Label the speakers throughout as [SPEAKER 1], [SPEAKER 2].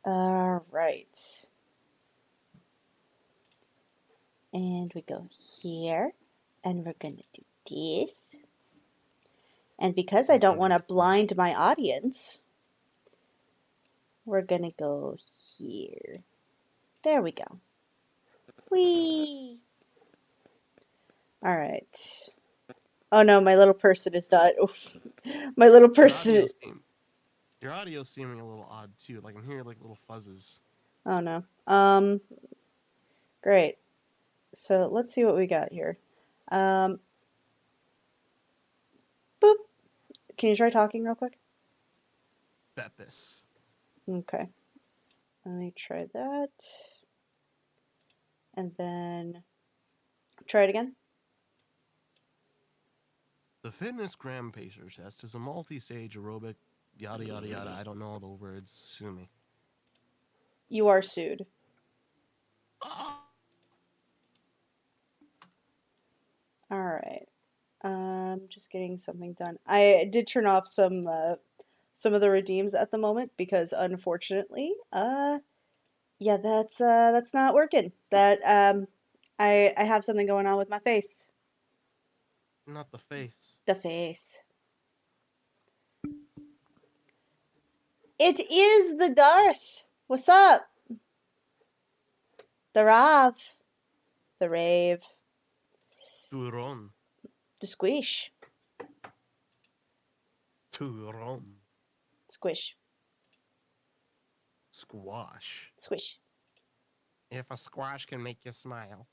[SPEAKER 1] All right. And we go here, and we're gonna do this. And because I don't want to blind my audience, we're gonna go here. There we go. Whee! All right. Oh no, my little person is not. Oof. My little person.
[SPEAKER 2] Your audio's seeming a little odd too. Like I'm hearing like little fuzzes.
[SPEAKER 1] Oh no. Great. So let's see what we got here. Um, boop. Can you try talking real quick?
[SPEAKER 2] Bet this.
[SPEAKER 1] Okay. Let me try that. And then try it again.
[SPEAKER 2] The Fitness Gram Pacer test is a multi-stage aerobic yada yada yada. I don't know all the words. Sue me.
[SPEAKER 1] You are sued. All right. Just getting something done. I did turn off some of the redeems at the moment because unfortunately, yeah, that's not working. I have something going on with my face.
[SPEAKER 2] Not the face.
[SPEAKER 1] The face. It is the Darth. What's up? The Rav. The Rave.
[SPEAKER 2] Turon.
[SPEAKER 1] The Squish.
[SPEAKER 2] Turon.
[SPEAKER 1] Squish.
[SPEAKER 2] Squash.
[SPEAKER 1] Squish.
[SPEAKER 2] If a squash can make you smile.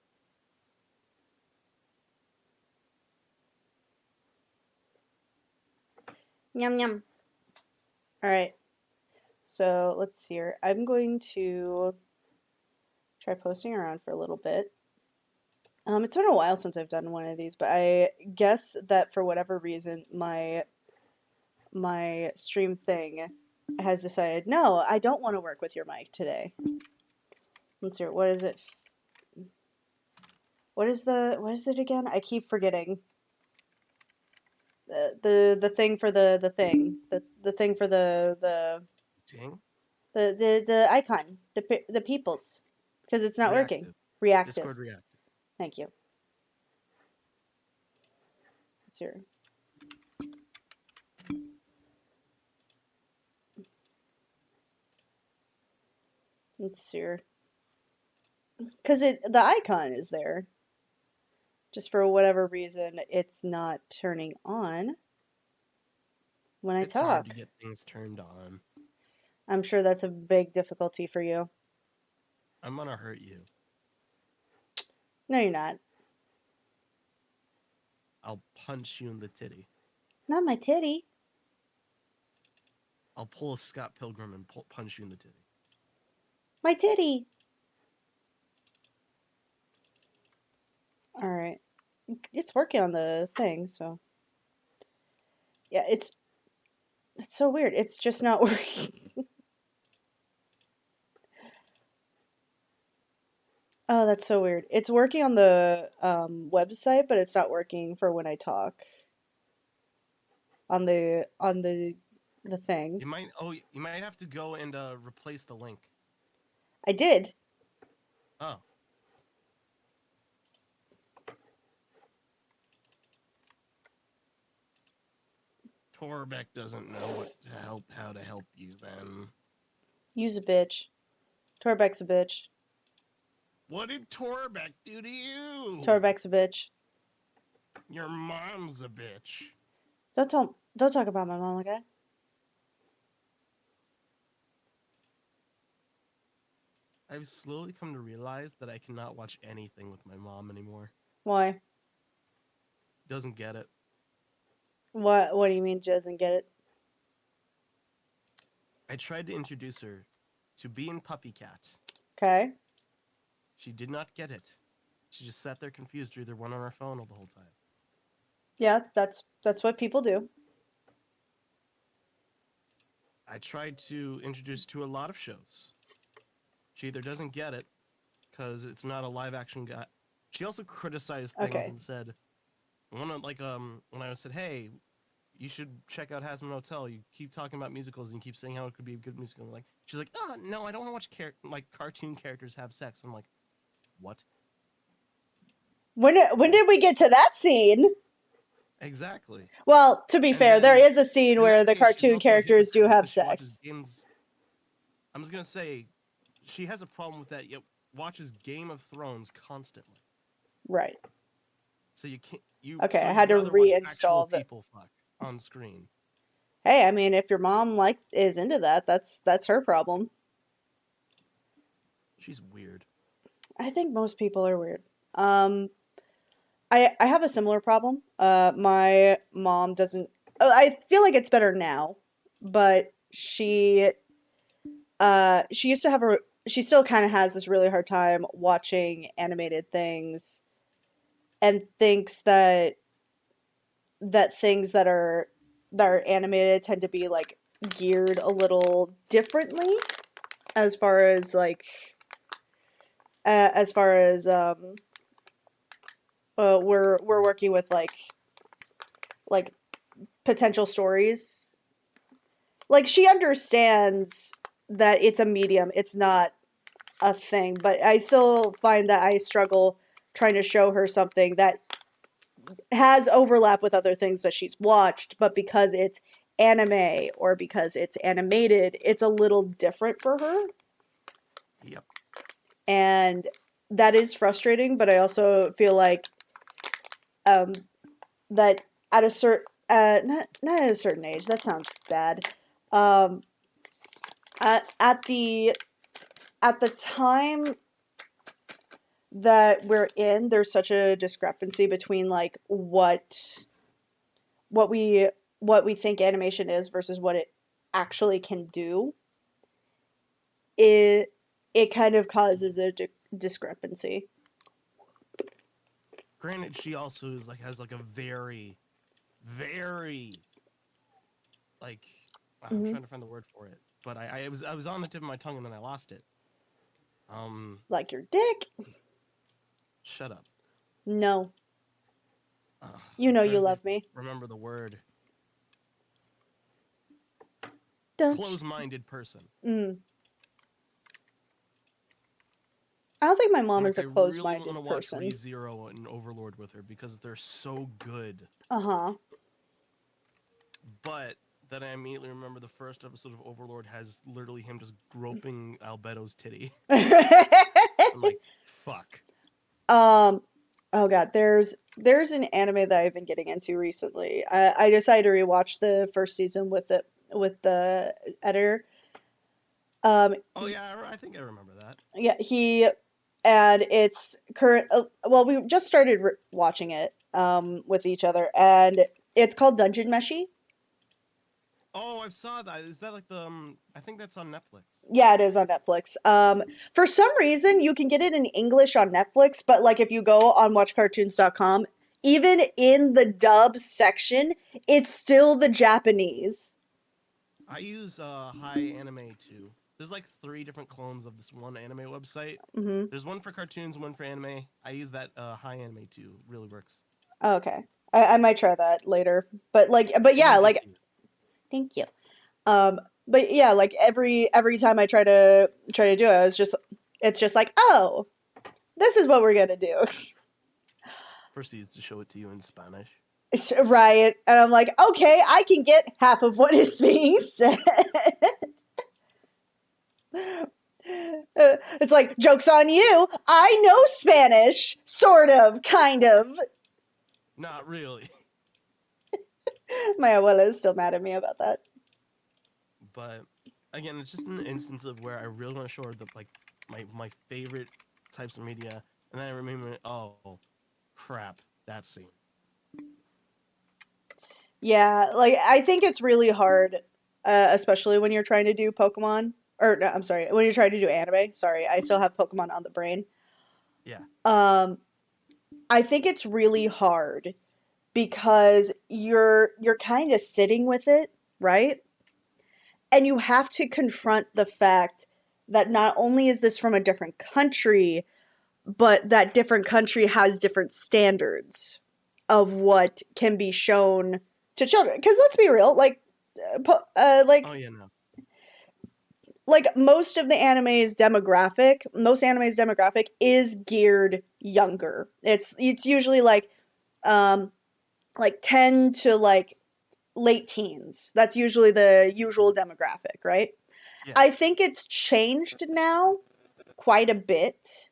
[SPEAKER 1] Yum yum. All right. So let's see here. I'm going to try posting around for a little bit. It's been a while since I've done one of these, but I guess that for whatever reason, my stream thing has decided, no, I don't want to work with your mic today. Let's see. What is it? What is it again? I keep forgetting. The thing for the thing. The thing for the
[SPEAKER 2] Ding.
[SPEAKER 1] the icon. The people's. Because it's not working.
[SPEAKER 2] Reactive.
[SPEAKER 1] Reactive.
[SPEAKER 2] Discord reactive.
[SPEAKER 1] Thank you. Let's see. Let's see. Because the icon is there. Just for whatever reason, it's not turning on when I
[SPEAKER 2] It's
[SPEAKER 1] talk.
[SPEAKER 2] hard to get things turned on.
[SPEAKER 1] I'm sure that's a big difficulty for you.
[SPEAKER 2] I'm gonna hurt you.
[SPEAKER 1] No, you're not.
[SPEAKER 2] I'll punch you in the titty.
[SPEAKER 1] Not my titty.
[SPEAKER 2] I'll pull a Scott Pilgrim and punch you in the titty.
[SPEAKER 1] My titty. All right. It's working on the thing, so. Yeah, it's so weird. It's just not working. Oh, that's so weird. It's working on the website, but it's not working for when I talk. On the thing.
[SPEAKER 2] You might have to go and replace the link.
[SPEAKER 1] I did.
[SPEAKER 2] Oh. Torbeck doesn't know how to help you then.
[SPEAKER 1] Use a bitch. Torbeck's a bitch.
[SPEAKER 2] What did Torbeck do to you?
[SPEAKER 1] Torbeck's a bitch.
[SPEAKER 2] Your mom's a bitch.
[SPEAKER 1] Don't talk about my mom like that.
[SPEAKER 2] I've slowly come to realize that I cannot watch anything with my mom anymore.
[SPEAKER 1] Why?
[SPEAKER 2] Doesn't get it.
[SPEAKER 1] What do you mean she doesn't get it?
[SPEAKER 2] I tried to introduce her to Bee and Puppy Cat.
[SPEAKER 1] Okay.
[SPEAKER 2] She did not get it. She just sat there confused, either one on her phone all the whole time.
[SPEAKER 1] Yeah, that's what people do.
[SPEAKER 2] I tried to introduce her to a lot of shows. She either doesn't get it because it's not a live action guy. She also criticized things and said, when I said, hey, you should check out Hazbin Hotel. You keep talking about musicals and you keep saying how it could be a good musical. And like, she's like, oh, no, I don't want to watch like cartoon characters have sex. I'm like, what?
[SPEAKER 1] When did we get to that scene?
[SPEAKER 2] Exactly.
[SPEAKER 1] Well, to be fair, there is a scene where the cartoon characters do have sex.
[SPEAKER 2] Games. I'm just gonna say, she has a problem with that. Yet watches Game of Thrones constantly.
[SPEAKER 1] Right.
[SPEAKER 2] So you can't.
[SPEAKER 1] Okay, I had to reinstall
[SPEAKER 2] people fuck on screen.
[SPEAKER 1] Hey, I mean, if your mom is into that, that's her problem.
[SPEAKER 2] She's weird.
[SPEAKER 1] I think most people are weird. I have a similar problem. My mom doesn't. I feel like it's better now, but she used to have she still kind of has this really hard time watching animated things, and thinks that things that are animated tend to be like geared a little differently, as far as we're working with like potential stories. Like, she understands that it's a medium, it's not a thing, but I still find that I struggle trying to show her something that has overlap with other things that she's watched, but because it's anime or because it's animated, it's a little different for her.
[SPEAKER 2] Yep.
[SPEAKER 1] And that is frustrating, but I also feel like that at a certain not at a certain age, that sounds bad. At the time that we're in, there's such a discrepancy between like what we think animation is versus what it actually can do. It kind of causes a discrepancy.
[SPEAKER 2] Granted, she also has like a very, very like I'm trying to find the word for it, but I was on the tip of my tongue and then I lost it.
[SPEAKER 1] Like your dick.
[SPEAKER 2] Shut up.
[SPEAKER 1] No. You know you love me.
[SPEAKER 2] Remember the word. Close-minded person.
[SPEAKER 1] I don't think my mom is a close-minded person.
[SPEAKER 2] I really want to watch ReZero and Overlord with her because they're so good.
[SPEAKER 1] Uh-huh.
[SPEAKER 2] But then I immediately remember the first episode of Overlord has literally him just groping Albeto's titty. I'm like, fuck.
[SPEAKER 1] Oh god, there's an anime that I've been getting into recently. I decided to rewatch the first season with the editor.
[SPEAKER 2] Oh yeah, I think I remember that.
[SPEAKER 1] Yeah, and it's current. Well, we just started watching it with each other, and it's called Dungeon Meshi.
[SPEAKER 2] Oh, I saw that. Is that like the? I think that's on Netflix.
[SPEAKER 1] Yeah, it is on Netflix. For some reason, you can get it in English on Netflix, but like if you go on WatchCartoons.com, even in the dub section, it's still the Japanese.
[SPEAKER 2] I use Hi Anime too. There's like 3 different clones of this one anime website.
[SPEAKER 1] Mm-hmm.
[SPEAKER 2] There's one for cartoons, one for anime. I use that Hi Anime too. It really works.
[SPEAKER 1] Oh, okay, I might try that later. But yeah, like. Thank you. But yeah, like every time I try to do it, it's just like, oh, this is what we're gonna do.
[SPEAKER 2] Proceeds to show it to you in Spanish.
[SPEAKER 1] Right, and I'm like, okay, I can get half of what is being said. It's like, joke's on you. I know Spanish, sort of, kind of.
[SPEAKER 2] Not really.
[SPEAKER 1] My abuela is still mad at me about that.
[SPEAKER 2] But again, it's just an instance of where I really want to show her my favorite types of media, and then I remember, oh crap, that scene.
[SPEAKER 1] Yeah, like I think it's really hard, especially when you're trying to do Pokemon. Or no, I'm sorry, when you're trying to do anime. Sorry, I still have Pokemon on the brain.
[SPEAKER 2] Yeah.
[SPEAKER 1] I think it's really hard because you're kind of sitting with it, right? And you have to confront the fact that not only is this from a different country, but that different country has different standards of what can be shown to children. Because let's be real,
[SPEAKER 2] Oh yeah, no.
[SPEAKER 1] most anime's demographic is geared younger. It's usually um like 10 to like late teens. That's usually the usual demographic, right?
[SPEAKER 2] Yeah.
[SPEAKER 1] I think it's changed now quite a bit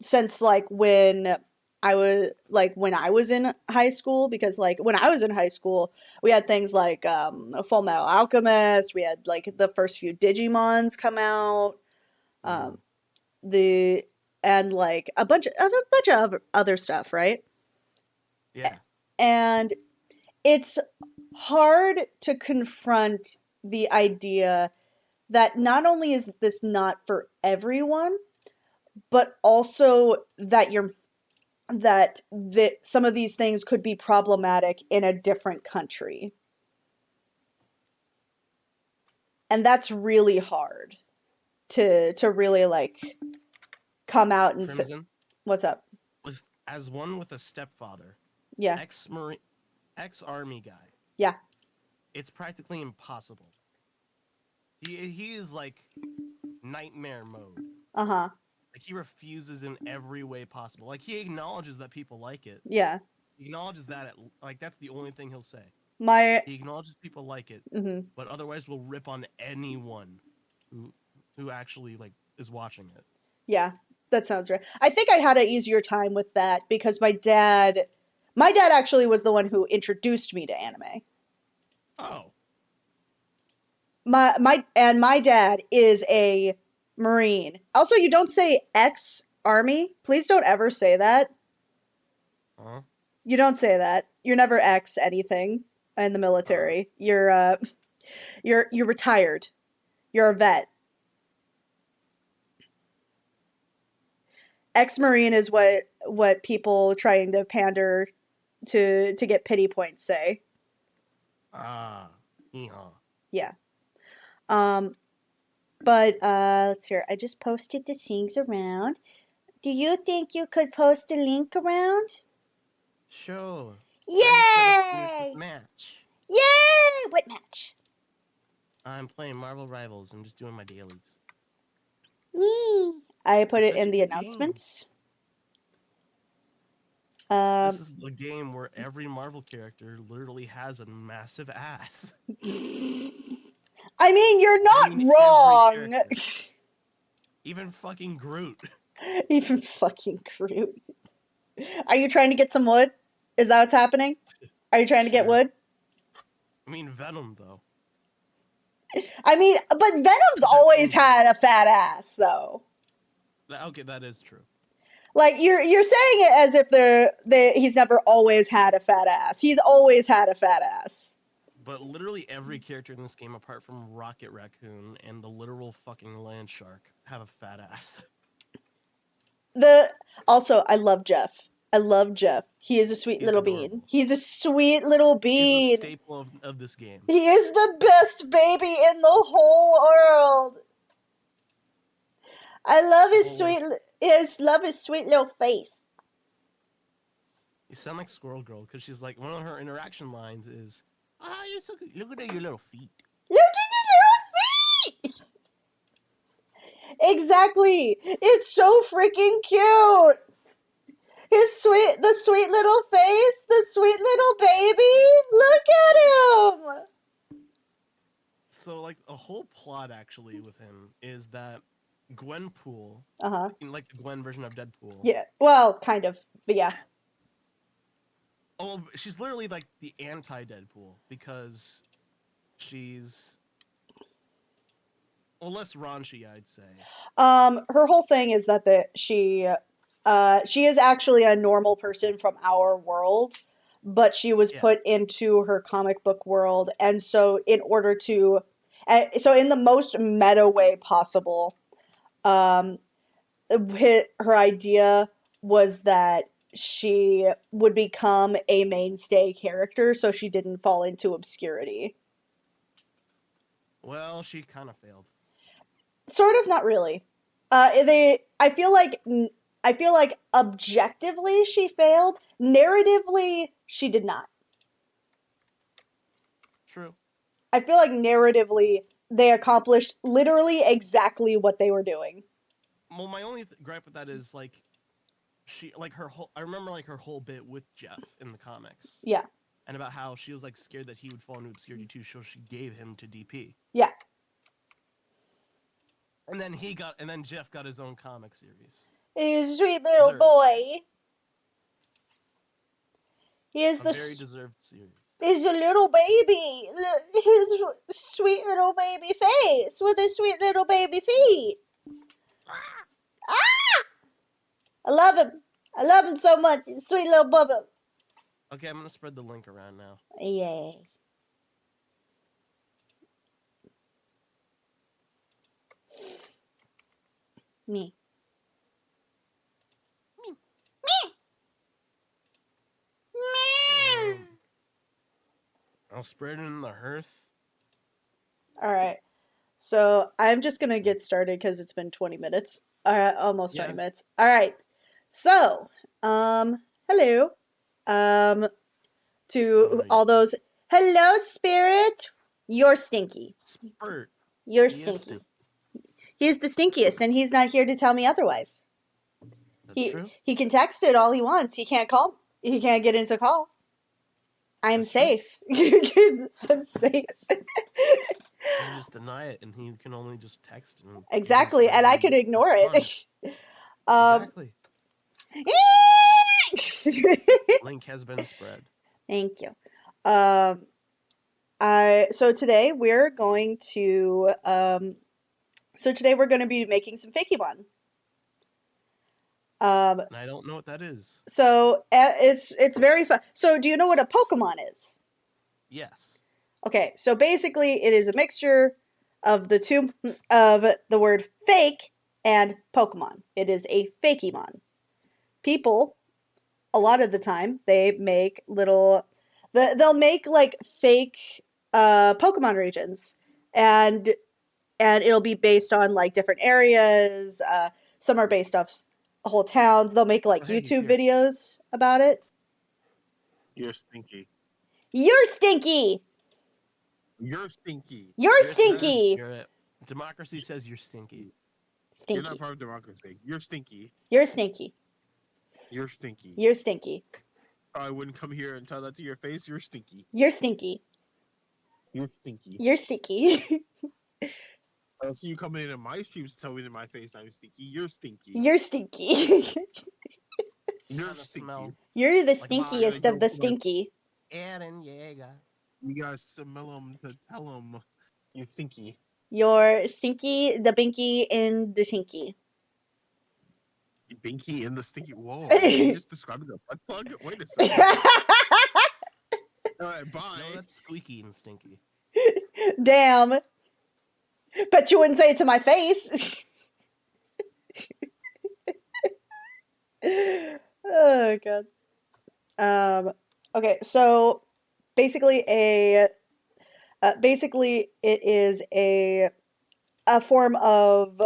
[SPEAKER 1] since when I was in high school, because like when I was in high school we had things like Full Metal Alchemist, we had like the first few Digimons come out,
[SPEAKER 2] Mm,
[SPEAKER 1] um the and like a bunch of other stuff, right?
[SPEAKER 2] yeah.
[SPEAKER 1] And it's hard to confront the idea that not only is this not for everyone, but also that some of these things could be problematic in a different country. And that's really hard to really like come out and say,
[SPEAKER 2] Crimson,
[SPEAKER 1] what's up?
[SPEAKER 2] with as one with a stepfather,
[SPEAKER 1] Yeah.
[SPEAKER 2] ex marine, ex army guy.
[SPEAKER 1] Yeah.
[SPEAKER 2] It's practically impossible. He is like nightmare mode.
[SPEAKER 1] Uh-huh.
[SPEAKER 2] Like he refuses in every way possible. Like he acknowledges that people like it.
[SPEAKER 1] Yeah.
[SPEAKER 2] He acknowledges that like that's the only thing he'll say.
[SPEAKER 1] My
[SPEAKER 2] He acknowledges people like it,
[SPEAKER 1] mhm.
[SPEAKER 2] but otherwise will rip on anyone who actually like is watching it.
[SPEAKER 1] Yeah, that sounds right. I think I had an easier time with that because my dad actually was the one who introduced me to anime.
[SPEAKER 2] Oh,
[SPEAKER 1] My dad is a Marine. Also, you don't say ex Army. Please don't ever say that.
[SPEAKER 2] huh?
[SPEAKER 1] You don't say that. You're never ex anything in the
[SPEAKER 2] Uh,
[SPEAKER 1] military. You're retired. You're a vet. Ex Marine is what people trying to pander to get pity points say.
[SPEAKER 2] ah, hee-haw.
[SPEAKER 1] Yeah. Um but let's hear. I just posted the things around. Do you think you could post a link around?
[SPEAKER 2] Sure. I just gotta finish this
[SPEAKER 1] Yay!
[SPEAKER 2] match.
[SPEAKER 1] Yay! What match?
[SPEAKER 2] I'm playing Marvel Rivals. I'm just doing my dailies.
[SPEAKER 1] I put
[SPEAKER 2] It's
[SPEAKER 1] it
[SPEAKER 2] such
[SPEAKER 1] in
[SPEAKER 2] a
[SPEAKER 1] the
[SPEAKER 2] good game.
[SPEAKER 1] announcements.
[SPEAKER 2] This
[SPEAKER 1] Um,
[SPEAKER 2] is a game where every Marvel character literally has a massive ass.
[SPEAKER 1] I mean, you're
[SPEAKER 2] I
[SPEAKER 1] not
[SPEAKER 2] mean, every
[SPEAKER 1] wrong.
[SPEAKER 2] character, even fucking Groot.
[SPEAKER 1] Even fucking Groot. Are you trying to get some wood? Is that what's happening? Are you trying to get
[SPEAKER 2] Sure.
[SPEAKER 1] wood?
[SPEAKER 2] I mean, Venom though.
[SPEAKER 1] I mean, but Venom's
[SPEAKER 2] His
[SPEAKER 1] always
[SPEAKER 2] opinion.
[SPEAKER 1] had a fat ass, though.
[SPEAKER 2] Okay, that is true.
[SPEAKER 1] Like you're saying it as if he's never always had a fat ass. He's always had a fat ass.
[SPEAKER 2] But literally every character in this game, apart from Rocket Raccoon and the literal fucking land shark, have a fat ass.
[SPEAKER 1] The Also, I love Jeff. I love Jeff. He is a sweet
[SPEAKER 2] He's
[SPEAKER 1] little bean.
[SPEAKER 2] adorable.
[SPEAKER 1] He's a sweet little
[SPEAKER 2] He's the
[SPEAKER 1] bean.
[SPEAKER 2] staple of this game.
[SPEAKER 1] He is the best baby in the whole world. I love his
[SPEAKER 2] Oh,
[SPEAKER 1] sweet little face.
[SPEAKER 2] you sound like Squirrel Girl because she's like one of her interaction lines is, "Ah, you're so good. Look at your little feet."
[SPEAKER 1] Look at your little feet. Exactly. It's so freaking cute. The sweet little face, the sweet little baby. Look at him.
[SPEAKER 2] So like a whole plot actually with him is that Gwenpool,
[SPEAKER 1] Uh huh.
[SPEAKER 2] like the Gwen version of Deadpool.
[SPEAKER 1] Yeah. Well, kind of. But yeah.
[SPEAKER 2] Oh, she's literally like the anti-Deadpool because she's less raunchy, I'd say.
[SPEAKER 1] Her whole thing is that she is actually a normal person from our world, but she was
[SPEAKER 2] Yeah.
[SPEAKER 1] put into her comic book world, and so in order to, so in the most meta way possible, um, her idea was that she would become a mainstay character, so she didn't fall into obscurity.
[SPEAKER 2] Well, she kind of failed.
[SPEAKER 1] Sort of, not really. They. I feel like objectively she failed. Narratively, she did not.
[SPEAKER 2] True.
[SPEAKER 1] I feel like narratively they accomplished literally exactly what they were doing.
[SPEAKER 2] Well, my only gripe with that is like she like her whole. I remember like her whole bit with Jeff in the comics.
[SPEAKER 1] Yeah.
[SPEAKER 2] And about how she was like scared that he would fall into obscurity too, so she gave him to DP.
[SPEAKER 1] Yeah.
[SPEAKER 2] And then Jeff got his own comic series.
[SPEAKER 1] He's a sweet little boy. He is
[SPEAKER 2] very deserved series.
[SPEAKER 1] He's a little baby. His sweet little baby face with his sweet little baby feet. Ah! I love him. I love him so much. Sweet little Bubba.
[SPEAKER 2] Okay, I'm gonna spread the link around now.
[SPEAKER 1] Yay. Me.
[SPEAKER 2] I'll spread it in the hearth.
[SPEAKER 1] Alright. So I'm just going to get started because it's been 20 minutes. Almost 20 minutes. Alright. So, hello. To all those, hello, spirit. You're stinky.
[SPEAKER 2] Spurt.
[SPEAKER 1] You're stinky. He's the stinkiest, and he's not here to tell me otherwise.
[SPEAKER 2] That's true.
[SPEAKER 1] He can text it all he wants. He can't call. He can't get into call. I'm safe. I'm safe.
[SPEAKER 2] You just deny it, and he can only just text.
[SPEAKER 1] Exactly, and I can ignore it.
[SPEAKER 2] Exactly. Link has been spread.
[SPEAKER 1] Thank you. So today we're going to be making some Fakemon.
[SPEAKER 2] And I don't know what that is.
[SPEAKER 1] So it's very fun. So do you know what a Pokemon is?
[SPEAKER 2] Yes.
[SPEAKER 1] Okay, so basically it is a mixture of the word fake and Pokemon. It is a Fakemon. People, a lot of the time, they make they'll make like fake Pokemon regions, and it'll be based on like different areas. Some are based off whole towns. They'll make like YouTube videos about it.
[SPEAKER 3] You're stinky.
[SPEAKER 1] You're stinky.
[SPEAKER 3] You're stinky.
[SPEAKER 1] You're stinky.
[SPEAKER 2] Democracy says you're stinky.
[SPEAKER 1] Stinky.
[SPEAKER 3] You're not part of democracy. You're stinky.
[SPEAKER 1] You're stinky.
[SPEAKER 3] You're stinky.
[SPEAKER 1] You're stinky.
[SPEAKER 3] I wouldn't come here and tell that to your face. You're stinky.
[SPEAKER 1] You're stinky.
[SPEAKER 3] You're stinky.
[SPEAKER 1] You're stinky.
[SPEAKER 3] I see you coming into my streams to tell me to my face I'm stinky. You're stinky.
[SPEAKER 1] You're stinky.
[SPEAKER 3] You're stinky.
[SPEAKER 1] You're the stinkiest of the stinky.
[SPEAKER 2] Aaron Yeager.
[SPEAKER 3] You gotta smell them to tell them you're stinky.
[SPEAKER 1] You're stinky, the binky, and the shinky.
[SPEAKER 3] The binky and the stinky. Whoa. You just described it as a butt plug? Wait a second. Alright, bye.
[SPEAKER 2] No, that's squeaky and stinky.
[SPEAKER 1] Damn. Bet you wouldn't say it to my face. Oh god. Okay, so basically it is a form of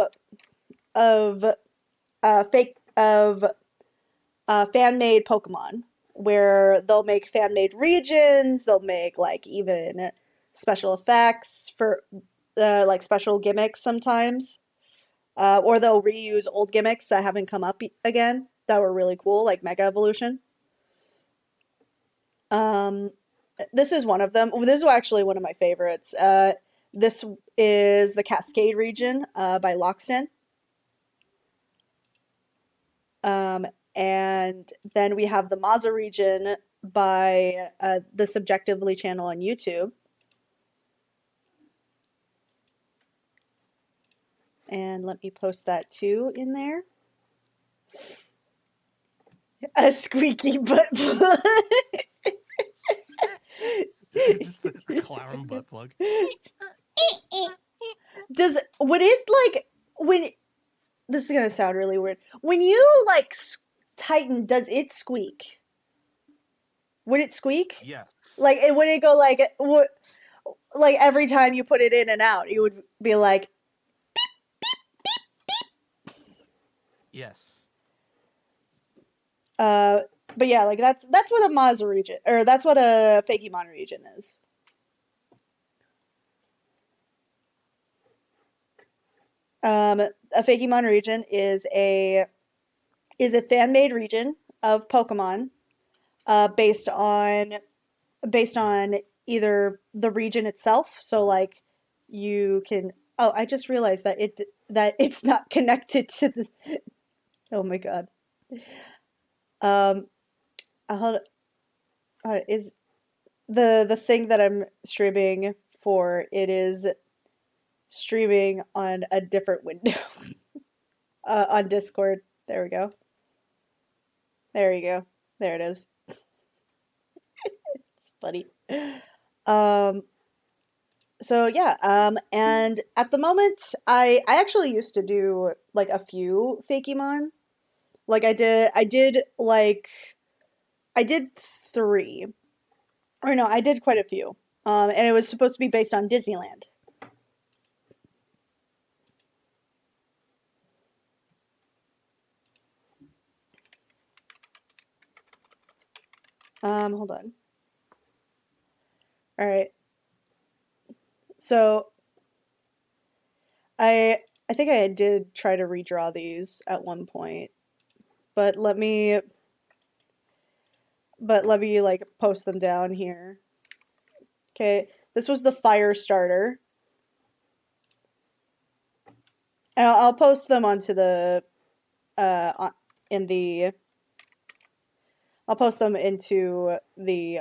[SPEAKER 1] fan-made Pokemon, where they'll make fan-made regions. They'll make like even special effects for like special gimmicks sometimes, or they'll reuse old gimmicks that haven't come up again that were really cool, like Mega Evolution. This is one of them. This is actually one of my favorites. This is the Cascade region by Loxton. And then we have the Maza region by the Subjectively channel on YouTube. And let me post that too in there. A squeaky butt plug.
[SPEAKER 2] Just the clown butt plug.
[SPEAKER 1] This is gonna sound really weird. When you like tighten, does it squeak? Would it squeak?
[SPEAKER 2] Yes.
[SPEAKER 1] Like, would it go like every time you put it in and out, it would be like
[SPEAKER 2] Yes.
[SPEAKER 1] But yeah, like that's what a Maza region, or that's what a Fakemon region is. A Fakemon region is a fan-made region of Pokemon, based on either the region itself. So like you can. Oh, I just realized that it's not connected to the. Oh my god. Um, hold, is the thing that I'm streaming for? It is streaming on a different window on Discord. There we go. There you go. There it is. It's funny. Um, so yeah, and at the moment, I actually used to do like a few Fakemon. Like I did three, or no, I did quite a few. And it was supposed to be based on Disneyland. Hold on. All right. So I think I did try to redraw these at one point, but let me like post them down here. Okay, this was the fire starter, and I'll post them onto the in the I'll post them into the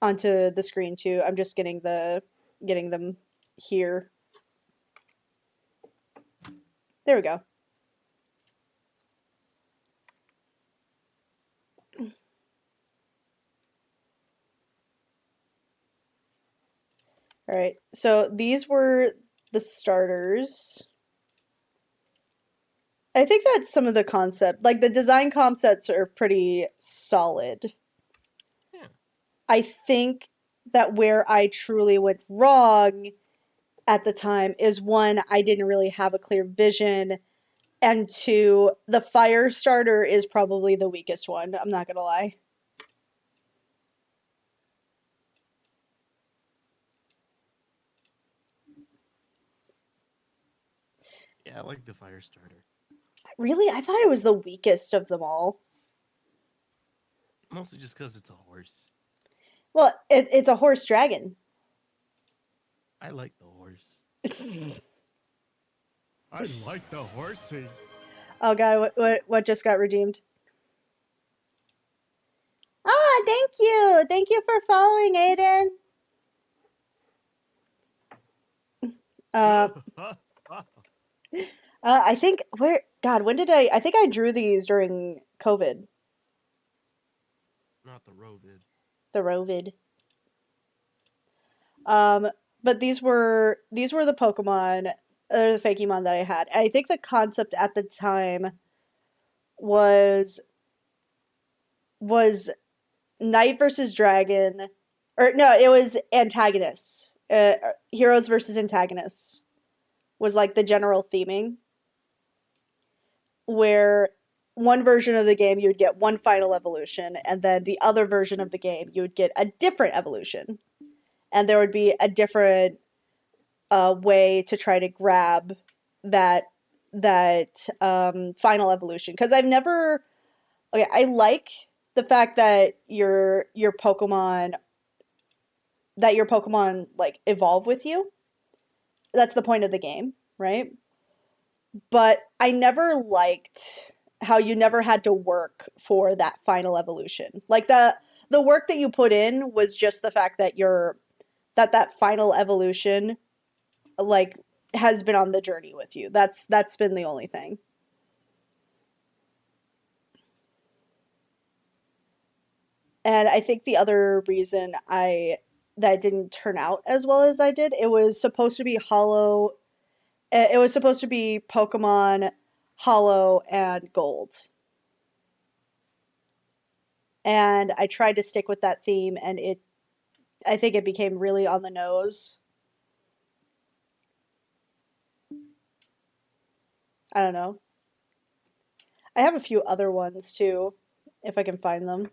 [SPEAKER 1] onto the screen too. I'm just getting them here. There we go. All right. So these were the starters. I think that some of the concept, like the design concepts, are pretty solid.
[SPEAKER 2] Yeah.
[SPEAKER 1] I think that where I truly went wrong at the time is one, I didn't really have a clear vision, and two, the fire starter is probably the weakest one. I'm not gonna lie.
[SPEAKER 2] Yeah, I like the fire starter.
[SPEAKER 1] Really, I thought it was the weakest of them all.
[SPEAKER 2] Mostly just because it's a horse.
[SPEAKER 1] Well, it's a horse dragon.
[SPEAKER 2] I like the horse.
[SPEAKER 3] I like the horsey.
[SPEAKER 1] Oh god, what just got redeemed? Ah, thank you for following, Aiden. Uh, I think when did I think I drew these during COVID,
[SPEAKER 2] Not the Rovid.
[SPEAKER 1] the Rovid. But these were the Pokemon, the Fakemon that I had. And I think the concept at the time was was Knight versus Dragon, or no, it was antagonists. Heroes versus antagonists was like the general theming, where one version of the game you would get one final evolution, and then the other version of the game you would get a different evolution, and there would be a different way to try to grab that final evolution. Because I've never okay, I like the fact that your Pokemon like evolve with you. That's the point of the game, right? But I never liked how you never had to work for that final evolution. Like the work that you put in was just the fact that that final evolution like has been on the journey with you. That's been the only thing. And I think the other reason that didn't turn out as well as I did, it was supposed to be Hollow. It was supposed to be Pokemon Hollow and Gold. And I tried to stick with that theme, and I think it became really on the nose. I don't know. I have a few other ones too, if I can find them.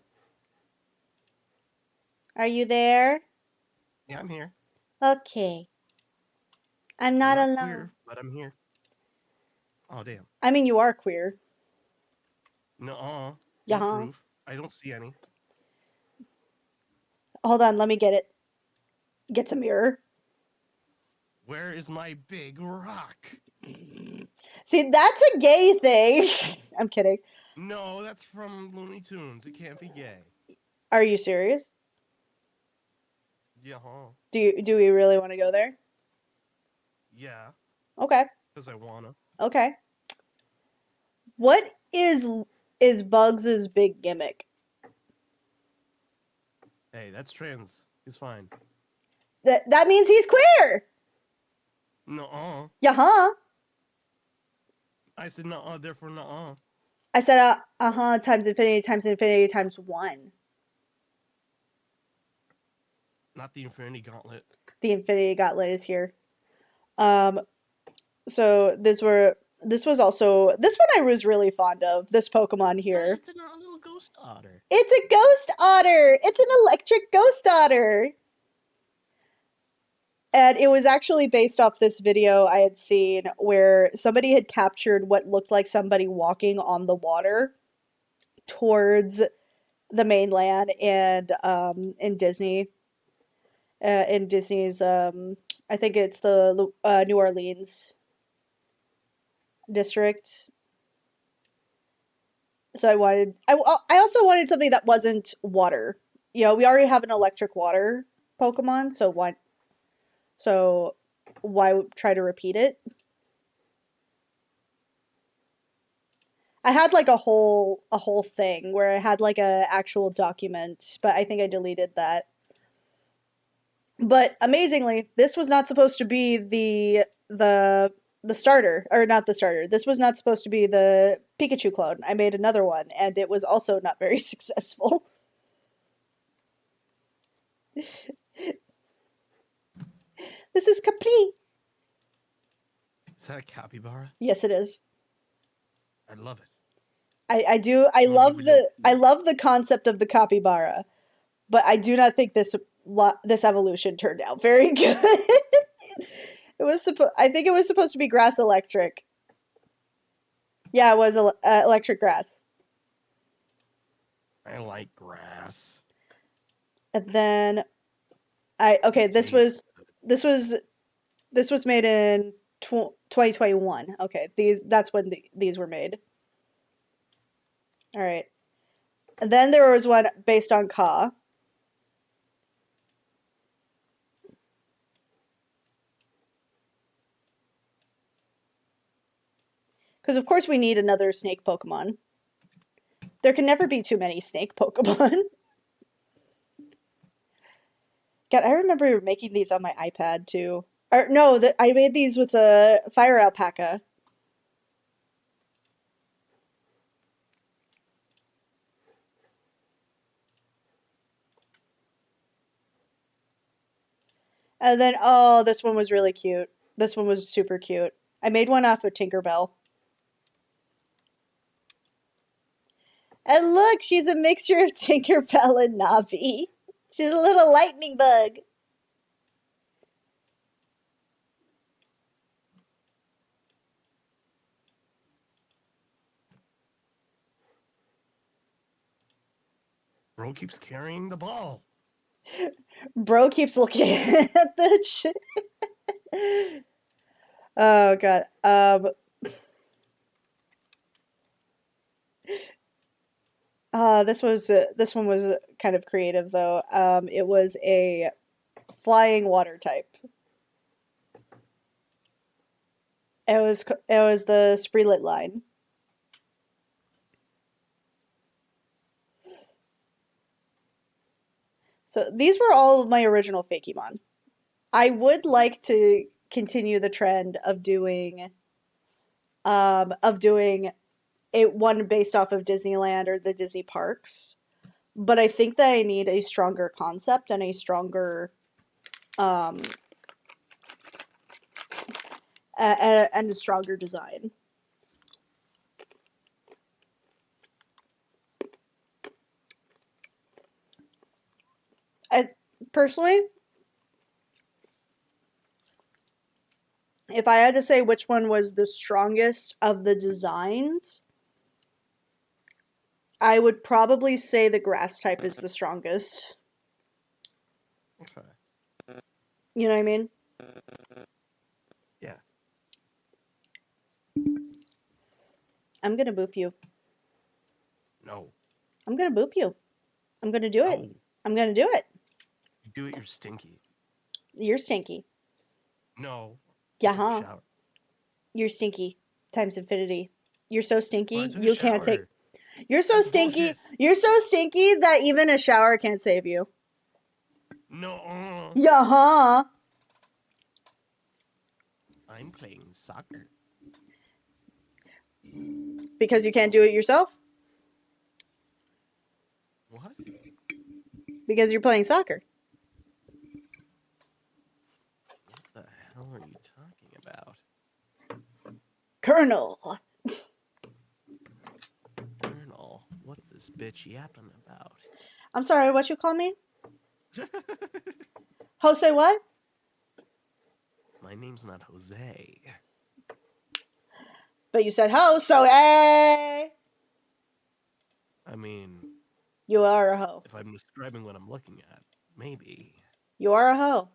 [SPEAKER 1] Are you there?
[SPEAKER 2] Yeah, I'm here.
[SPEAKER 1] Okay. I'm
[SPEAKER 2] I'm
[SPEAKER 1] not
[SPEAKER 2] not
[SPEAKER 1] alone.
[SPEAKER 2] queer, but I'm here. Oh damn.
[SPEAKER 1] I mean, you are queer.
[SPEAKER 2] No, no
[SPEAKER 1] Yeah.
[SPEAKER 2] proof. I don't see any.
[SPEAKER 1] Hold on, let me get it. Get some mirror.
[SPEAKER 2] Where is my big rock?
[SPEAKER 1] See, that's a gay thing. I'm kidding.
[SPEAKER 2] No, that's from Looney Tunes. It can't be gay.
[SPEAKER 1] Are you serious?
[SPEAKER 2] Yeah, huh?
[SPEAKER 1] Do we really want to go there?
[SPEAKER 2] Yeah,
[SPEAKER 1] Okay.
[SPEAKER 2] because I wanna.
[SPEAKER 1] Okay. What is Bugs's big gimmick?
[SPEAKER 2] Hey, that's trans. He's fine.
[SPEAKER 1] That means he's queer.
[SPEAKER 2] No,
[SPEAKER 1] Yeah.
[SPEAKER 2] I said no, therefore no.
[SPEAKER 1] I said times infinity times 1.
[SPEAKER 2] Not the Infinity Gauntlet.
[SPEAKER 1] The Infinity Gauntlet is here. So this was also this one I was really fond of. This Pokemon here.
[SPEAKER 2] It's a little ghost otter.
[SPEAKER 1] It's a ghost otter. It's an electric ghost otter. And it was actually based off this video I had seen where somebody had captured what looked like somebody walking on the water towards the mainland and in Disney. In Disney's I think it's the New Orleans district. So I also wanted something that wasn't water. You know, we already have an electric water Pokemon, so why try to repeat it? I had like a whole thing where I had like a actual document, but I think I deleted that. But amazingly, this was not supposed to be the starter, or not the starter. This was not supposed to be the Pikachu clone. I made another one, and it was also not very successful. This is Capri.
[SPEAKER 2] Is that a capybara?
[SPEAKER 1] Yes, it is.
[SPEAKER 2] I love it.
[SPEAKER 1] I do. I love the concept of the capybara, but I do not think this evolution turned out very good. I think it was supposed to be grass electric. Yeah, it was electric grass.
[SPEAKER 2] I like grass.
[SPEAKER 1] And then this was made in 2021. Okay, that's when these were made. All right. And then there was one based on Ka. Because of course we need another snake Pokemon. There can never be too many snake Pokemon. God, I remember making these on my iPad too. Or no, I made these with a fire alpaca. And then, oh, this one was really cute. This one was super cute. I made one off of Tinkerbell. And look, she's a mixture of Tinkerbell and Navi. She's a little lightning bug.
[SPEAKER 2] Bro keeps carrying the ball.
[SPEAKER 1] Bro keeps looking at the shit. Oh god. This one was kind of creative though. It was a flying water type. It was the Spreelit line. So these were all of my original Fakemon. I would like to continue the trend of doing it one based off of Disneyland or the Disney parks. But I think that I need a stronger concept and a stronger and a stronger design. I personally, if I had to say which one was the strongest of the designs, I would probably say the grass type is the strongest.
[SPEAKER 2] Okay.
[SPEAKER 1] You know what I mean?
[SPEAKER 2] Yeah.
[SPEAKER 1] I'm gonna boop you.
[SPEAKER 2] No.
[SPEAKER 1] I'm gonna boop you. I'm gonna do it.
[SPEAKER 2] No.
[SPEAKER 1] I'm gonna do it.
[SPEAKER 2] You do it, you're stinky.
[SPEAKER 1] You're stinky.
[SPEAKER 2] No.
[SPEAKER 1] Yeah,
[SPEAKER 2] I took a
[SPEAKER 1] huh?
[SPEAKER 2] shower.
[SPEAKER 1] You're stinky times infinity. You're so
[SPEAKER 2] Well, I
[SPEAKER 1] stinky,
[SPEAKER 2] took a
[SPEAKER 1] you can't take.
[SPEAKER 2] shower.
[SPEAKER 1] You're so
[SPEAKER 2] That's
[SPEAKER 1] stinky.
[SPEAKER 2] bullshit.
[SPEAKER 1] You're so stinky that even a shower can't save you.
[SPEAKER 2] No.
[SPEAKER 1] Yeah, huh?
[SPEAKER 2] I'm playing soccer.
[SPEAKER 1] Because you can't do it yourself?
[SPEAKER 2] What?
[SPEAKER 1] Because you're playing soccer.
[SPEAKER 2] What the hell are you talking about?
[SPEAKER 1] Colonel.
[SPEAKER 2] Colonel, what's this bitch yapping about?
[SPEAKER 1] I'm sorry, what you call me? Jose what?
[SPEAKER 2] My name's not Jose.
[SPEAKER 1] But you said ho, so hey!
[SPEAKER 2] I mean,
[SPEAKER 1] You are a hoe.
[SPEAKER 2] if I'm describing what I'm looking at, maybe.
[SPEAKER 1] You are a hoe.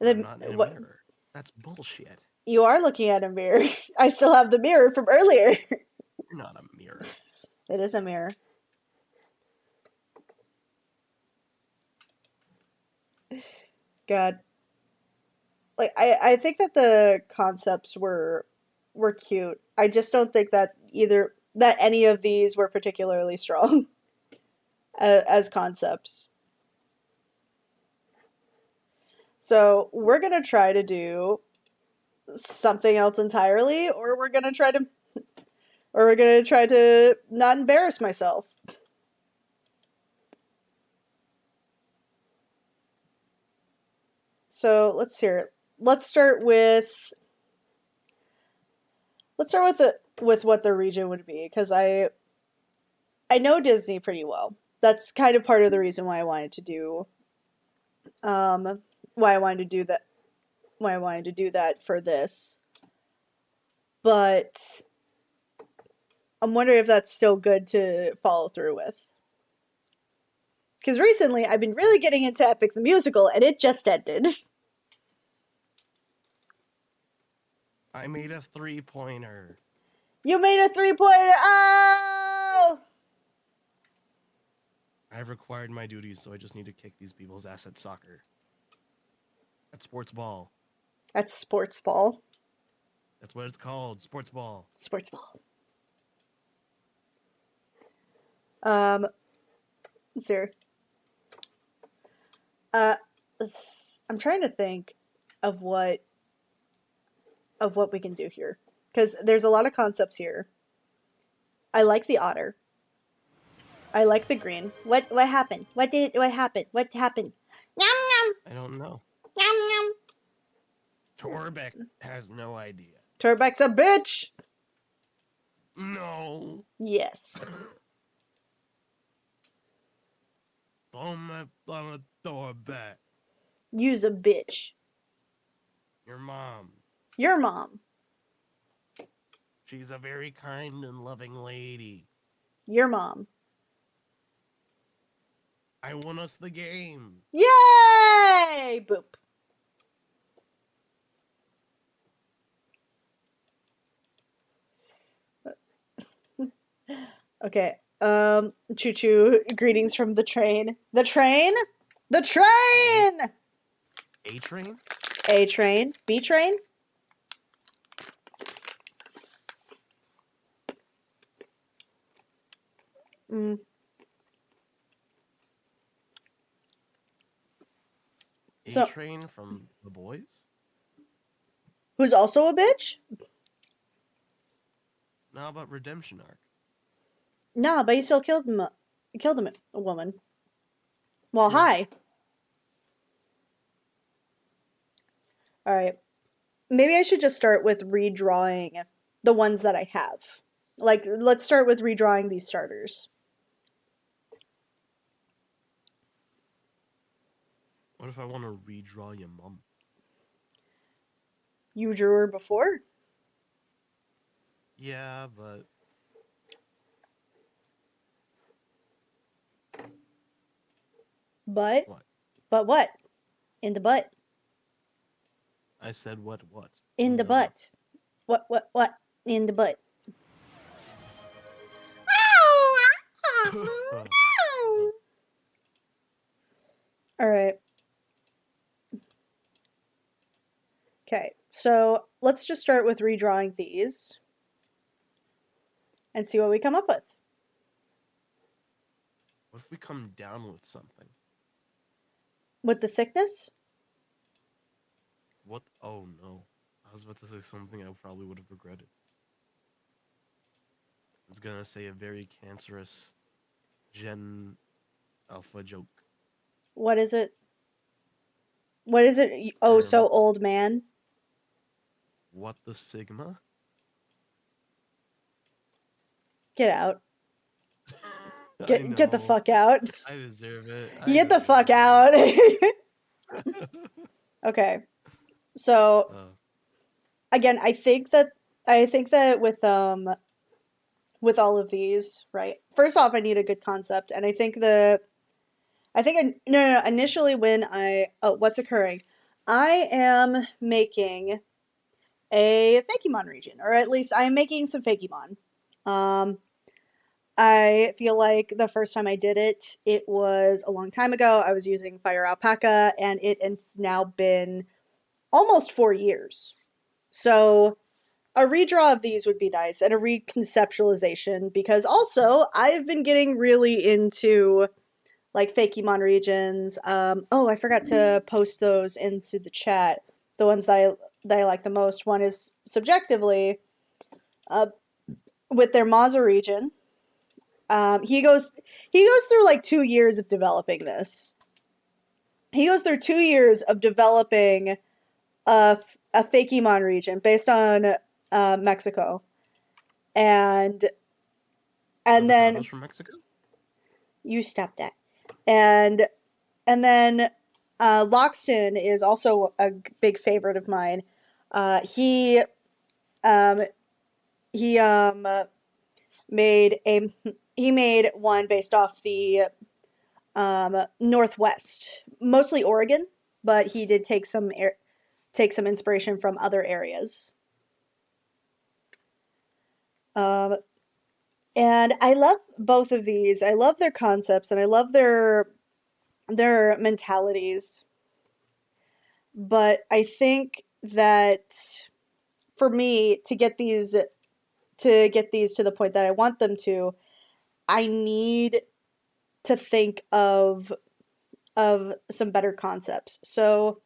[SPEAKER 2] I'm not in a
[SPEAKER 1] What?
[SPEAKER 2] mirror. That's bullshit.
[SPEAKER 1] You are looking at a mirror. I still have the mirror from earlier.
[SPEAKER 2] You're not a mirror.
[SPEAKER 1] It is a mirror. God. Like I think that the concepts were cute. I just don't think that any of these were particularly strong as concepts. So we're gonna try to do something else entirely, or we're gonna try to not embarrass myself. So let's hear it. Let's start with what the region would be, because I know Disney pretty well. That's kind of part of the reason why I wanted to do why I wanted to do that for this. But I'm wondering if that's still good to follow through with. Because recently I've been really getting into Epic the Musical, and it just ended.
[SPEAKER 2] I made a 3-pointer.
[SPEAKER 1] You made a 3-pointer! Oh!
[SPEAKER 2] I've required my duties, so I just need to kick these people's ass at soccer. At sports ball.
[SPEAKER 1] That's sports ball.
[SPEAKER 2] That's what it's called. Sports ball.
[SPEAKER 1] Sports ball. Let's see. I'm trying to think of what we can do here, because there's a lot of concepts here. I like the otter. I like the green. What happened? What happened? What happened? Yum yum.
[SPEAKER 2] I don't know.
[SPEAKER 1] Yum yum.
[SPEAKER 2] Torbeck has no idea.
[SPEAKER 1] Turbeck's a bitch.
[SPEAKER 2] No.
[SPEAKER 1] Yes.
[SPEAKER 2] Don't Torbeck.
[SPEAKER 1] You's a bitch.
[SPEAKER 2] Your mom.
[SPEAKER 1] Your mom.
[SPEAKER 2] She's a very kind and loving lady.
[SPEAKER 1] Your mom.
[SPEAKER 2] I won us the game.
[SPEAKER 1] Yay! Boop. Okay. Choo choo. Greetings from the train. The train? The train!
[SPEAKER 2] A train?
[SPEAKER 1] A train. B train? Mm.
[SPEAKER 2] A train from the boys?
[SPEAKER 1] Who's also a bitch?
[SPEAKER 2] No, about redemption arc.
[SPEAKER 1] Nah, but he still killed him. A woman. Well,
[SPEAKER 2] True.
[SPEAKER 1] hi. All right. Maybe I should just start with redrawing the ones that I have. Like, let's start with redrawing these starters.
[SPEAKER 2] What if I want to redraw your mom?
[SPEAKER 1] You drew her before.
[SPEAKER 2] Yeah, but
[SPEAKER 1] But
[SPEAKER 2] what?
[SPEAKER 1] what? In the butt.
[SPEAKER 2] I said what?
[SPEAKER 1] In the butt. What? In the butt. All right. Okay, so let's just start with redrawing these and see what we come up with.
[SPEAKER 2] What if we come down with something?
[SPEAKER 1] With the sickness?
[SPEAKER 2] What? Oh no. I was about to say something I probably would have regretted. I was gonna say a very cancerous Gen Alpha joke.
[SPEAKER 1] What is it? What is it? Oh, so old man.
[SPEAKER 2] What the Sigma?
[SPEAKER 1] Get out.
[SPEAKER 2] I
[SPEAKER 1] Get the
[SPEAKER 2] know.
[SPEAKER 1] fuck out.
[SPEAKER 2] I deserve it.
[SPEAKER 1] Get the fuck out. Okay. So again, I think that with all of these, right? First off, I need a good concept, and I think no. Initially, when what's occurring? I am making a Fakemon region, or at least I'm making some Fakemon. I feel like the first time I did it, it was a long time ago. I was using Fire Alpaca, and it's now been almost 4 years. So a redraw of these would be nice, and a reconceptualization, because also I've been getting really into like Fakemon regions. Oh, I forgot to post those into the chat. The ones that I like the most. One is subjectively with their Maza region. He goes through like 2 years of developing this. He goes through 2 years of developing a Fakemon region based on Mexico, and then
[SPEAKER 2] from Mexico.
[SPEAKER 1] You stop that, and then Loxton is also a big favorite of mine. He made one based off the Northwest, mostly Oregon, but he did take some inspiration from other areas. And I love both of these. I love their concepts, and I love their mentalities. But I think that for me to get these to the point that I want them to, I need to think of some better concepts. So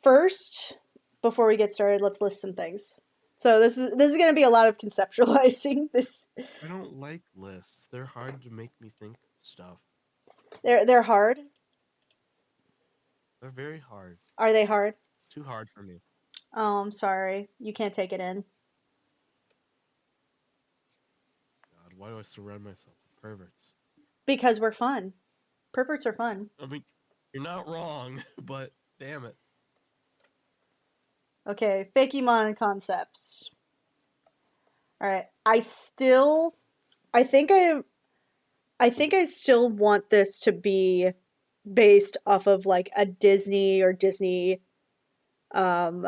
[SPEAKER 1] first, before we get started, let's list some things. So this is going to be a lot of conceptualizing.
[SPEAKER 2] I don't like lists. They're hard to make me think stuff.
[SPEAKER 1] They're hard.
[SPEAKER 2] They're very hard.
[SPEAKER 1] Are they hard?
[SPEAKER 2] Too hard for me.
[SPEAKER 1] Oh, I'm sorry. You can't take it in.
[SPEAKER 2] God, why do I surround myself with perverts?
[SPEAKER 1] Because we're fun. Perverts are fun.
[SPEAKER 2] I mean, you're not wrong, but damn it.
[SPEAKER 1] Okay, Fakemon concepts. Alright. I still want this to be based off of like a Disney or Disney parks.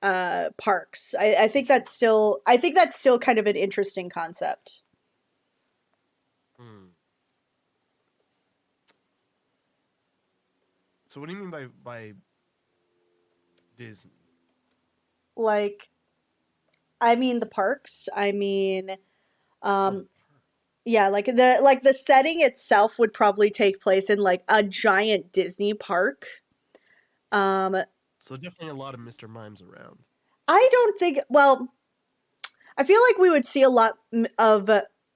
[SPEAKER 1] I think that's still kind of an interesting concept.
[SPEAKER 2] So what do you mean by Disney?
[SPEAKER 1] Like, I mean the parks. I mean, yeah, like the setting itself would probably take place in like a giant Disney park.
[SPEAKER 2] So definitely a lot of Mr. Mimes around.
[SPEAKER 1] I don't think. Well, I feel like we would see a lot of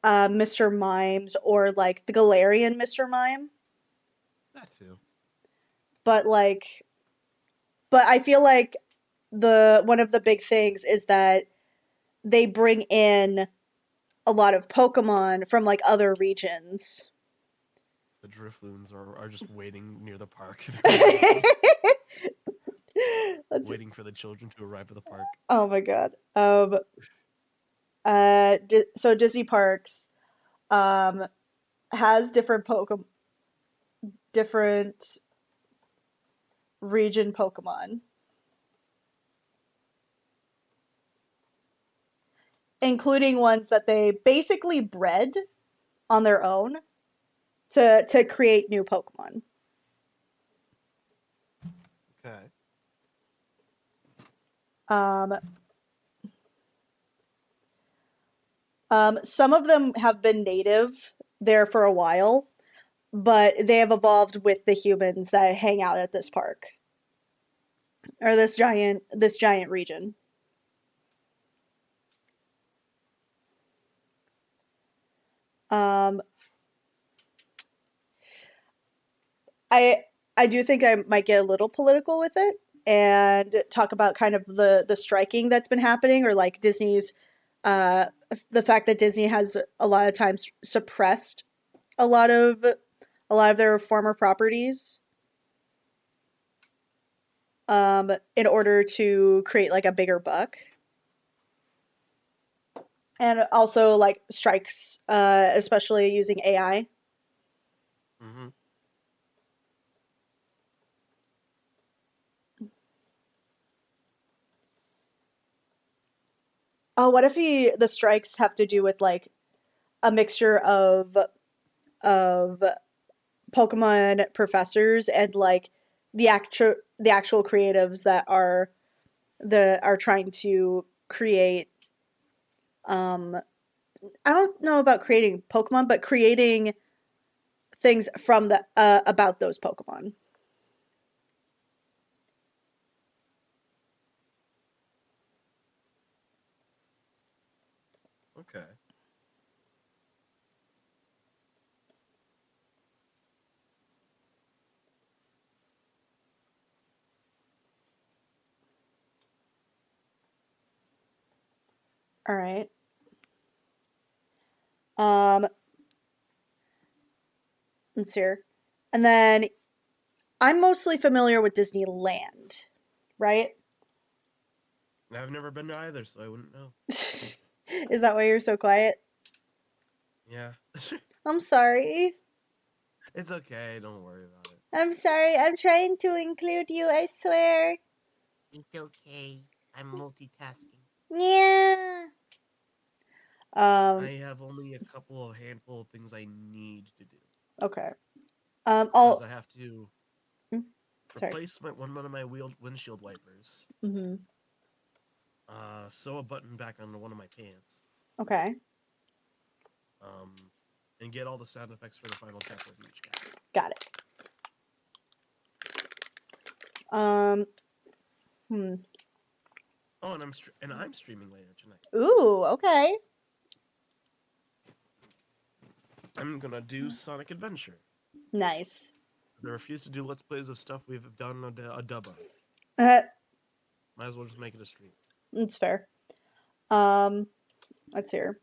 [SPEAKER 1] Mr. Mimes or like the Galarian Mr. Mime.
[SPEAKER 2] That too.
[SPEAKER 1] But I feel like one of the big things is that they bring in a lot of Pokemon from like other regions.
[SPEAKER 2] The Drifloons are just waiting near the park.
[SPEAKER 1] Let's
[SPEAKER 2] waiting for the children to arrive at the park.
[SPEAKER 1] Oh my god. So Disney Parks has different different region Pokemon, including ones that they basically bred on their own to create new Pokemon.
[SPEAKER 2] Okay.
[SPEAKER 1] Some of them have been native there for a while, but they have evolved with the humans that hang out at this park or this giant region. I do think I might get a little political with it and talk about kind of the striking that's been happening, or like Disney's the fact that Disney has a lot of times suppressed a lot of their former properties in order to create like a bigger buck. And also like strikes, especially using AI.
[SPEAKER 2] Mm-hmm.
[SPEAKER 1] Oh, what if the strikes have to do with like a mixture of Pokemon professors and like the actual creatives that are trying to create I don't know about creating Pokemon, but creating things from the about those Pokemon.
[SPEAKER 2] Okay.
[SPEAKER 1] All right. Let's see here. And then I'm mostly familiar with Disneyland, right?
[SPEAKER 2] I've never been to either, so I wouldn't know.
[SPEAKER 1] Is that why you're so quiet?
[SPEAKER 2] Yeah.
[SPEAKER 1] I'm sorry.
[SPEAKER 2] It's okay. Don't worry about it.
[SPEAKER 1] I'm sorry. I'm trying to include you, I swear.
[SPEAKER 2] It's okay. I'm multitasking.
[SPEAKER 1] Yeah.
[SPEAKER 2] I have only a handful of things I need to do.
[SPEAKER 1] Okay.
[SPEAKER 2] Because I have to
[SPEAKER 1] sorry.
[SPEAKER 2] replace one of my windshield wipers.
[SPEAKER 1] Mm-hmm.
[SPEAKER 2] Sew a button back onto one of my pants.
[SPEAKER 1] Okay.
[SPEAKER 2] And get all the sound effects for the final chapter of each chapter.
[SPEAKER 1] Got it.
[SPEAKER 2] Oh, and I'm streaming later tonight.
[SPEAKER 1] Ooh, okay.
[SPEAKER 2] I'm gonna do Sonic Adventure.
[SPEAKER 1] Nice.
[SPEAKER 2] I refuse to do Let's Plays of stuff we've done a dub of. Might as well just make it a stream.
[SPEAKER 1] That's fair. Let's hear.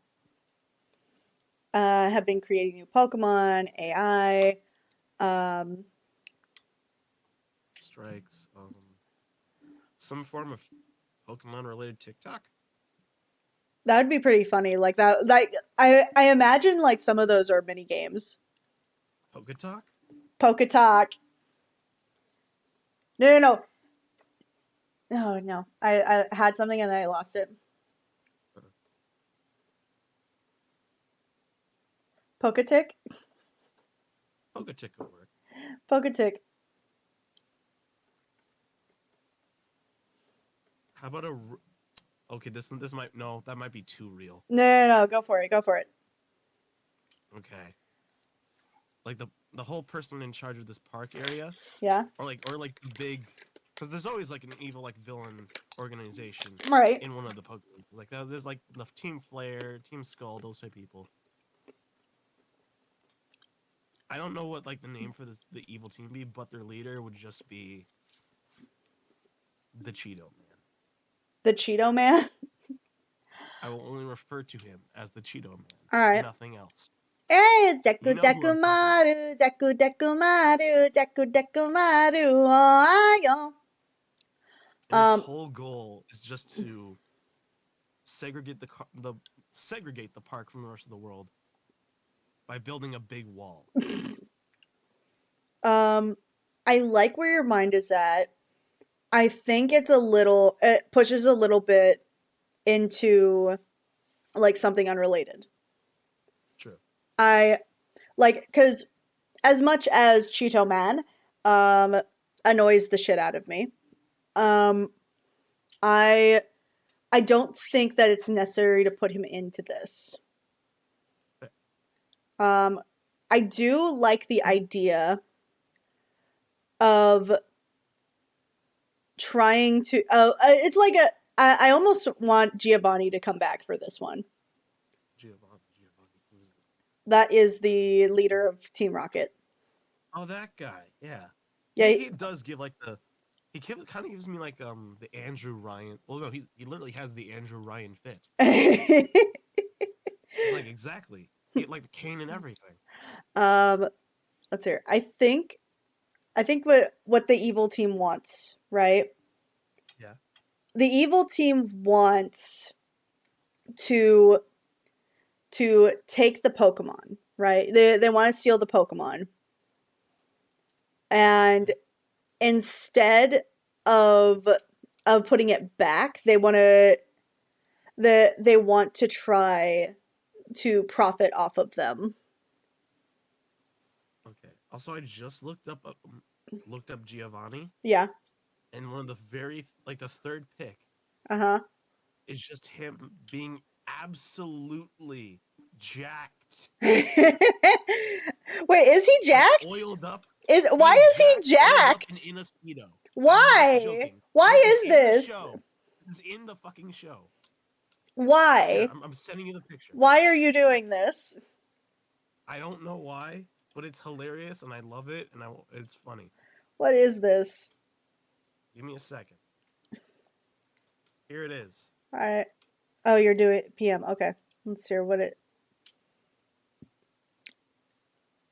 [SPEAKER 1] Have been creating new Pokemon, AI,
[SPEAKER 2] strikes, some form of Pokemon related TikTok.
[SPEAKER 1] That would be pretty funny. Like that, like I imagine like some of those are mini games.
[SPEAKER 2] Poketalk?
[SPEAKER 1] Poketalk. No. Oh no. I had something and I lost it. Poketick?
[SPEAKER 2] Poketick would work.
[SPEAKER 1] Poketick.
[SPEAKER 2] How about a... Okay, this might... No, that might be too real.
[SPEAKER 1] No. Go for it. Go for it.
[SPEAKER 2] Okay. Like the whole person in charge of this park area.
[SPEAKER 1] Yeah.
[SPEAKER 2] Or like big... Because there's always like an evil like villain organization.
[SPEAKER 1] Right.
[SPEAKER 2] In one of the Pokemon. Like there's like the Team Flare, Team Skull, those type of people. I don't know what like the name for the evil team be, but their leader would just be the Cheeto Man.
[SPEAKER 1] The Cheeto Man?
[SPEAKER 2] I will only refer to him as the Cheeto Man.
[SPEAKER 1] All right.
[SPEAKER 2] Nothing else.
[SPEAKER 1] Hey, Deku
[SPEAKER 2] You know
[SPEAKER 1] Deku Maru, Deku Maru, Deku Maru, oh,
[SPEAKER 2] And his
[SPEAKER 1] Um,
[SPEAKER 2] whole goal is just to segregate segregate the park from the rest of the world by building a big wall.
[SPEAKER 1] I like where your mind is at. I think it pushes a little bit into like something unrelated.
[SPEAKER 2] True.
[SPEAKER 1] I like because as much as Cheeto Man annoys the shit out of me, um, I I don't think that it's necessary to put him into this. Um, I do like the idea of trying to. Oh, it's like I almost want Giovanni to come back for this one.
[SPEAKER 2] Giovanni, who is it?
[SPEAKER 1] That is the leader of Team Rocket.
[SPEAKER 2] Oh, that guy. Yeah.
[SPEAKER 1] Yeah.
[SPEAKER 2] He does give like the. Kind of gives me like the Andrew Ryan. Well, no, he literally has the Andrew Ryan fit. Like exactly. He like the cane and everything.
[SPEAKER 1] um, let's hear. I think what the evil team wants, right?
[SPEAKER 2] Yeah.
[SPEAKER 1] The evil team wants to take the Pokemon, right? They want to steal the Pokemon. And instead of putting it back, they want to try to profit off of them.
[SPEAKER 2] Okay. Also, I just looked up Giovanni,
[SPEAKER 1] Yeah.
[SPEAKER 2] and one of the the third pick
[SPEAKER 1] Uh-huh.
[SPEAKER 2] is just him being absolutely jacked.
[SPEAKER 1] Wait, is he
[SPEAKER 2] Like
[SPEAKER 1] jacked?
[SPEAKER 2] oiled up.
[SPEAKER 1] Why is he
[SPEAKER 2] Oiled up and
[SPEAKER 1] jacked?
[SPEAKER 2] in a speedo. I'm not
[SPEAKER 1] Why?
[SPEAKER 2] joking.
[SPEAKER 1] Why
[SPEAKER 2] This is
[SPEAKER 1] is
[SPEAKER 2] in the
[SPEAKER 1] this?
[SPEAKER 2] show. This is in the fucking show. Here,
[SPEAKER 1] Why?
[SPEAKER 2] I'm sending you the picture.
[SPEAKER 1] Why are you doing this?
[SPEAKER 2] I don't know why, but it's hilarious and I love it and it's funny.
[SPEAKER 1] What is this?
[SPEAKER 2] Give me a second. Here it is.
[SPEAKER 1] All right. Oh, you're doing PM. Okay. Let's hear what it.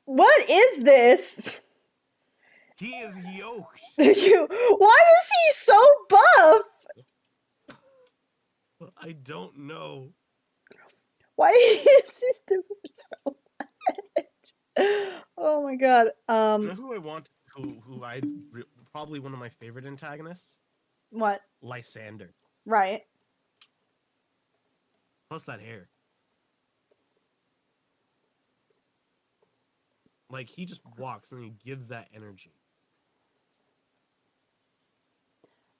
[SPEAKER 1] What is this?
[SPEAKER 2] He is yoked.
[SPEAKER 1] Why is he so buff?
[SPEAKER 2] I don't know.
[SPEAKER 1] Why is he doing so much? Oh my god.
[SPEAKER 2] You know who I want? Probably one of my favorite antagonists.
[SPEAKER 1] What?
[SPEAKER 2] Lysander.
[SPEAKER 1] Right.
[SPEAKER 2] Plus that hair. Like he just walks and he gives that energy.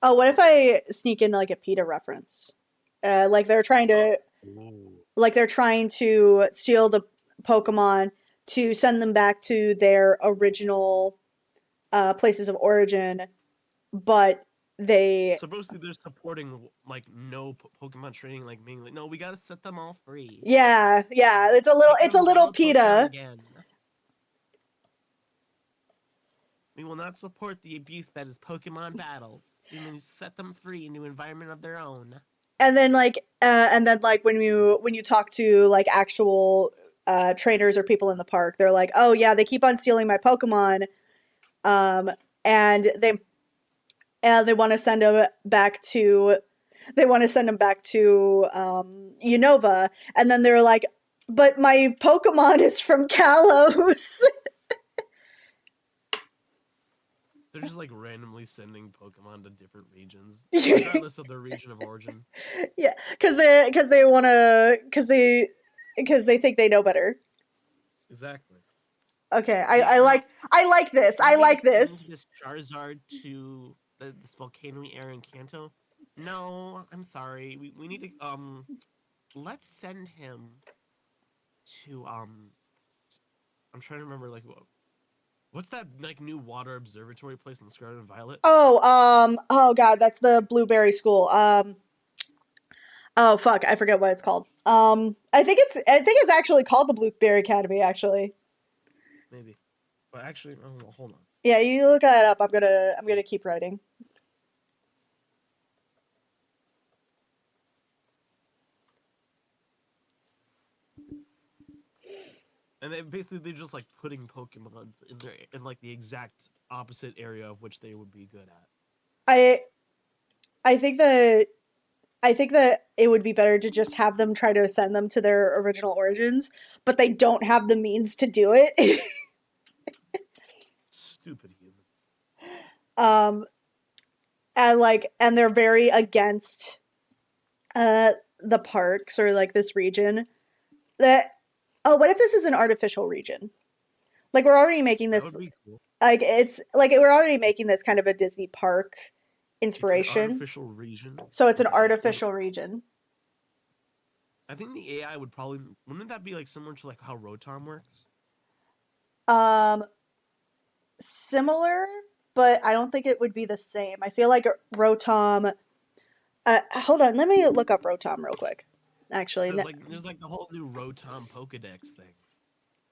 [SPEAKER 1] Oh, what if I sneak in like a PETA reference? Like they're trying to
[SPEAKER 2] Ooh.
[SPEAKER 1] like they're trying to steal the Pokemon to send them back to their original places of origin, but they
[SPEAKER 2] So basically, they're supporting like no Pokemon training, like being like, no, we gotta set them all free.
[SPEAKER 1] yeah, it's
[SPEAKER 2] Make
[SPEAKER 1] a
[SPEAKER 2] them
[SPEAKER 1] little
[SPEAKER 2] wild Pokemon
[SPEAKER 1] PETA.
[SPEAKER 2] again. We will not support the abuse that is Pokemon battles. We will set them free in an environment of their own.
[SPEAKER 1] And then when you talk to like actual trainers or people in the park, they're like, oh yeah, they keep on stealing my Pokemon, and they want to send them back to Unova, and then they're like, but my Pokemon is from Kalos.
[SPEAKER 2] They're just like randomly sending Pokemon to different regions, regardless of their region of origin.
[SPEAKER 1] Yeah, because they think they know better.
[SPEAKER 2] Exactly.
[SPEAKER 1] Okay,
[SPEAKER 2] Yeah,
[SPEAKER 1] I like this. I like this.
[SPEAKER 2] This Charizard to this volcano area in Kanto. No, I'm sorry. We need to let's send him to I'm trying to remember like what's that like new water observatory place in Scarlet and Violet?
[SPEAKER 1] Oh god, that's the Blueberry School. Oh fuck, I forget what it's called. I think it's actually called the Blueberry Academy actually.
[SPEAKER 2] Maybe. But actually, oh, well, hold on.
[SPEAKER 1] Yeah, you look that up. I'm gonna keep writing.
[SPEAKER 2] And they're just like putting Pokemon in like the exact opposite area of which they would be good at.
[SPEAKER 1] I think that it would be better to just have them try to send them to their original origins, but they don't have the means to do it.
[SPEAKER 2] Stupid humans.
[SPEAKER 1] um, and they're very against the parks or like this region. That oh, what if this is an artificial region? Like we're already making
[SPEAKER 2] That
[SPEAKER 1] this
[SPEAKER 2] would be cool.
[SPEAKER 1] like it's like we're already making this kind of a Disney park
[SPEAKER 2] It's an
[SPEAKER 1] inspiration.
[SPEAKER 2] artificial region.
[SPEAKER 1] So it's an
[SPEAKER 2] Okay.
[SPEAKER 1] artificial region.
[SPEAKER 2] I think the AI would probably wouldn't that be like similar to like how Rotom works?
[SPEAKER 1] Um, similar, but I don't think it would be the same. I feel like Rotom. Hold on, let me look up Rotom real quick. Actually,
[SPEAKER 2] There's like the whole new Rotom Pokedex thing.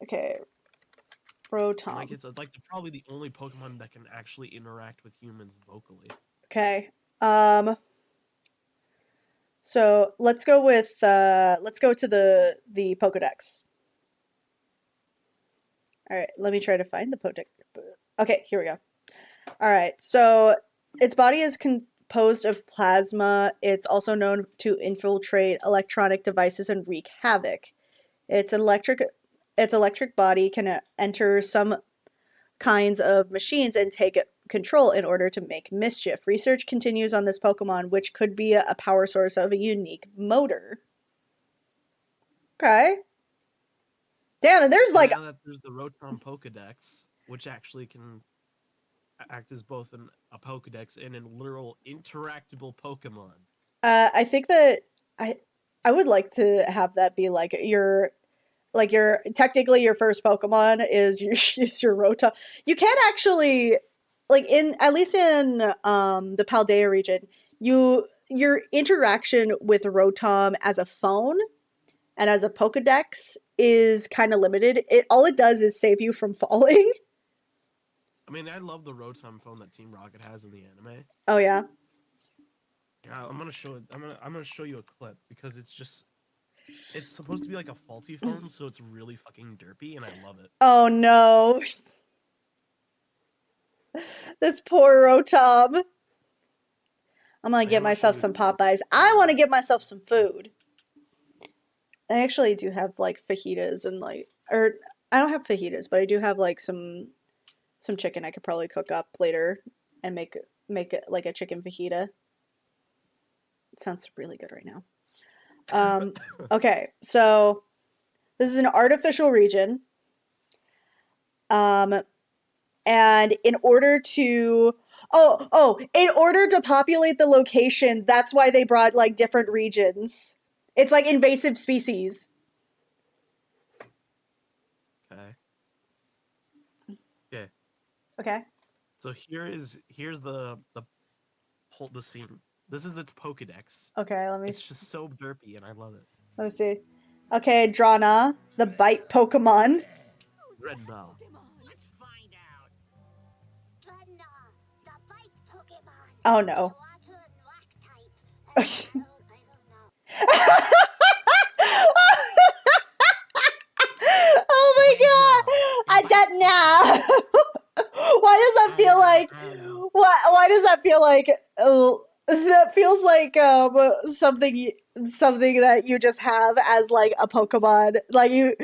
[SPEAKER 1] okay,
[SPEAKER 2] And
[SPEAKER 1] Rotom.
[SPEAKER 2] like it's like probably the only Pokemon that can actually interact with humans vocally.
[SPEAKER 1] Okay. So let's go to the Pokedex. All right, let me try to find the Pokedex. Okay, here we go. All right, so its body is composed of plasma. It's also known to infiltrate electronic devices and wreak havoc. Its electric body can enter some kinds of machines and take control in order to make mischief. Research continues on this Pokemon, which could be a power source of a unique motor. Okay. Damn, and there's like
[SPEAKER 2] now that there's the Rotom Pokedex, which actually can act as both a Pokedex and a literal interactable Pokemon.
[SPEAKER 1] I think that I would like to have that be like your technically your first Pokemon is your Rotom. You can't actually like in at least in the Paldea region, your interaction with Rotom as a phone and as a Pokedex is kind of limited. All it does is save you from falling.
[SPEAKER 2] I mean, I love the Rotom phone that Team Rocket has in the anime.
[SPEAKER 1] Oh yeah.
[SPEAKER 2] Yeah, I'm gonna show it. I'm gonna show you a clip because it's supposed to be like a faulty phone, so it's really fucking derpy, and I love it.
[SPEAKER 1] Oh no. This poor Rotom. I'm gonna get myself some Popeyes. I want to get myself some food. I actually do have like fajitas and like, or I don't have fajitas, but I do have like some chicken I could probably cook up later and make it like a chicken fajita. It sounds really good right now. Okay, so this is an artificial region. And in order to in order to populate the location, that's why they brought like different regions. It's like invasive species.
[SPEAKER 2] Okay. Okay.
[SPEAKER 1] Okay.
[SPEAKER 2] So here's the scene. This is its Pokedex.
[SPEAKER 1] Okay,
[SPEAKER 2] It's just so derpy, and I love it.
[SPEAKER 1] let me see. Okay, Drana, the bite Pokemon.
[SPEAKER 2] Redna.
[SPEAKER 4] Let's find out. Dredna, the bite Pokemon.
[SPEAKER 1] Oh no.
[SPEAKER 4] Water and rock type. And
[SPEAKER 1] Oh my god! I don't know. Why does that feel like? Why does that feel like? That feels like something that you just have as like a Pokemon. Like you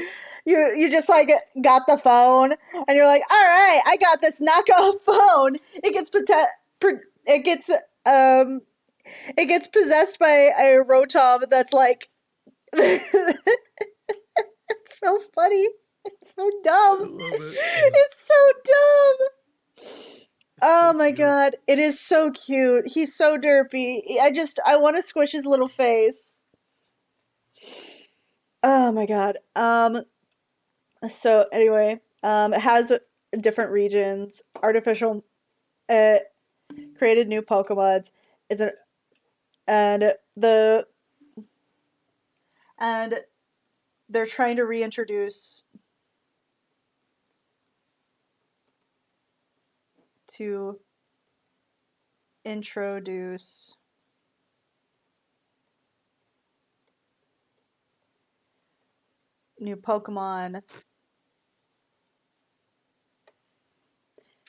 [SPEAKER 1] just like got the phone and you're like, all right, I got this knockoff phone. It gets it gets possessed by a Rotom that's like. It's so funny. It's so dumb.
[SPEAKER 2] I love it.
[SPEAKER 1] It's so dumb. Oh
[SPEAKER 2] so
[SPEAKER 1] my
[SPEAKER 2] cute.
[SPEAKER 1] god, it is so cute. He's so derpy. I want to squish his little face. Oh my god. So anyway, it has different regions, artificial created new Pokemons. Is it and the and they're trying to reintroduce to introduce new Pokemon.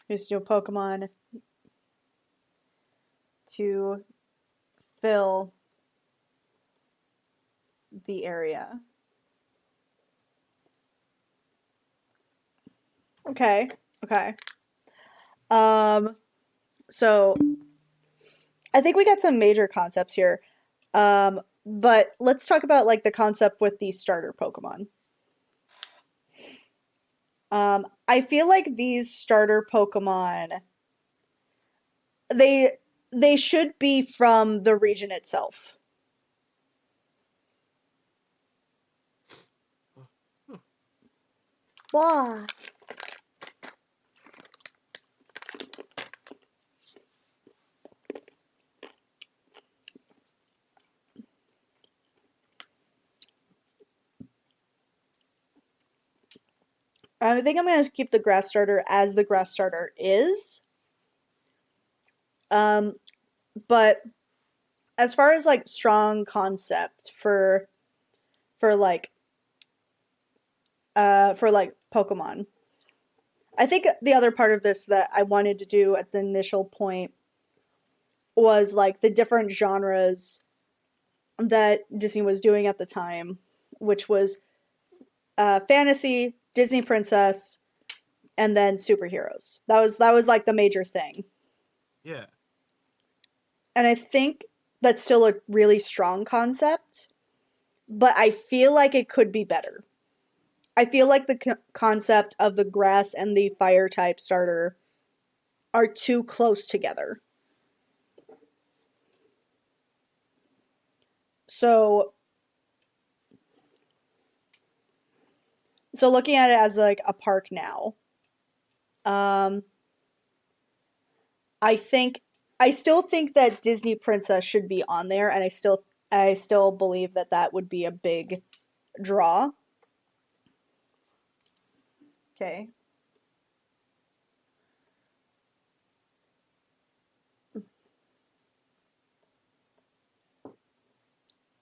[SPEAKER 1] There's new Pokemon to fill the area. Okay. So I think we got some major concepts here. But let's talk about like the concept with the starter Pokemon. I feel like these starter Pokemon, they should be from the region itself. Why? I think I'm going to keep the grass starter as the grass starter is. But as far as like strong concept for like Pokemon, I think the other part of this that I wanted to do at the initial point was like the different genres that Disney was doing at the time, which was fantasy, Disney princess, and then superheroes. That was like the major thing.
[SPEAKER 2] Yeah.
[SPEAKER 1] And I think that's still a really strong concept, but I feel like it could be better. I feel like the concept of the grass and the fire type starter are too close together. So looking at it as like a park now, I still think that Disney Princess should be on there, and I still believe that that would be a big draw. Okay.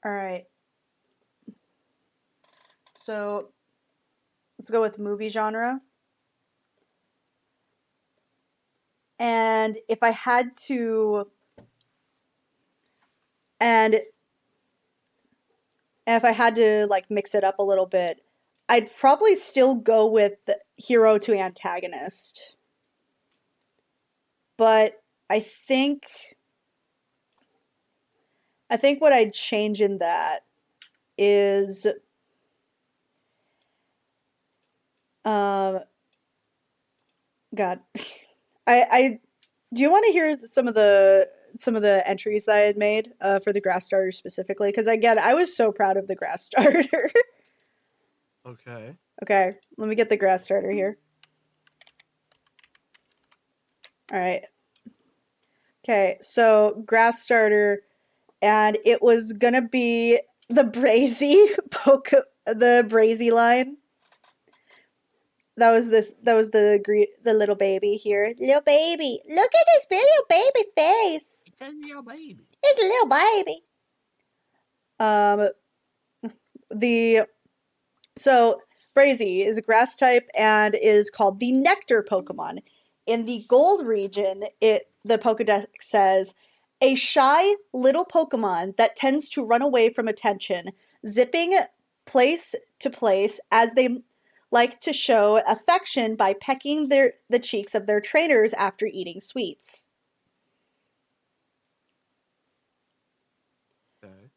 [SPEAKER 1] All right. So let's go with movie genre. And if I had to, like mix it up a little bit, I'd probably still go with hero to antagonist. But I think what I'd change in that is God. I do you want to hear some of the entries that I had made for the grass starter specifically? Because again, I was so proud of the grass starter.
[SPEAKER 2] Okay.
[SPEAKER 1] Okay, let me get the grass starter here. All right. Okay, so grass starter, and it was gonna be the Brazy the Brazy line. That was the little baby here. Little baby. Look at this little baby face.
[SPEAKER 2] It's a little baby.
[SPEAKER 1] It's a little baby. So Brazy is a grass type and is called the Nectar Pokemon. In the Gold region, the Pokedex says a shy little Pokemon that tends to run away from attention, zipping place to place as they like to show affection by pecking the cheeks of their trainers after eating sweets.
[SPEAKER 2] Okay.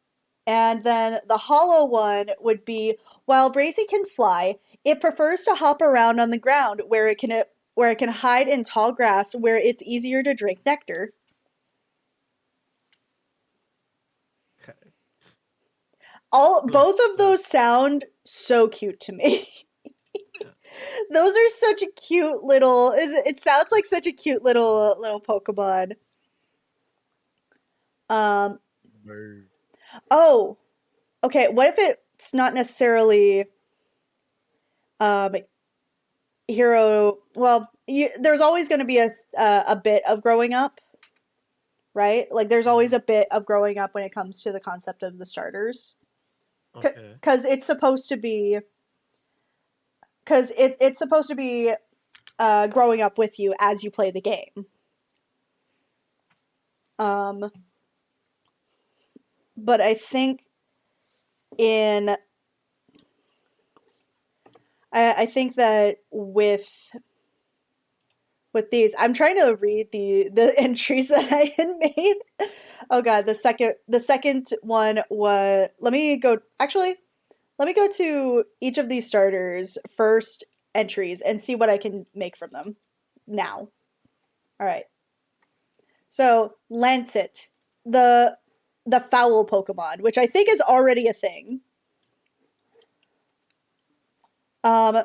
[SPEAKER 1] And then the hollow one would be, while Brazy can fly, it prefers to hop around on the ground where it can hide in tall grass where it's easier to drink nectar.
[SPEAKER 2] Okay.
[SPEAKER 1] Both of those sound so cute to me.
[SPEAKER 2] Yeah.
[SPEAKER 1] Those are such a cute little. It sounds like such a cute little Pokemon.
[SPEAKER 3] Bird.
[SPEAKER 1] Oh, okay. What if it's not necessarily hero? Well, there's always going to be a bit of growing up, right? Like there's always a bit of growing up when it comes to the concept of the starters.
[SPEAKER 2] Okay.
[SPEAKER 1] Because it's supposed to be. Because it's supposed to be growing up with you as you play the game. but I think in I think that with these, I'm trying to read the entries that I had made. Oh god, the second one was, let me go to each of these starters first entries and see what I can make from them now. All right. So, Lancet, the foul Pokemon, which I think is already a thing. Um,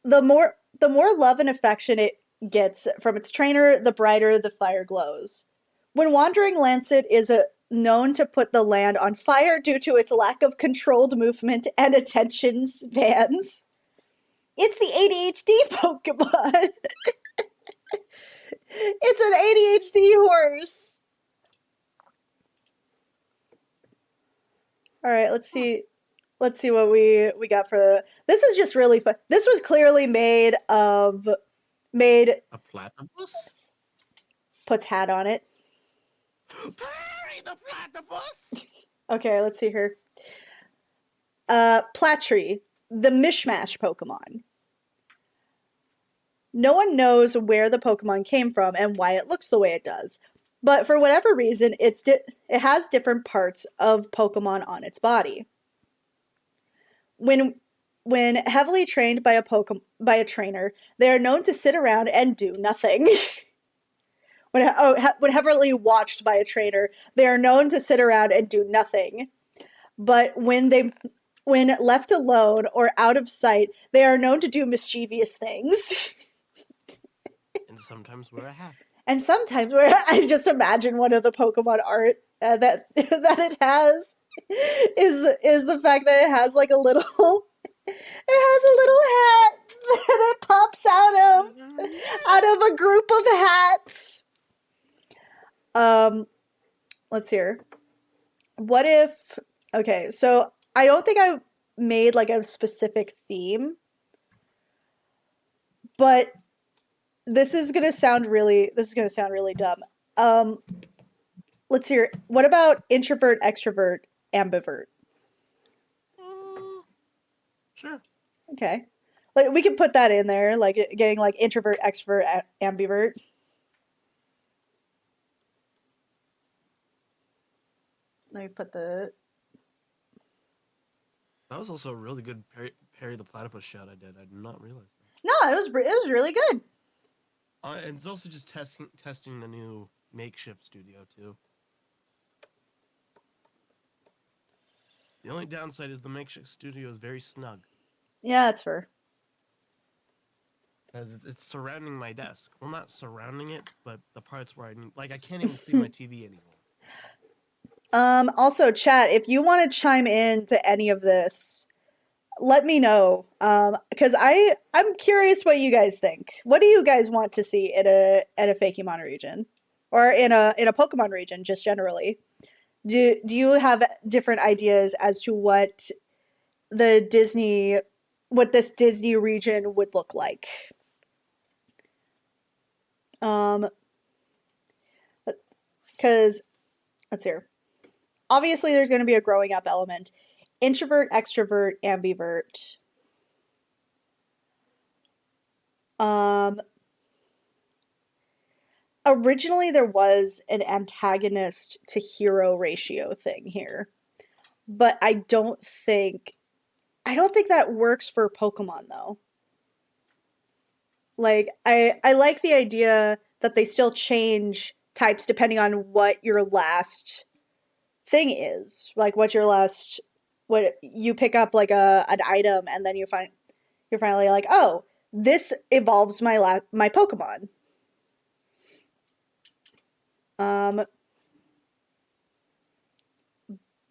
[SPEAKER 1] the more love and affection it gets from its trainer, the brighter the fire glows. When wandering, Lancet is known to put the land on fire due to its lack of controlled movement and attention spans. It's the ADHD Pokemon. It's an ADHD horse. All right, let's see what we got for this. Is just really fun. This was clearly made
[SPEAKER 2] A platypus?
[SPEAKER 1] puts hat on it.
[SPEAKER 2] Perry the platypus!
[SPEAKER 1] Okay, let's see here. Platry, the mishmash Pokemon. No one knows where the Pokemon came from and why it looks the way it does. But for whatever reason, it has different parts of Pokemon on its body. When heavily trained by a trainer, they are known to sit around and do nothing. When heavily watched by a trainer, they are known to sit around and do nothing. But when left alone or out of sight, they are known to do mischievous things.
[SPEAKER 2] And sometimes wear a hat.
[SPEAKER 1] And sometimes, where I just imagine one of the Pokemon art that it has is the fact that it has like a little hat that it pops out of a group of hats. Let's hear. What if? Okay, so I don't think I made like a specific theme, but this is gonna sound really dumb. Let's hear. What about introvert, extrovert, ambivert?
[SPEAKER 2] Sure.
[SPEAKER 1] Okay, like we can put that in there, like getting like introvert, extrovert, ambivert. Let me put the.
[SPEAKER 2] That was also a really good Perry the platypus shot I did. I did not realize that.
[SPEAKER 1] No, it was really good.
[SPEAKER 2] And it's also just testing the new makeshift studio too. The only downside is the makeshift studio is very snug.
[SPEAKER 1] Yeah, that's fair.
[SPEAKER 2] Because it's surrounding my desk. Well, not surrounding it, but the parts where I can't even see my TV anymore.
[SPEAKER 1] Also, chat, if you want to chime in to any of this, let me know. Because I'm curious what you guys think. What do you guys want to see at a Fakemon region, or in a Pokemon region, just generally? Do you have different ideas as to what this Disney region would look like? Because let's hear. Obviously, there's going to be a growing up element. Introvert, extrovert, ambivert. Originally, there was an antagonist to hero ratio thing here, but I don't think that works for Pokemon though. Like, I like the idea that they still change types depending on what your last thing is. Like, what you pick up like an item, and then you're finally like, oh, this evolves my Pokemon.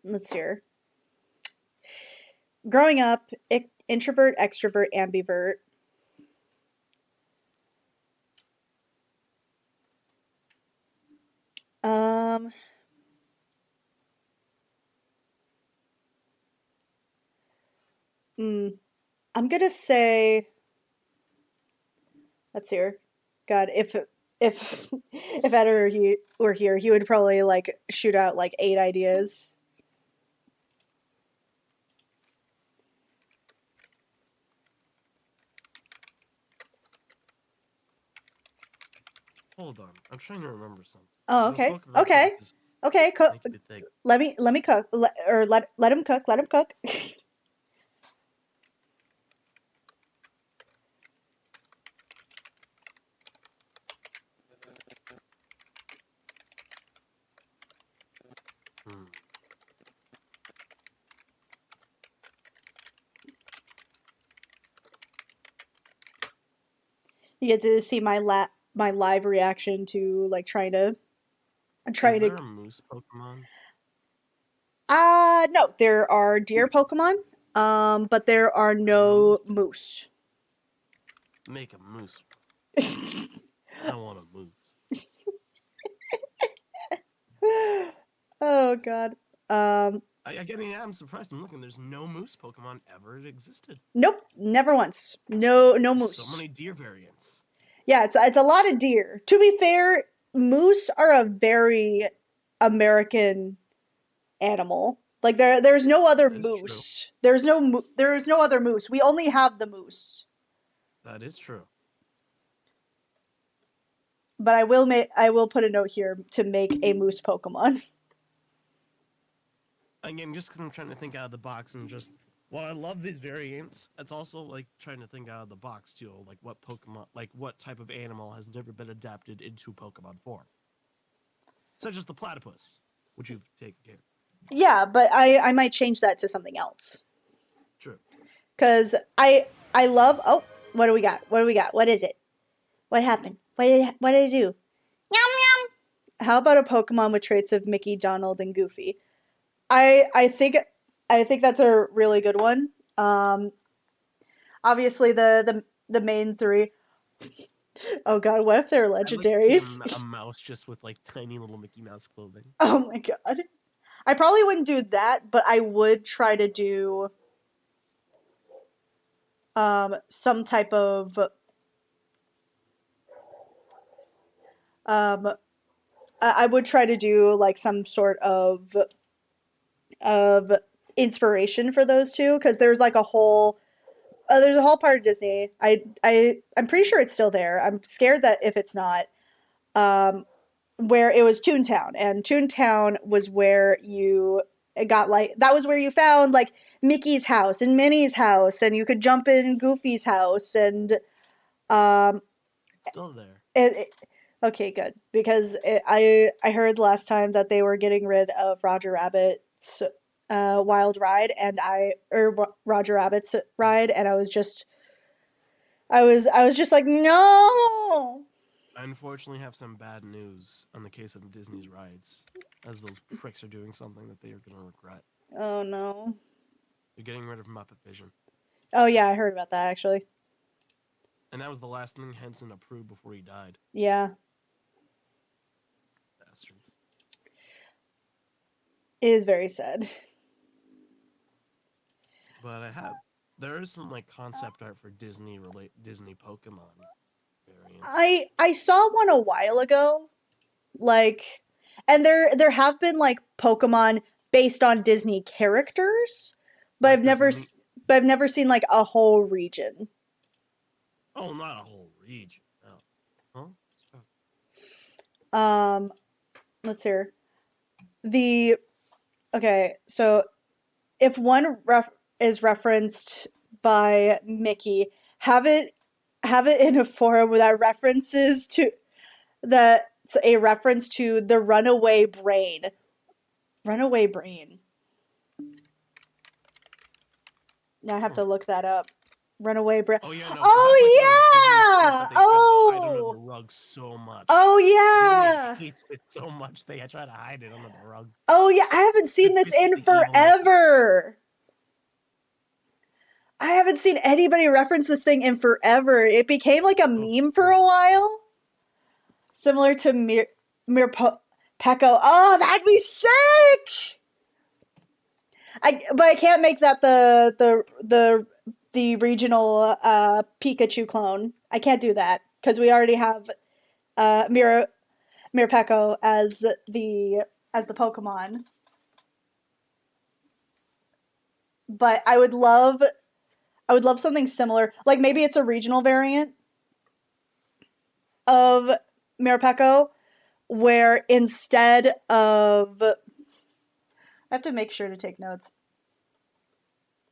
[SPEAKER 1] Let's see here. Growing up, introvert, extrovert, ambivert. I'm gonna say. Let's hear. God, if Ed were here, he would probably like shoot out like 8 ideas.
[SPEAKER 2] Hold on. I'm trying to remember something.
[SPEAKER 1] Oh,
[SPEAKER 2] This
[SPEAKER 1] okay.
[SPEAKER 2] book eventually
[SPEAKER 1] Okay.
[SPEAKER 2] just
[SPEAKER 1] Okay.
[SPEAKER 2] makes me think.
[SPEAKER 1] Let me cook. Let him cook. Let him cook.
[SPEAKER 2] Hmm.
[SPEAKER 1] You get to see my live reaction to like trying
[SPEAKER 2] Is
[SPEAKER 1] to.
[SPEAKER 2] there a moose Pokemon?
[SPEAKER 1] No, there are deer Pokemon. But there are no moose.
[SPEAKER 2] Make a moose. I want a moose.
[SPEAKER 1] Oh God.
[SPEAKER 2] I'm surprised. I'm looking. There's no moose Pokemon ever existed.
[SPEAKER 1] Nope, never once. No
[SPEAKER 2] There's
[SPEAKER 1] moose.
[SPEAKER 2] so many deer variants.
[SPEAKER 1] Yeah, it's a lot of deer. To be fair, moose are a very American animal. Like there's no other
[SPEAKER 2] That is true.
[SPEAKER 1] moose. There is no other moose. We only have the moose.
[SPEAKER 2] That is true.
[SPEAKER 1] But I will put a note here to make a moose Pokemon.
[SPEAKER 2] Again, just because I'm trying to think out of the box and just while I love these variants, it's also like trying to think out of the box too, like what Pokemon, like what type of animal has never been adapted into Pokemon form, such as the platypus, which you've taken care of.
[SPEAKER 1] Yeah, but I might change that to something else.
[SPEAKER 2] True.
[SPEAKER 1] Because I love. Oh, what do we got? What do we got? What is it? What happened? What did it do? Yum yum. How about a Pokemon with traits of Mickey, Donald, and Goofy? I think that's a really good one. Obviously the main three. Oh God, what if they're
[SPEAKER 2] I'd like to see
[SPEAKER 1] legendaries?
[SPEAKER 2] a mouse just with like tiny little Mickey Mouse clothing.
[SPEAKER 1] Oh my God, I probably wouldn't do that, but I would try to do some type of I would try to do like some sort of inspiration for those two because there's like a whole there's a whole part of Disney. I'm pretty sure it's still there. I'm scared that if it's not, where it was Toontown, and Toontown was where you got like that was where you found like Mickey's house and Minnie's house, and you could jump in Goofy's house, and um,
[SPEAKER 2] It's still there.
[SPEAKER 1] okay, good because I heard last time that they were getting rid of Roger Rabbit's Wild Ride, and Roger Rabbit's ride, and I was just like, no.
[SPEAKER 2] I unfortunately have some bad news on the case of Disney's rides, as those pricks are doing something that they are going to regret.
[SPEAKER 1] Oh no.
[SPEAKER 2] They're getting rid of Muppet Vision.
[SPEAKER 1] Oh yeah, I heard about that actually.
[SPEAKER 2] And that was the last thing Henson approved before he died.
[SPEAKER 1] Yeah.
[SPEAKER 2] Bastards.
[SPEAKER 1] It is very sad.
[SPEAKER 2] But there is some like concept art for Disney Pokemon variants.
[SPEAKER 1] I saw one a while ago. Like, and there have been like Pokemon based on Disney characters, but
[SPEAKER 2] Like
[SPEAKER 1] I've never seen like a whole region.
[SPEAKER 2] Oh, not a whole region. No. Huh?
[SPEAKER 1] Let's see. Okay, so if one is referenced by Mickey, have it in a forum that references to that's a reference to the runaway brain. Runaway brain. Now I have to look that up. Runaway brain.
[SPEAKER 2] Oh yeah, no.
[SPEAKER 1] Oh yeah.
[SPEAKER 2] They try to hide under the rug so much.
[SPEAKER 1] Oh yeah.
[SPEAKER 2] Disney hates it so much they try to hide it under the rug.
[SPEAKER 1] Oh yeah. I haven't seen this in forever. I haven't seen anybody reference this thing in forever. It became like a meme for a while. Similar to Pecco. Oh, that'd be sick! But I can't make that the regional Pikachu clone. I can't do that because we already have Mirpeko as the Pokemon. But I would love something similar. Like maybe it's a regional variant of Mirapeko, where instead of... I have to make sure to take notes.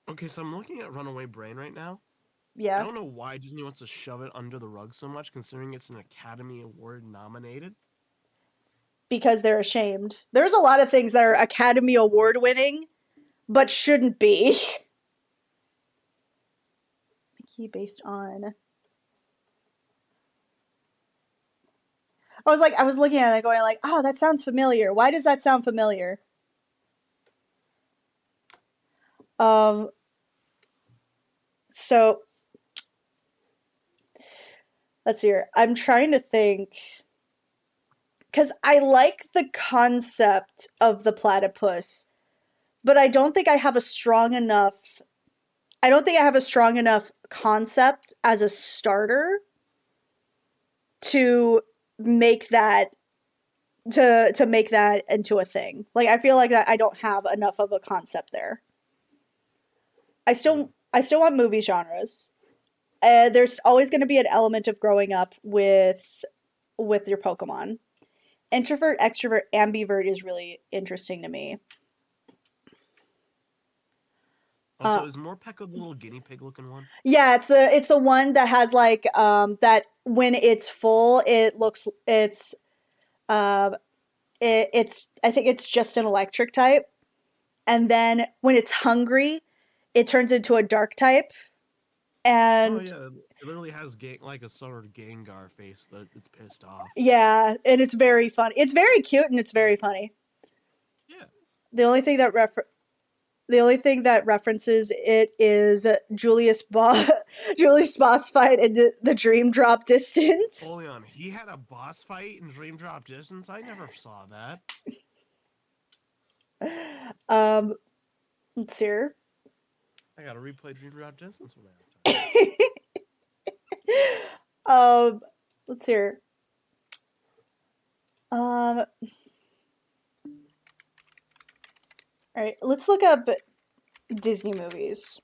[SPEAKER 2] Okay, so I'm looking at Runaway Brain right now. I
[SPEAKER 1] Yeah,
[SPEAKER 2] don't know why Disney wants to shove it under the rug so much, considering it's an Academy Award nominated.
[SPEAKER 1] because they're ashamed. There's a lot of things that are Academy Award winning, but shouldn't be. Key based on... I was looking at it going like, oh, that sounds familiar. Why does that sound familiar? So let's see here. I'm trying to think, because I like the concept of the platypus, but I don't think I have a strong enough. I don't think I have a strong enough concept as a starter to make that to make that into a thing. Like I feel like that I don't have enough of a concept there. I still want movie genres. There's always going to be an element of growing up with your Pokemon. Introvert, extrovert, ambivert is really interesting to me.
[SPEAKER 2] Also, is Morpeko the little guinea pig looking one?
[SPEAKER 1] Yeah, it's the one that has like that when it's full, it's I think it's just an electric type, and then when it's hungry, it turns into a dark type. And
[SPEAKER 2] Oh yeah, it literally has like a sort of Gengar face that it's pissed off.
[SPEAKER 1] yeah, and it's very fun. It's very cute and it's very funny.
[SPEAKER 2] Yeah.
[SPEAKER 1] The only thing that references it is Julius boss fight in the Dream Drop Distance.
[SPEAKER 2] Hold on, he had a boss fight in Dream Drop Distance? I never saw that.
[SPEAKER 1] Let's see here.
[SPEAKER 2] I gotta replay Dream Drop Distance when I have time.
[SPEAKER 1] Let's see here. All right, let's look up Disney movies.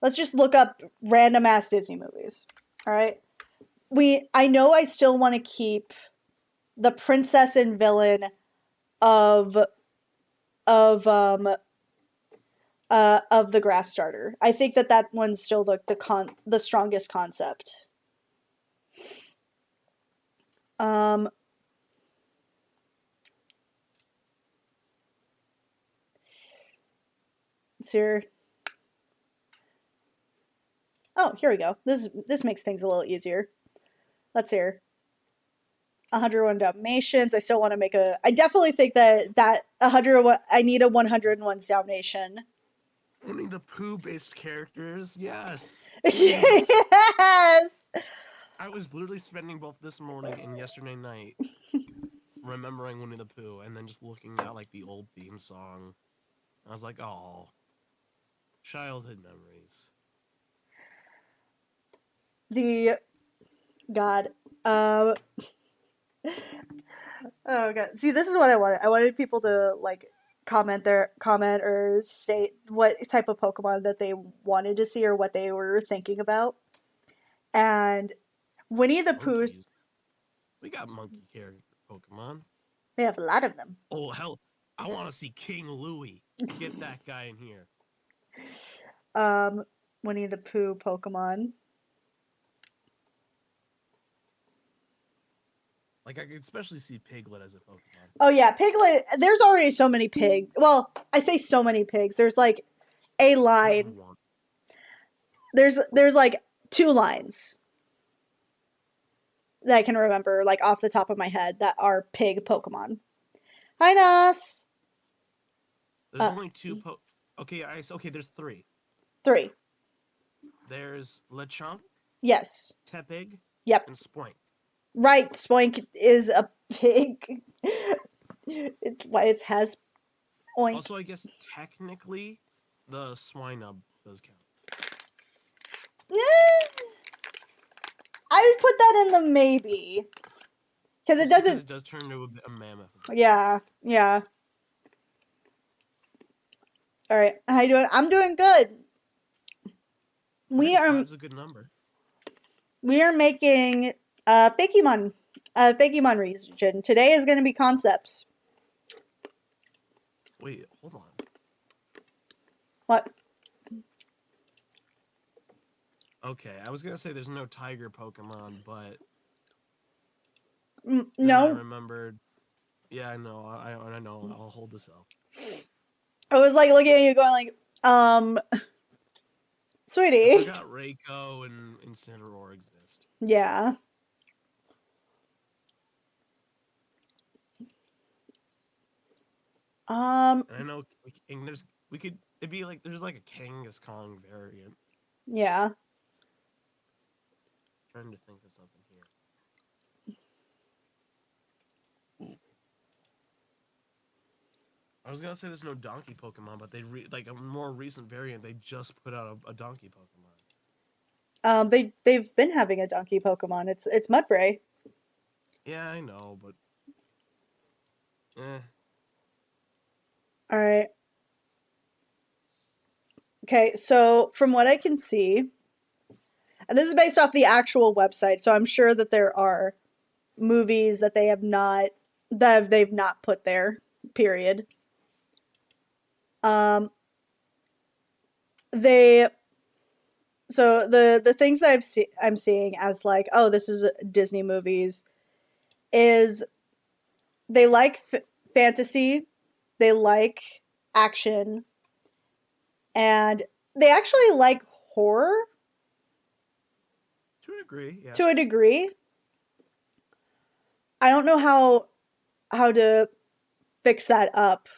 [SPEAKER 1] Let's just look up random ass Disney movies. All right. I know I still want to keep the princess and villain of the Grass Starter. I think that one's still the strongest concept. Let's hear. Oh, here we go. This makes things a little easier. Let's hear. 101 Dalmatians. I still want to make a. I definitely think that 101. I need a 101 Dalmatian.
[SPEAKER 2] Winnie the Pooh based characters, yes.
[SPEAKER 1] Yes.
[SPEAKER 2] I was literally spending both this morning and yesterday night remembering Winnie the Pooh, and then just looking at like the old theme song. I was like, oh, childhood memories.
[SPEAKER 1] God. Oh god. See, this is what I wanted. I wanted people to like comment or state what type of Pokemon that they wanted to see or what they were thinking about. And Winnie the Pooh.
[SPEAKER 2] Monkeys. We got monkey character Pokemon.
[SPEAKER 1] We have a lot of them.
[SPEAKER 2] Oh hell, I want to see King Louie. Get that guy in here.
[SPEAKER 1] Winnie the Pooh Pokemon.
[SPEAKER 2] Like, I could especially see Piglet as a Pokemon.
[SPEAKER 1] Oh yeah, Piglet. There's already so many pigs. Well, I say so many pigs. There's like a line. There's like 2 lines that I can remember, like off the top of my head, that are pig Pokemon. Hi, Nas.
[SPEAKER 2] There's only 2 Okay, there's 3.
[SPEAKER 1] 3.
[SPEAKER 2] There's Lechonk.
[SPEAKER 1] Yes.
[SPEAKER 2] Tepig.
[SPEAKER 1] Yep.
[SPEAKER 2] And Spoink.
[SPEAKER 1] Right, Spoink is a pig. It's why it has oink.
[SPEAKER 2] Also, I guess technically, the Swinub does count.
[SPEAKER 1] I would put that in the maybe. Because it doesn't...
[SPEAKER 2] It does turn into a mammoth.
[SPEAKER 1] Yeah. Alright, how you doing? I'm doing good.
[SPEAKER 2] That's a good number.
[SPEAKER 1] We are making Fakemon region. Today is going to be concepts.
[SPEAKER 2] Wait, hold on.
[SPEAKER 1] What?
[SPEAKER 2] Okay, I was gonna say there's no tiger Pokemon, but
[SPEAKER 1] Mm,
[SPEAKER 2] then I
[SPEAKER 1] no,
[SPEAKER 2] remembered. Yeah, I know. I know. I'll hold this up.
[SPEAKER 1] I was like looking at you, going like,
[SPEAKER 2] I
[SPEAKER 1] sweetie.
[SPEAKER 2] forgot Reiko and Incineroar exist.
[SPEAKER 1] Yeah.
[SPEAKER 2] And I know and there's we could it'd be like there's like a Kangaskhan variant.
[SPEAKER 1] Yeah.
[SPEAKER 2] Trying to think of something here. I was gonna say there's no donkey Pokemon, but like a more recent variant. They just put out a donkey Pokemon.
[SPEAKER 1] They've been having a donkey Pokemon. It's Mudbray.
[SPEAKER 2] Yeah, I know, but
[SPEAKER 1] All right. Okay, so from what I can see, and this is based off the actual website, so I'm sure that there are movies that they've not put there. Period. They so the things that I'm seeing as like, oh, this is Disney movies, is they like fantasy, they like action, and they actually like horror
[SPEAKER 2] to a degree, yeah.
[SPEAKER 1] to a degree. I don't know how to fix that up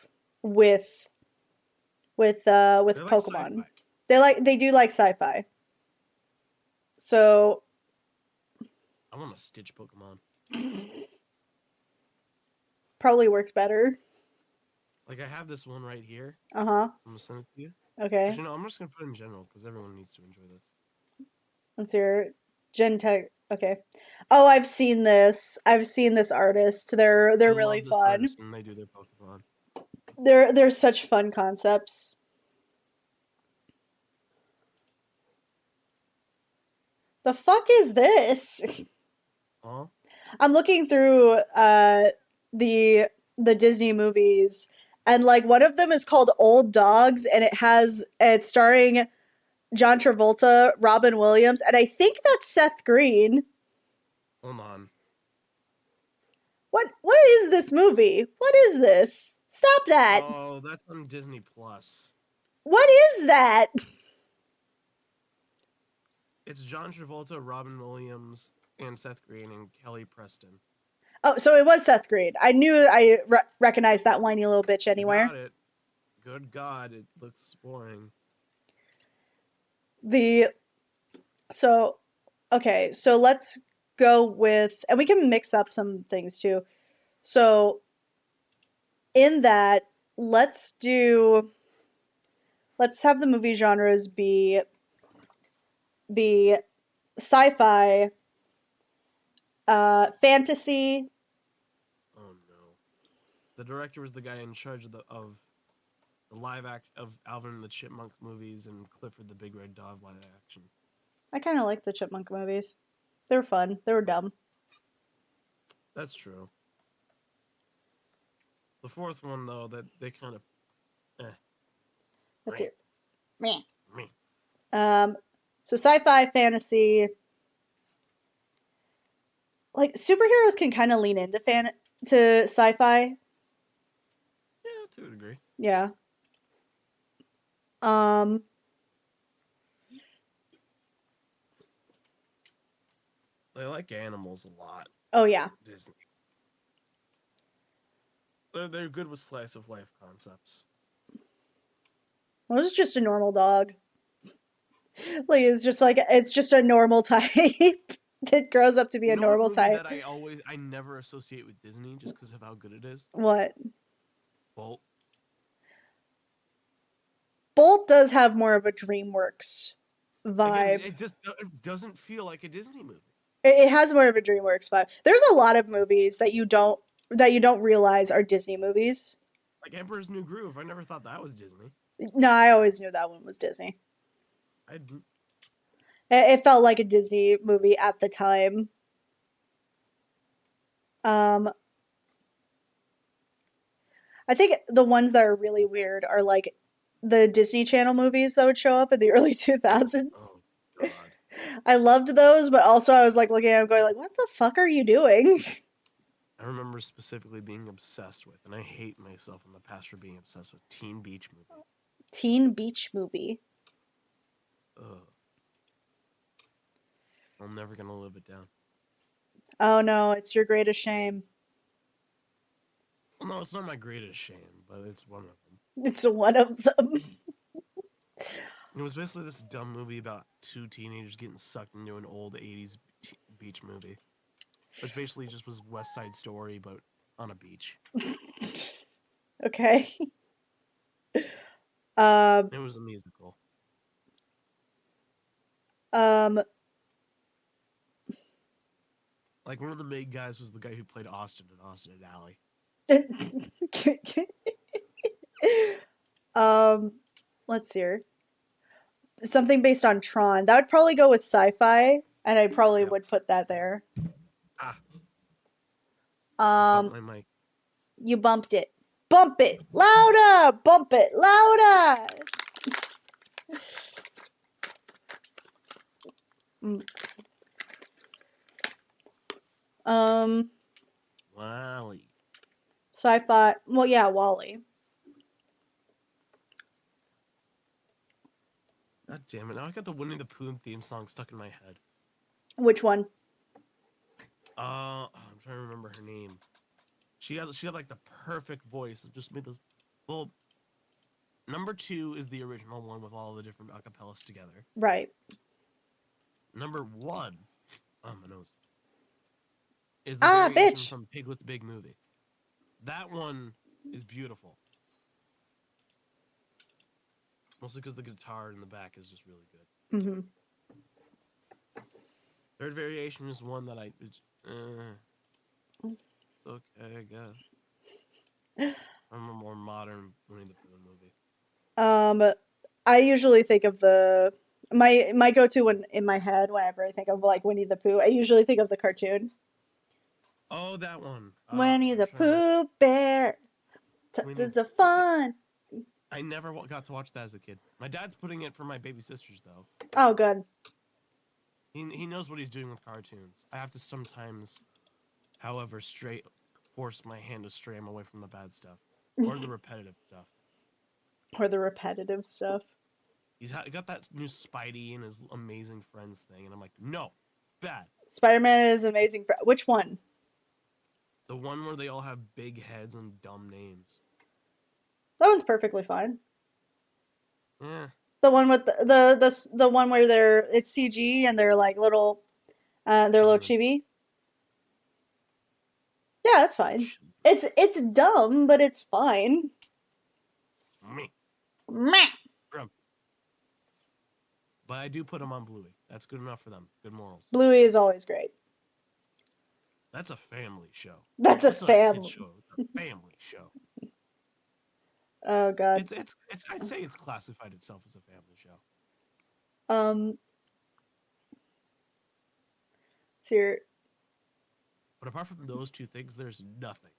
[SPEAKER 1] with Pokemon. They do like sci-fi. So
[SPEAKER 2] I want a Stitch Pokemon.
[SPEAKER 1] probably worked better.
[SPEAKER 2] Like I have this one right here.
[SPEAKER 1] Uh-huh.
[SPEAKER 2] I'm gonna send it to you.
[SPEAKER 1] Okay.
[SPEAKER 2] Actually, no, I'm just gonna put it in general because everyone needs to enjoy this.
[SPEAKER 1] Let's hear Gentech. Okay. Oh, I've seen this. I've seen this artist. They're
[SPEAKER 2] I
[SPEAKER 1] really
[SPEAKER 2] love this
[SPEAKER 1] fun.
[SPEAKER 2] artist when they do their Pokemon.
[SPEAKER 1] They're such fun concepts. The fuck is this?
[SPEAKER 2] Huh?
[SPEAKER 1] I'm looking through the Disney movies, and like one of them is called Old Dogs, and it's starring John Travolta, Robin Williams, and I think that's Seth Green.
[SPEAKER 2] Hold on.
[SPEAKER 1] What is this movie? What is this? Stop that.
[SPEAKER 2] Oh, that's on Disney Plus.
[SPEAKER 1] What is that?
[SPEAKER 2] It's John Travolta, Robin Williams, and Seth Green and Kelly Preston.
[SPEAKER 1] Oh, so it was Seth Green. I knew I recognized that whiny little bitch anywhere.
[SPEAKER 2] You got it. Good God, it looks boring.
[SPEAKER 1] Okay, so let's go with, and we can mix up some things too. So in that, let's have the movie genres be sci-fi, fantasy.
[SPEAKER 2] Oh no. The director was the guy in charge of the live act of Alvin and the Chipmunks movies and Clifford the Big Red Dog live action.
[SPEAKER 1] I kind of like the Chipmunk movies. They were fun. They were dumb.
[SPEAKER 2] That's true. The fourth one though, that they kind of
[SPEAKER 1] That's it.
[SPEAKER 2] Me.
[SPEAKER 1] So sci-fi, fantasy, like superheroes can kind of lean into sci-fi.
[SPEAKER 2] Yeah, to a degree.
[SPEAKER 1] Yeah.
[SPEAKER 2] They like animals a lot.
[SPEAKER 1] Oh yeah.
[SPEAKER 2] Disney. They're good with slice of life concepts.
[SPEAKER 1] Well, it's just a normal dog. Like it's just a normal type that grows up to be a normal type.
[SPEAKER 2] That I never associate with Disney just because of how good it is.
[SPEAKER 1] What?
[SPEAKER 2] Bolt.
[SPEAKER 1] Bolt does have more of a DreamWorks vibe.
[SPEAKER 2] Again, it doesn't feel like a Disney movie.
[SPEAKER 1] It has more of a DreamWorks vibe. There's a lot of movies that you don't realize are Disney movies.
[SPEAKER 2] Like Emperor's New Groove. I never thought that was Disney.
[SPEAKER 1] No, I always knew that one was Disney.
[SPEAKER 2] I
[SPEAKER 1] It felt like a Disney movie at the time. Um, I think the ones that are really weird are like the Disney Channel movies that would show up in the early 2000s.
[SPEAKER 2] Oh God.
[SPEAKER 1] I loved those, but also I was like looking at them going like, what the fuck are you doing?
[SPEAKER 2] I remember specifically being obsessed with, and I hate myself in the past for being obsessed with Teen Beach Movie.
[SPEAKER 1] Teen Beach Movie.
[SPEAKER 2] Ugh. I'm never gonna live it down.
[SPEAKER 1] Oh no, it's your greatest shame.
[SPEAKER 2] Well, no, it's not my greatest shame, but it's one of them.
[SPEAKER 1] It's one of them.
[SPEAKER 2] It was basically this dumb movie about two teenagers getting sucked into an old 80s beach movie. Which basically just was West Side Story, but on a beach.
[SPEAKER 1] Okay.
[SPEAKER 2] It was a musical. Like, one of the main guys was the guy who played Austin in Austin and Alley.
[SPEAKER 1] Let's see here. Something based on Tron. That would probably go with sci-fi, and I probably
[SPEAKER 2] Yep.
[SPEAKER 1] would put that there.
[SPEAKER 2] Ah. My mic.
[SPEAKER 1] You bumped it. Bump it louder. Bump it louder.
[SPEAKER 2] Wally.
[SPEAKER 1] Sci-fi. Well, yeah, Wally.
[SPEAKER 2] God damn it. Now I got the Winnie the Pooh theme song stuck in my head.
[SPEAKER 1] Which one?
[SPEAKER 2] I'm trying to remember her name. She had like the perfect voice. It just made this. Well, number 2 is the original one with all the different acapellas together.
[SPEAKER 1] Right.
[SPEAKER 2] Number 1, oh my nose, is the variation
[SPEAKER 1] bitch.
[SPEAKER 2] from Piglet's Big Movie. That one is beautiful. Mostly because the guitar in the back is just really good.
[SPEAKER 1] Mm-hmm.
[SPEAKER 2] Third variation is one that it's okay, I guess. I'm a more modern Winnie the Pooh movie.
[SPEAKER 1] I usually think of my go-to one in my head whenever I think of like Winnie the Pooh. I usually think of the cartoon.
[SPEAKER 2] Oh, that one.
[SPEAKER 1] Winnie the Pooh Bear. Tons of fun.
[SPEAKER 2] I never got to watch that as a kid. My dad's putting it for my baby sisters, though.
[SPEAKER 1] Oh, good.
[SPEAKER 2] He knows what he's doing with cartoons. I have to sometimes, however, force my hand to stray him away from the bad stuff. Or the repetitive stuff.
[SPEAKER 1] Or the repetitive stuff.
[SPEAKER 2] He's got that new Spidey and his Amazing Friends thing, and I'm like, no, bad.
[SPEAKER 1] Spider-Man is amazing. Which one?
[SPEAKER 2] The one where they all have big heads and dumb names.
[SPEAKER 1] That one's perfectly fine.
[SPEAKER 2] Yeah.
[SPEAKER 1] The one with the one where it's CG and they're like little, little chibi. Yeah, that's fine. It's dumb, but it's fine. Meh.
[SPEAKER 2] But I do put them on Bluey. That's good enough for them. Good morals.
[SPEAKER 1] Bluey is always great.
[SPEAKER 2] That's a family show.
[SPEAKER 1] That's a family
[SPEAKER 2] show. It's a family show.
[SPEAKER 1] Oh god.
[SPEAKER 2] It's I'd say it's classified itself as a family show.
[SPEAKER 1] It's your...
[SPEAKER 2] But apart from those two things, there's nothing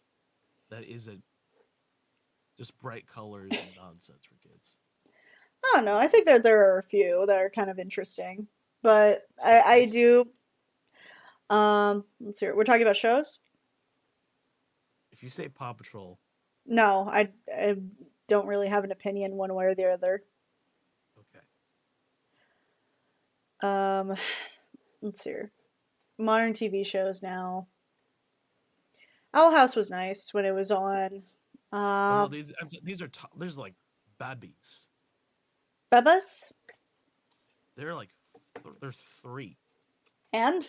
[SPEAKER 2] that isn't just bright colors and nonsense for kids.
[SPEAKER 1] I don't know. I think that there are a few that are kind of interesting, but I do. Let's hear. We're talking about shows.
[SPEAKER 2] If you say Paw Patrol,
[SPEAKER 1] no, I don't really have an opinion one way or the other.
[SPEAKER 2] Okay.
[SPEAKER 1] Let's see. Modern TV shows now. Owl House was nice when it was on.
[SPEAKER 2] No, these are there's like babbies.
[SPEAKER 1] Bebas?
[SPEAKER 2] They're 3.
[SPEAKER 1] And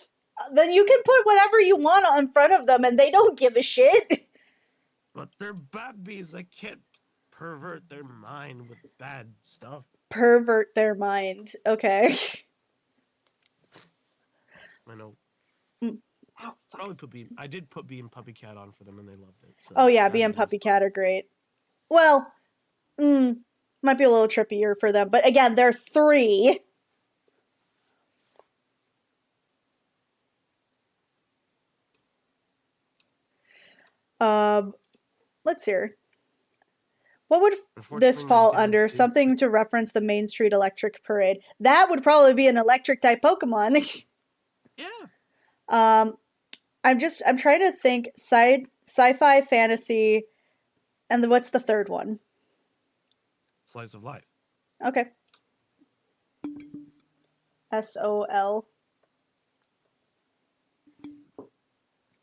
[SPEAKER 1] then you can put whatever you want in front of them and they don't give a shit.
[SPEAKER 2] But they're babbies. I can't pervert their mind with bad stuff.
[SPEAKER 1] Pervert their mind. Okay.
[SPEAKER 2] I know.
[SPEAKER 1] Ow,
[SPEAKER 2] Probably I did put Bee and Puppy Cat on for them and they loved it. So
[SPEAKER 1] oh yeah, Bee and Puppy Cat are great. Well, might be a little trippier for them, but again, they're 3. Let's see. What would this
[SPEAKER 2] Unfortunately, my
[SPEAKER 1] fall
[SPEAKER 2] dad
[SPEAKER 1] under?
[SPEAKER 2] did-
[SPEAKER 1] Something to reference the Main Street Electric Parade. That would probably be an electric type Pokemon.
[SPEAKER 2] Yeah.
[SPEAKER 1] I'm trying to think sci-fi, fantasy, and what's the third one?
[SPEAKER 2] Slice of life.
[SPEAKER 1] Okay. SOL.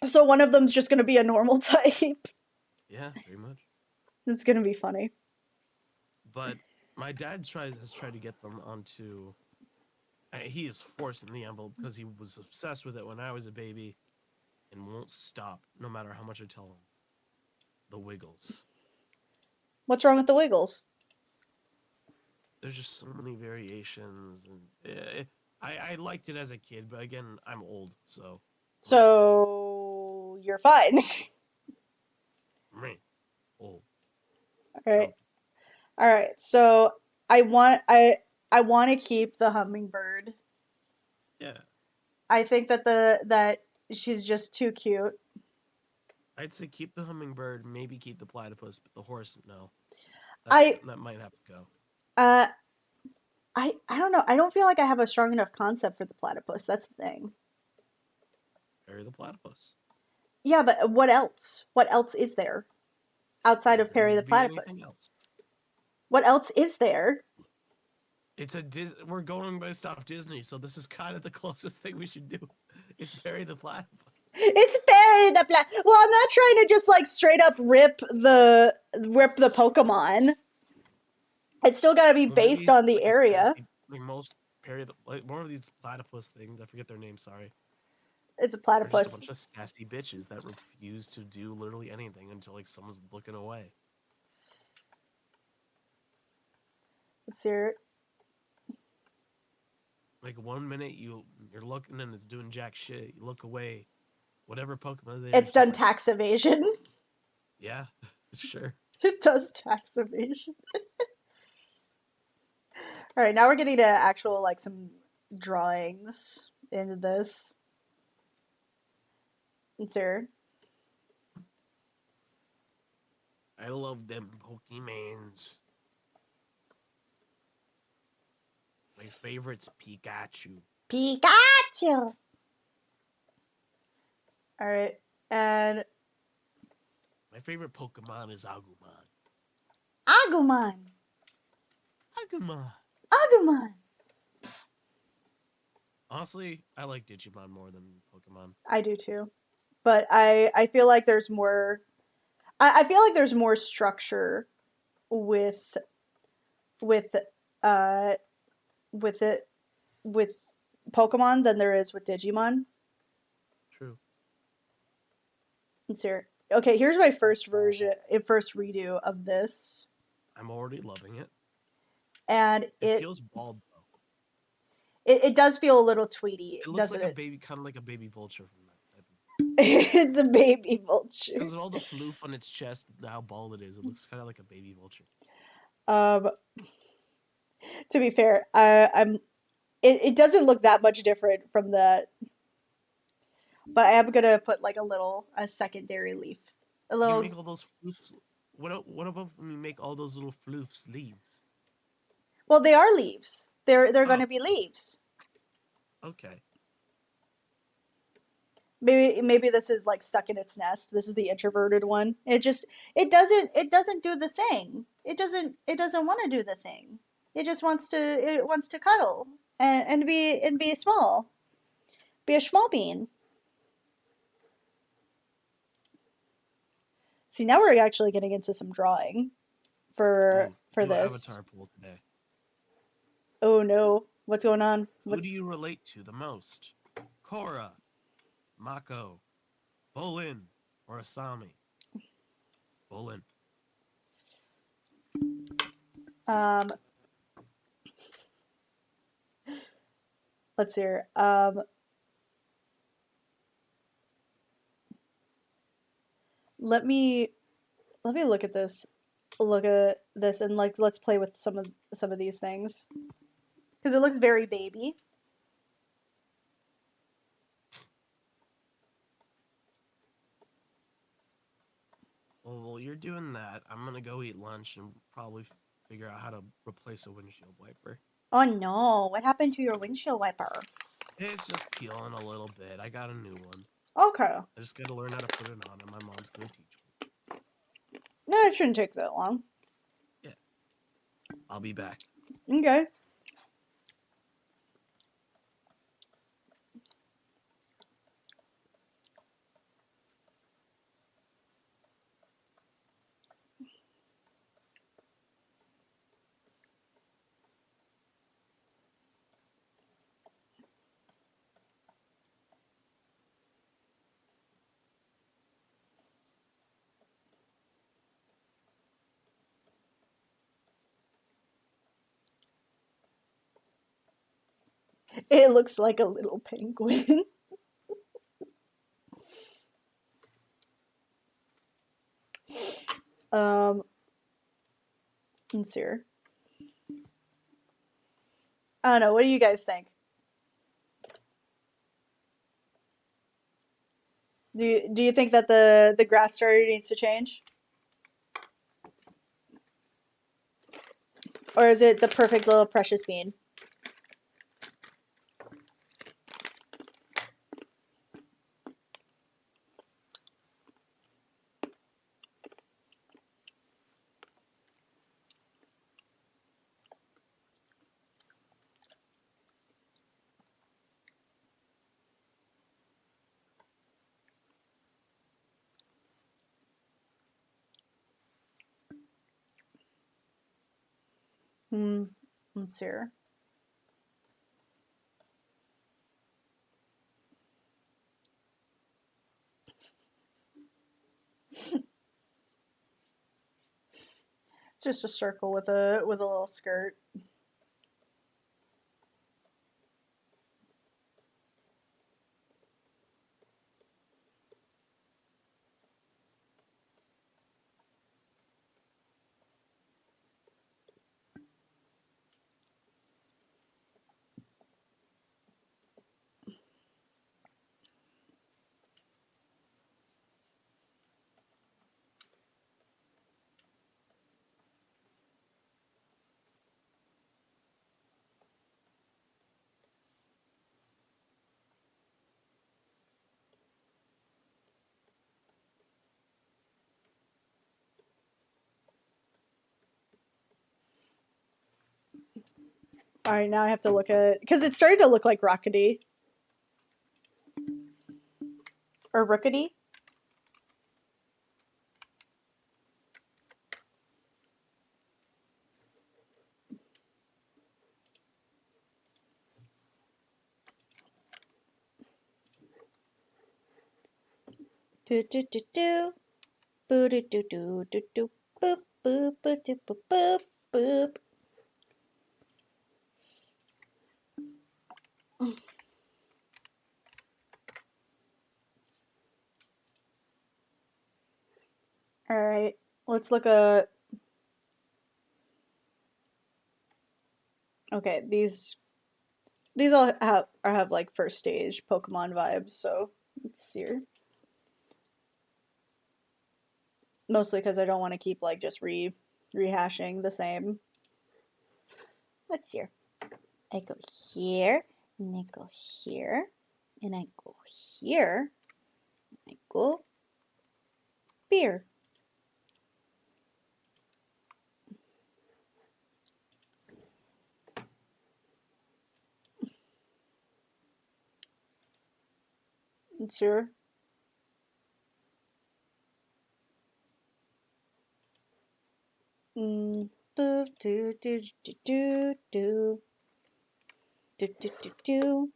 [SPEAKER 1] So one of them's just going to be a normal type.
[SPEAKER 2] Yeah, pretty much.
[SPEAKER 1] It's going to be funny.
[SPEAKER 2] But my dad has tried to get them onto. He is forcing the envelope because he was obsessed with it when I was a baby, and won't stop no matter how much I tell him. The Wiggles.
[SPEAKER 1] What's wrong with the Wiggles?
[SPEAKER 2] There's just so many variations, and I liked it as a kid, but again, I'm old, so.
[SPEAKER 1] So you're fine.
[SPEAKER 2] Me, old.
[SPEAKER 1] Alright. Alright, so I want to keep the hummingbird.
[SPEAKER 2] Yeah,
[SPEAKER 1] I think that she's just too cute.
[SPEAKER 2] I'd say keep the hummingbird, maybe keep the platypus, but the horse, no. That might have to go.
[SPEAKER 1] I don't know. I don't feel like I have a strong enough concept for the platypus. That's the thing.
[SPEAKER 2] Bury the platypus.
[SPEAKER 1] Yeah, but what else? What else is there outside of Perry the
[SPEAKER 2] Be anything
[SPEAKER 1] platypus?
[SPEAKER 2] else.
[SPEAKER 1] What else is there?
[SPEAKER 2] It's we're going based off Disney, so this is kind of the closest thing we should do. It's bury the platypus.
[SPEAKER 1] It's Perry the platypus. Well, I'm not trying to just like straight up rip the Pokemon. It's still got to be based on the area.
[SPEAKER 2] Sassy, like most one of these platypus things, I forget their name. Sorry.
[SPEAKER 1] It's a
[SPEAKER 2] They're
[SPEAKER 1] platypus.
[SPEAKER 2] just a bunch of sassy bitches that refuse to do literally anything until like someone's looking away.
[SPEAKER 1] Let's hear it.
[SPEAKER 2] Like 1 minute you're looking and it's doing jack shit. You look away, whatever Pokemon there.
[SPEAKER 1] It's done
[SPEAKER 2] like,
[SPEAKER 1] tax evasion.
[SPEAKER 2] Yeah, sure.
[SPEAKER 1] It does tax evasion. All right, now we're getting to actual like some drawings into this. Let's hear.
[SPEAKER 2] I love them Pokemons. My favorite's Pikachu.
[SPEAKER 1] Pikachu. All right, and
[SPEAKER 2] My favorite Pokemon is Agumon.
[SPEAKER 1] Agumon.
[SPEAKER 2] Agumon.
[SPEAKER 1] Agumon.
[SPEAKER 2] Honestly, I like Digimon more than Pokemon.
[SPEAKER 1] I do too, but I feel like there's more. I feel like there's more structure with uh with it with Pokemon than there is with Digimon.
[SPEAKER 2] True.
[SPEAKER 1] Let's hear. Okay, here's my first redo of this,
[SPEAKER 2] I'm already loving it.
[SPEAKER 1] and
[SPEAKER 2] It feels bald though.
[SPEAKER 1] it does feel a little tweety,
[SPEAKER 2] It looks
[SPEAKER 1] doesn't
[SPEAKER 2] like
[SPEAKER 1] it?
[SPEAKER 2] a baby, kind of like a baby vulture from that type of.
[SPEAKER 1] It's a baby vulture.
[SPEAKER 2] Because of all the floof on its chest, how bald it is, it looks kind of like a baby vulture.
[SPEAKER 1] To be fair, it doesn't look that much different from that, but I am gonna put like a secondary leaf, a
[SPEAKER 2] You
[SPEAKER 1] little.
[SPEAKER 2] make all those floofs. What about when you make all those little floofs leaves?
[SPEAKER 1] Well, they are leaves. They're
[SPEAKER 2] Oh.
[SPEAKER 1] gonna be leaves.
[SPEAKER 2] Okay.
[SPEAKER 1] Maybe this is like stuck in its nest. This is the introverted one. It doesn't do the thing. It doesn't want to do the thing. It just wants to cuddle and be small. Be a small bean. See, now we're actually getting into some drawing for
[SPEAKER 2] New
[SPEAKER 1] this.
[SPEAKER 2] Avatar pool today.
[SPEAKER 1] Oh no. What's going on?
[SPEAKER 2] Who do you relate to the most? Korra, Mako, Bolin, or Asami? Bolin.
[SPEAKER 1] Let's hear. Let me look at this. Look at this and like let's play with some of these things. Because it looks very baby.
[SPEAKER 2] Oh, well, you're doing that. I'm gonna go eat lunch and probably figure out how to replace a windshield wiper.
[SPEAKER 1] Oh no, what happened to your windshield wiper?
[SPEAKER 2] It's just peeling a little bit. I got a new one.
[SPEAKER 1] Okay.
[SPEAKER 2] I just gotta learn how to put it on, and my mom's gonna teach me.
[SPEAKER 1] No, it shouldn't take that long.
[SPEAKER 2] Yeah. I'll be back.
[SPEAKER 1] Okay. It looks like a little penguin. Let's see here. I don't know. What do you guys think? Do you think that the grass starter needs to change? Or is it the perfect little precious bean? Let's see here. It's just a circle with a little skirt. All right, now I have to look at because it's starting to look like Rockety or Rookety. Do do do do. Boo do do do do do. Boop boop boop boop boop boop boop. All right, let's look at. Okay, these all have like first stage Pokemon vibes, so let's see here. Mostly because I don't want to keep like just rehashing the same. Let's see here. I go here, and I go here, and I go here, and I go beer. Sure. Boo do do do do do do do do do do.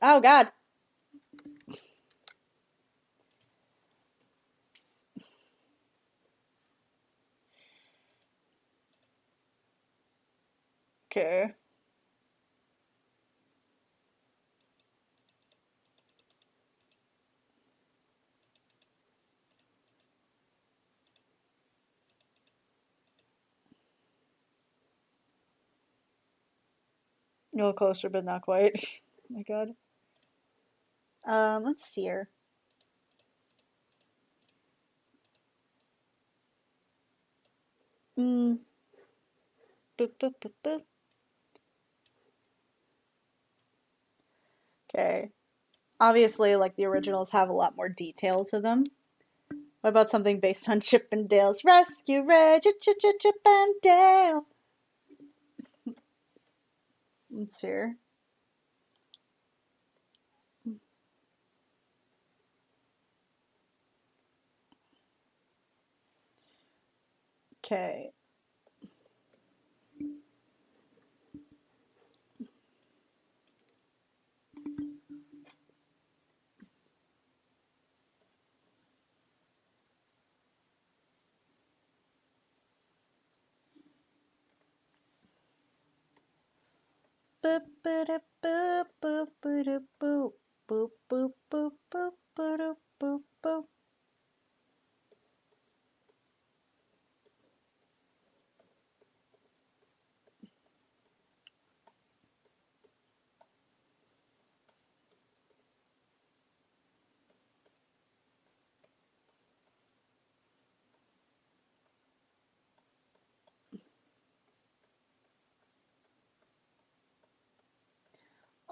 [SPEAKER 1] Oh God. Okay. A little closer, but not quite. Oh my God. Let's see here. Boop, boop, boop, boop. Okay. Obviously, like the originals have a lot more detail to them. What about something based on Chip and Dale's Rescue Reg? Chip and Dale. Let's see here. Okay. Boop, boop, boop, boop, boop, boop, boop, boop, boop, boop, boop, boop, boop.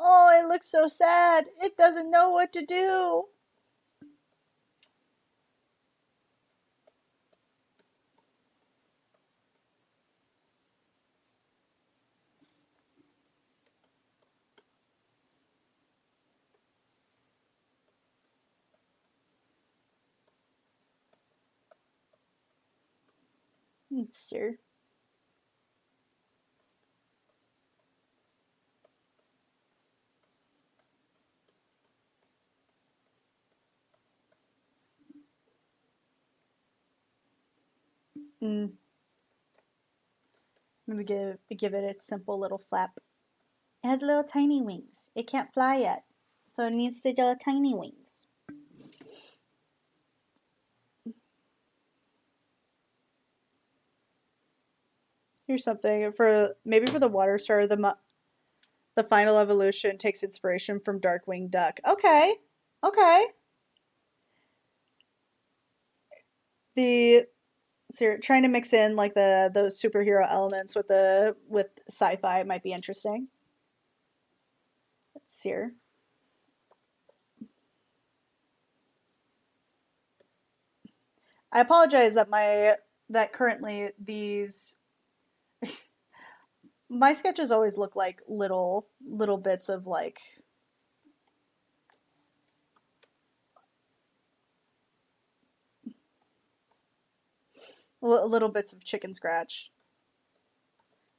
[SPEAKER 1] Oh, it looks so sad. It doesn't know what to do. Let's see. I'm gonna give it its simple little flap. It has little tiny wings. It can't fly yet, so it needs little tiny wings. Here's something for maybe for the water star. The final evolution takes inspiration from Darkwing Duck. Okay, okay. So you're trying to mix in like those superhero elements with sci-fi might be interesting. Let's see here. I apologize that currently these my sketches always look like little bits of like little bits of chicken scratch.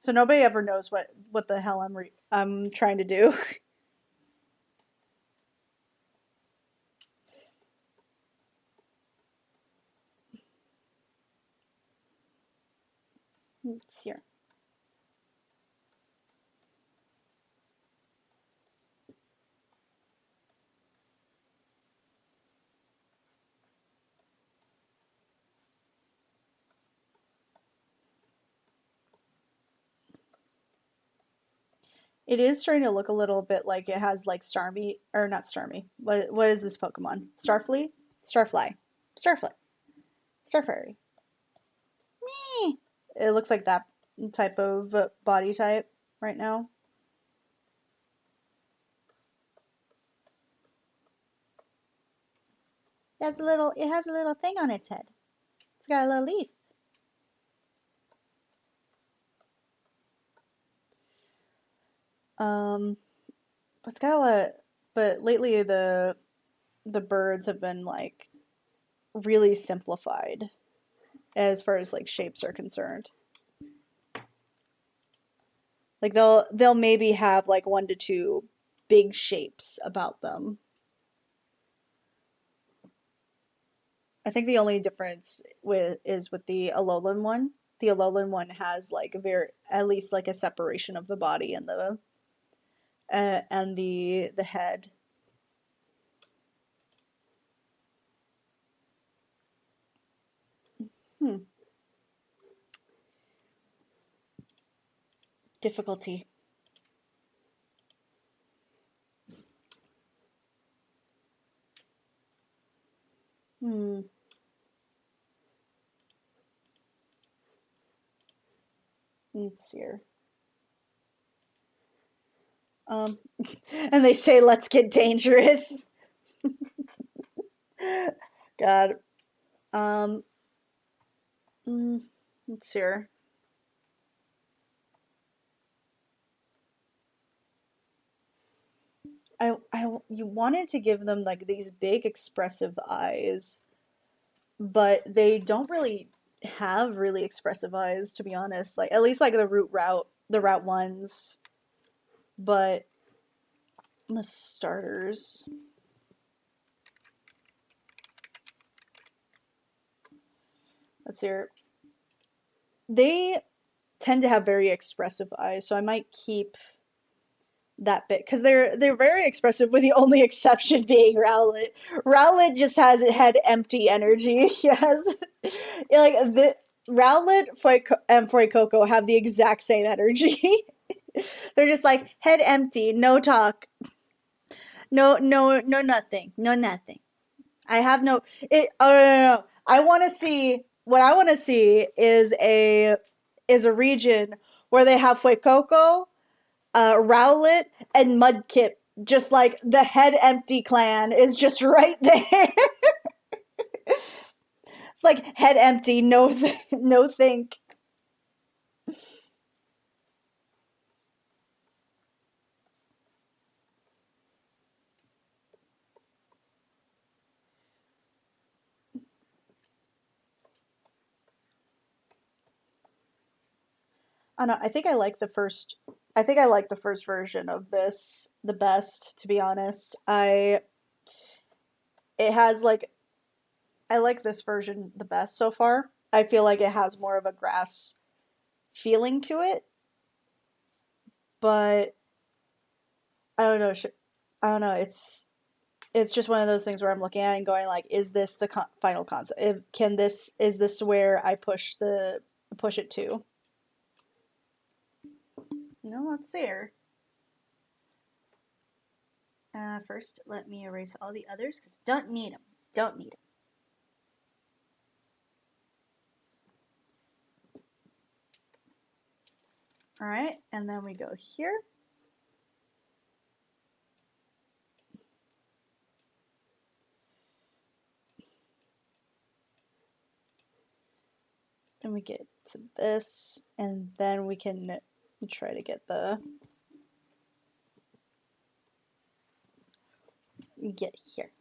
[SPEAKER 1] So nobody ever knows what the hell I'm trying to do. Let's see here. It is starting to look a little bit like it has like Starmie or not Starmie. What is this Pokemon? Starfleet? Starfly. Starfly. Starfairy. Meh. It looks like that type of body type right now. It has a little thing on its head. It's got a little leaf. Um it's got a lot, but lately the birds have been like really simplified as far as like shapes are concerned. Like they'll maybe have like one to two big shapes about them. I think the only difference is with the Alolan one. The Alolan one has like a very at least like a separation of the body and the head. Hmm. Difficulty. Hmm. Let's see here. And they say, let's get dangerous. God. Um, let's see here. You wanted to give them like these big expressive eyes, but they don't really have really expressive eyes, to be honest. Like at least like the route ones, but the starters. Let's see here. They tend to have very expressive eyes, so I might keep that bit because they're very expressive. With the only exception being Rowlet. Rowlet just has head empty energy. He has like the Rowlet and Fuecoco have the exact same energy. They're just like head empty, no talk, no nothing, no nothing. I have no it. Oh no. I want to see what I want to see is a region where they have Fuecoco, Rowlet, and Mudkip. Just like the head empty clan is just right there. It's like head empty, no think. I don't know. I think I like the first version of this the best. To be honest, it has like I like this version the best so far. I feel like it has more of a grass feeling to it, but I don't know. I don't know. It's just one of those things where I'm looking at it and going like, is this the final concept? Is this where I push it to? Let's see here. First, let me erase all the others because don't need them. Don't need them. All right, and then we go here. Then we get to this, and then we can try to get here.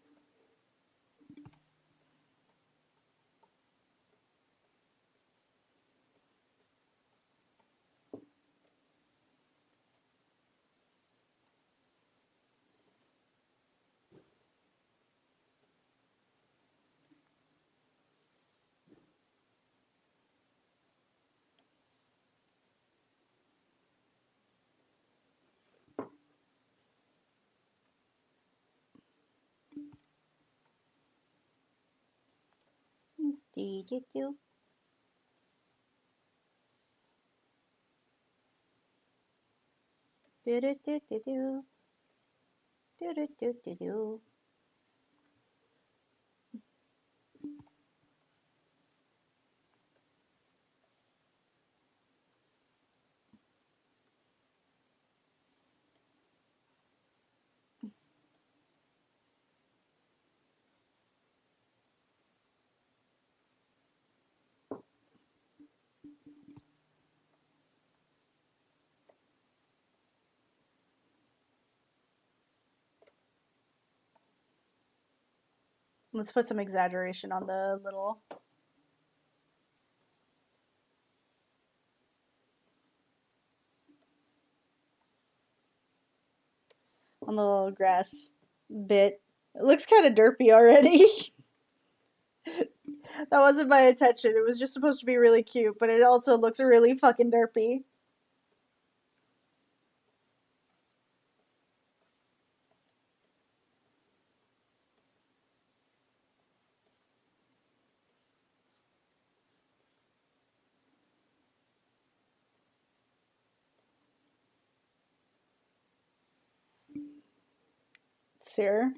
[SPEAKER 1] Do. Do. Do. Let's put some exaggeration on the little grass bit. It looks kind of derpy already. That wasn't my intention. It was just supposed to be really cute, but it also looks really fucking derpy. Here.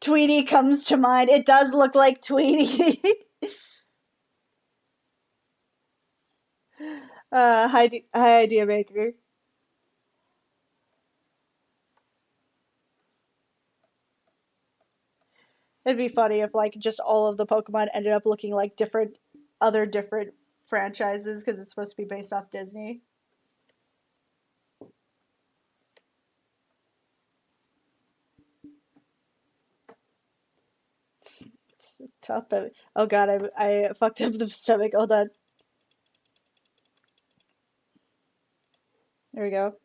[SPEAKER 1] Tweety comes to mind. It does look like Tweety. Hi, Idea Maker. It'd be funny if like just all of the Pokemon ended up looking like different franchises because it's supposed to be based off Disney. It's tough. Oh god, I fucked up the stomach. Hold on. There we go.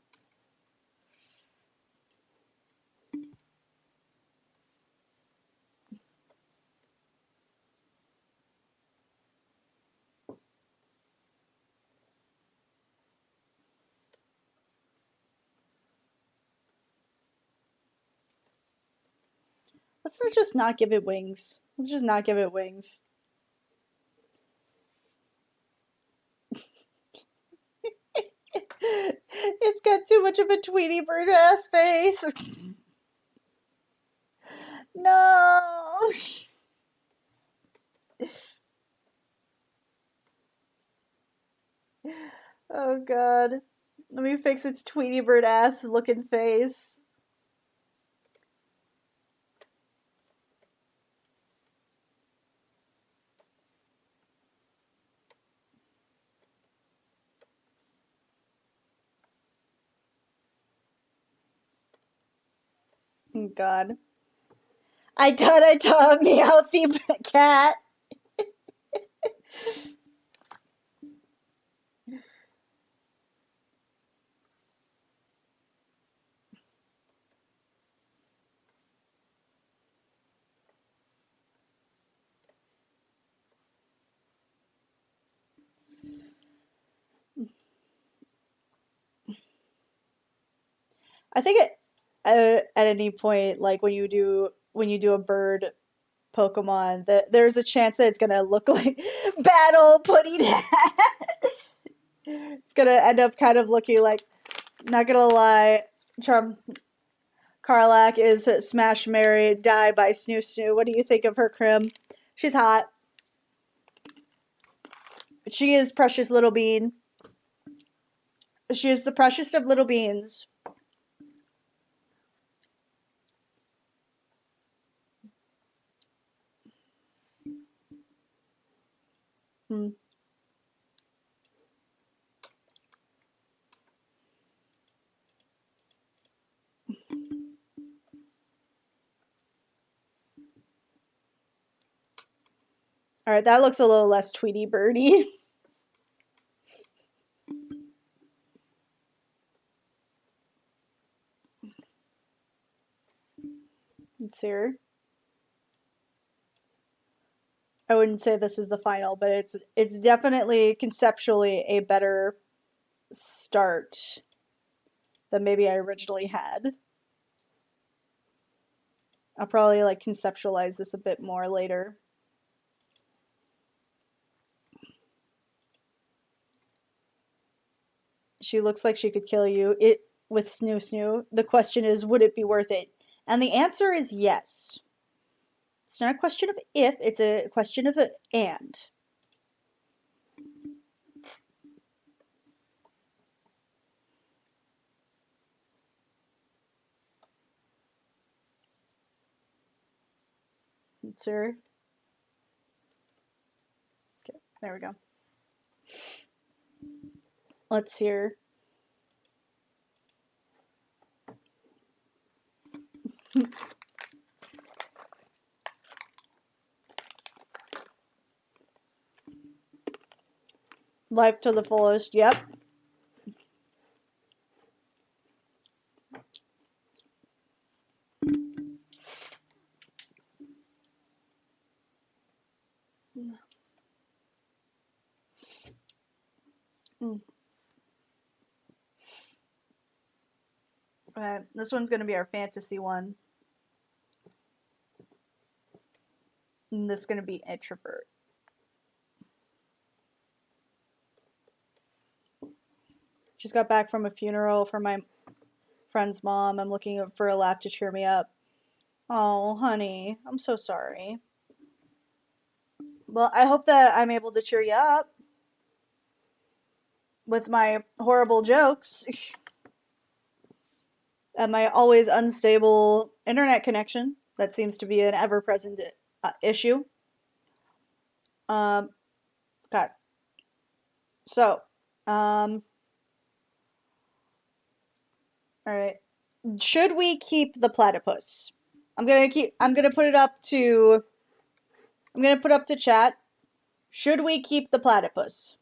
[SPEAKER 1] Let's just not give it wings. Let's just not give it wings. It's got too much of a Tweety bird ass face. No. Oh god. Let me fix its Tweety bird ass looking face. Oh god. I thought I saw a Meowthy cat. I think at any point, like when you do a bird Pokemon, that there's a chance that it's gonna look like Battle Putty Hat. It's gonna end up kind of looking like. Not gonna lie, Carlac is Smash Mary Die by Snoo Snoo. What do you think of her, Krim? She's hot. She is precious little bean. She is the precious of little beans. Hmm. All right, that looks a little less Tweety Birdie. Let's see her. I wouldn't say this is the final, but it's definitely conceptually a better start than maybe I originally had. I'll probably like conceptualize this a bit more later. She looks like she could kill you with Snoo Snoo. The question is, would it be worth it? And the answer is yes. It's not a question of if, it's a question of and. Sir. Okay, there we go. Let's hear. Life to the fullest, yep. Okay, this one's going to be our fantasy one. And this is going to be introvert. Just got back from a funeral for my friend's mom. I'm looking for a laugh to cheer me up. Oh, honey, I'm so sorry. Well, I hope that I'm able to cheer you up with my horrible jokes and my always unstable internet connection. That seems to be an ever-present issue. God. So, all right. Should we keep the platypus? I'm gonna put it up to. I'm gonna put up to chat. Should we keep the platypus?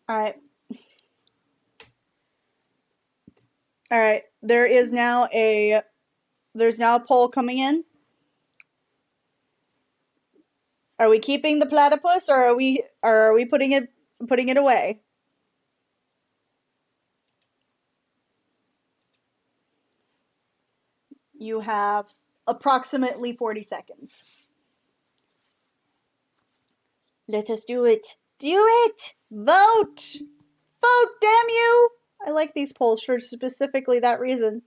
[SPEAKER 1] All right. All right. There's now a poll coming in. Are we keeping the platypus or are we putting it away? You have approximately 40 seconds. Let us do it. Do it! Vote! Vote, damn you! I like these polls for specifically that reason.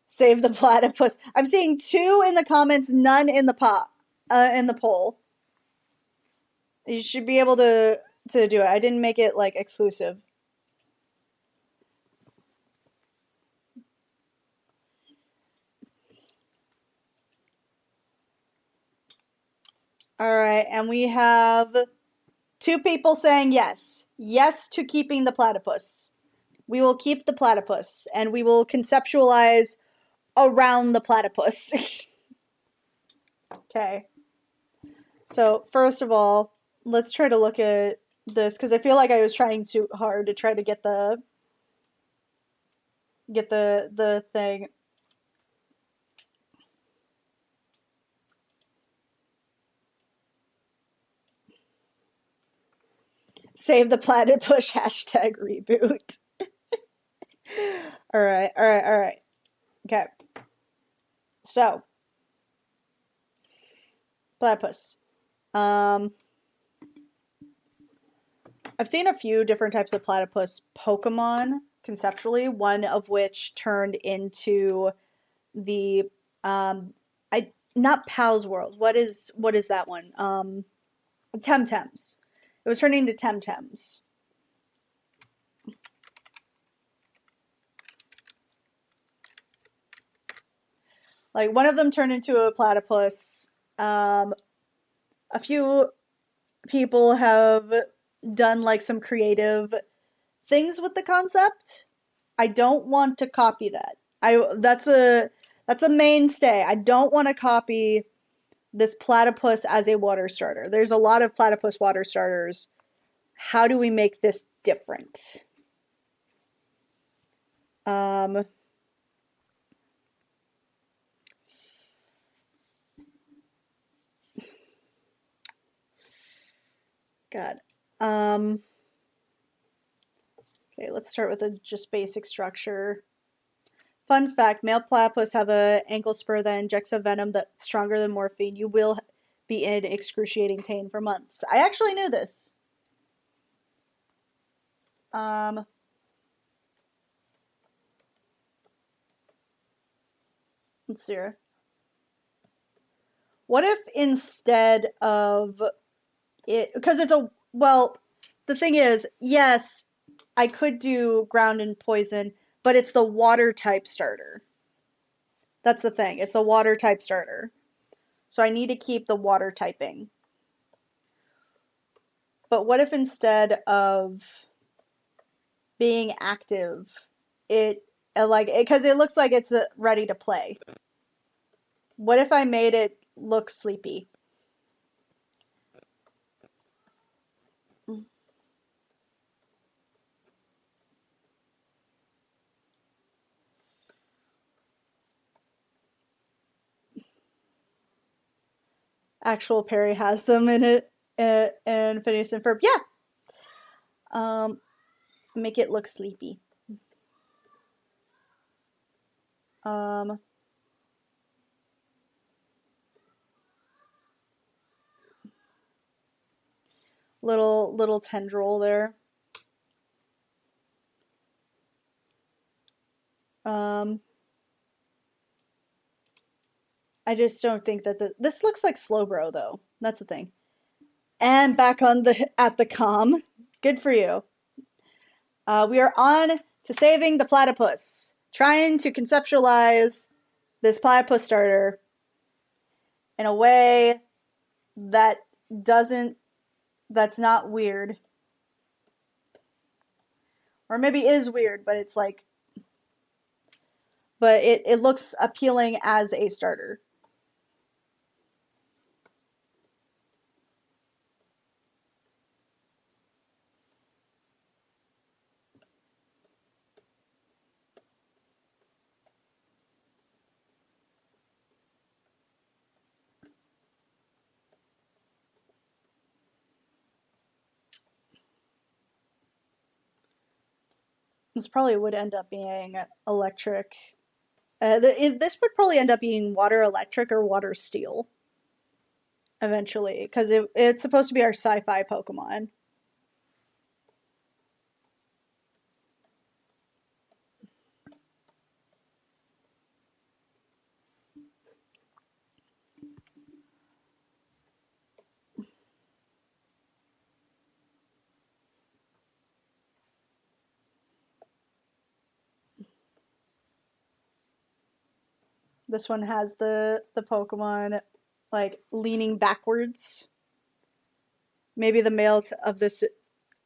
[SPEAKER 1] Save the platypus. I'm seeing 2 in the comments, none in the poll. You should be able to do it. I didn't make it like exclusive. All right, and we have 2 people saying yes. Yes to keeping the platypus. We will keep the platypus, and we will conceptualize around the platypus. Okay. So, first of all, let's try to look at this, because I feel like I was trying too hard to try to get the thing. Save the platypus hashtag reboot. All right. Okay. So, platypus. I've seen a few different types of platypus Pokemon conceptually, one of which turned into the not Pal's World. What is that one? Temtems. It was turning into Temtems. Like, one of them turned into a platypus. A few people have done like some creative things with the concept. I don't want to copy that. That's a mainstay. I don't want to copy this platypus as a water starter. There's a lot of platypus water starters. How do we make this different? God. Okay, let's start with a just basic structure. Fun fact, male platypus have a ankle spur that injects a venom that's stronger than morphine. You will be in excruciating pain for months. I actually knew this. Let's see here. What if instead of it, because it's a, well, the thing is, yes, I could do ground and poison, but it's the water type starter. That's the thing. It's the water type starter. So I need to keep the water typing. But what if instead of being active, it because it looks like it's ready to play. What if I made it look sleepy? Actual Perry has them in it, and Phineas and Ferb. Yeah. Make it look sleepy. little tendril there. I just don't think that this looks like Slowbro though. That's the thing. And back on at the comm. Good for you. We are on to saving the platypus. Trying to conceptualize this platypus starter in a way that that's not weird. Or maybe is weird, but it's like, but it looks appealing as a starter. This probably would end up being electric. This would probably end up being water electric or water steel. Eventually, because it's supposed to be our sci-fi Pokemon. This one has the Pokemon like leaning backwards. Maybe the males of this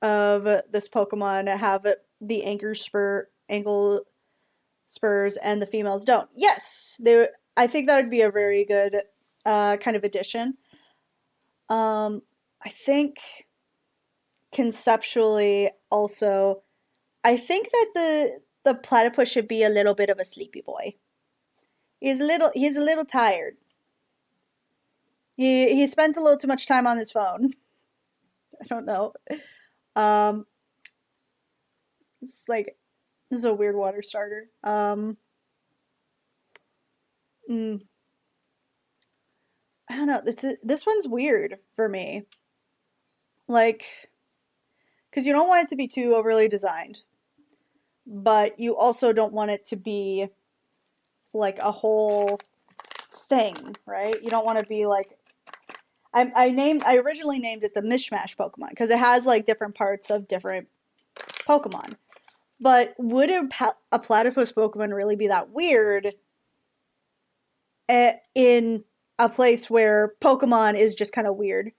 [SPEAKER 1] Pokemon have the ankle spurs, and the females don't. Yes, I think that would be a very good kind of addition. I think conceptually also, I think that the platypus should be a little bit of a sleepy boy. He's a little tired. He spends a little too much time on his phone. I don't know. It's like, this is a weird water starter. I don't know. This one's weird for me. Like, because you don't want it to be too overly designed, but you also don't want it to be like a whole thing, right? You don't want to be like, I originally named it the mishmash Pokemon because it has like different parts of different Pokemon. But would a platypus Pokemon really be that weird in a place where Pokemon is just kind of weird?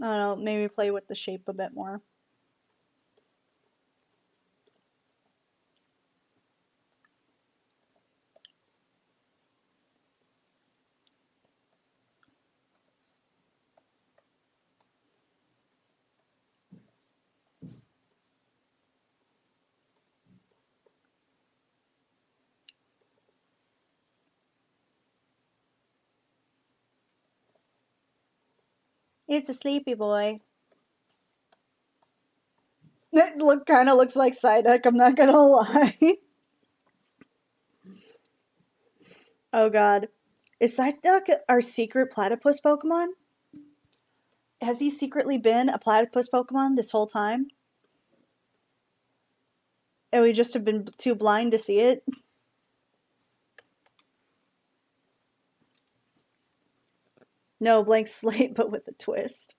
[SPEAKER 1] I don't know, maybe play with the shape a bit more. It's a sleepy boy. It kind of looks like Psyduck, I'm not gonna lie. Oh god. Is Psyduck our secret platypus Pokemon? Has he secretly been a platypus Pokemon this whole time? And we just have been too blind to see it? No, blank slate, but with a twist.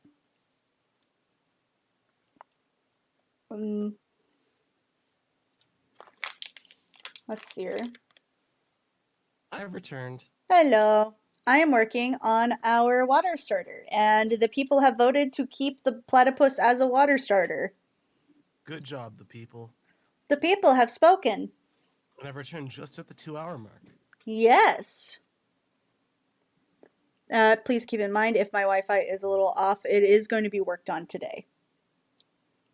[SPEAKER 1] Let's see here.
[SPEAKER 2] I've returned.
[SPEAKER 1] Hello. I am working on our water starter, and the people have voted to keep the platypus as a water starter.
[SPEAKER 2] Good job, the people.
[SPEAKER 1] The people have spoken.
[SPEAKER 2] And I've returned just at the 2-hour mark.
[SPEAKER 1] Yes. Please keep in mind, if my Wi-Fi is a little off, it is going to be worked on today.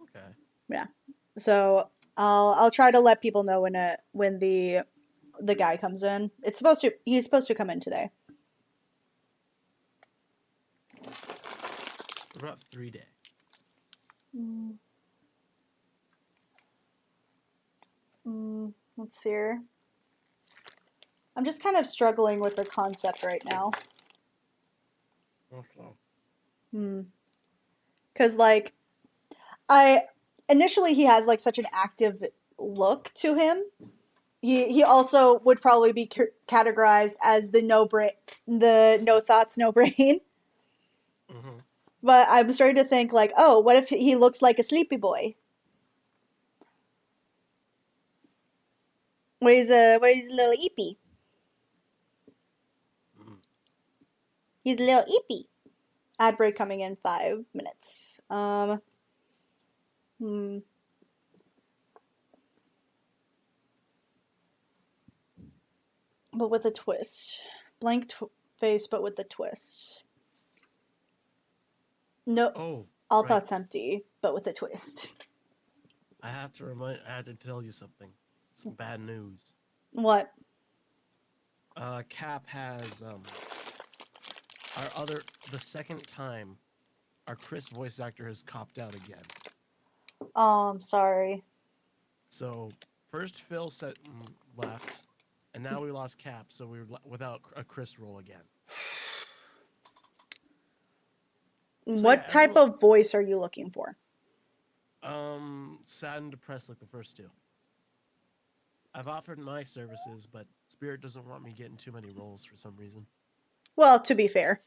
[SPEAKER 2] Okay.
[SPEAKER 1] Yeah. So I'll try to let people know when the the guy comes in. He's supposed to come in today.
[SPEAKER 2] About 3 days.
[SPEAKER 1] Let's see here. I'm just kind of struggling with the concept right now.
[SPEAKER 2] Okay.
[SPEAKER 1] Because, like, initially he has, like, such an active look to him. He also would probably be categorized as the no thoughts, no brain.
[SPEAKER 2] Mm-hmm.
[SPEAKER 1] But I'm starting to think, like, oh, what if he looks like a sleepy boy? Where's a little eepy? He's a little eepy. Ad break coming in 5 minutes. But with a twist. Blank face, but with a twist. No, all
[SPEAKER 2] right.
[SPEAKER 1] thoughts empty, but with a twist.
[SPEAKER 2] I have to tell you something. Some bad news.
[SPEAKER 1] What?
[SPEAKER 2] Cap has the second time our Chris voice actor has copped out again.
[SPEAKER 1] Oh, I'm sorry.
[SPEAKER 2] So first Phil left, and now we lost Cap, so we're without a Chris role again.
[SPEAKER 1] What type of voice are you looking for?
[SPEAKER 2] Sad and depressed like the first two. I've offered my services, but Spirit doesn't want me getting too many roles for some reason.
[SPEAKER 1] Well, to be fair.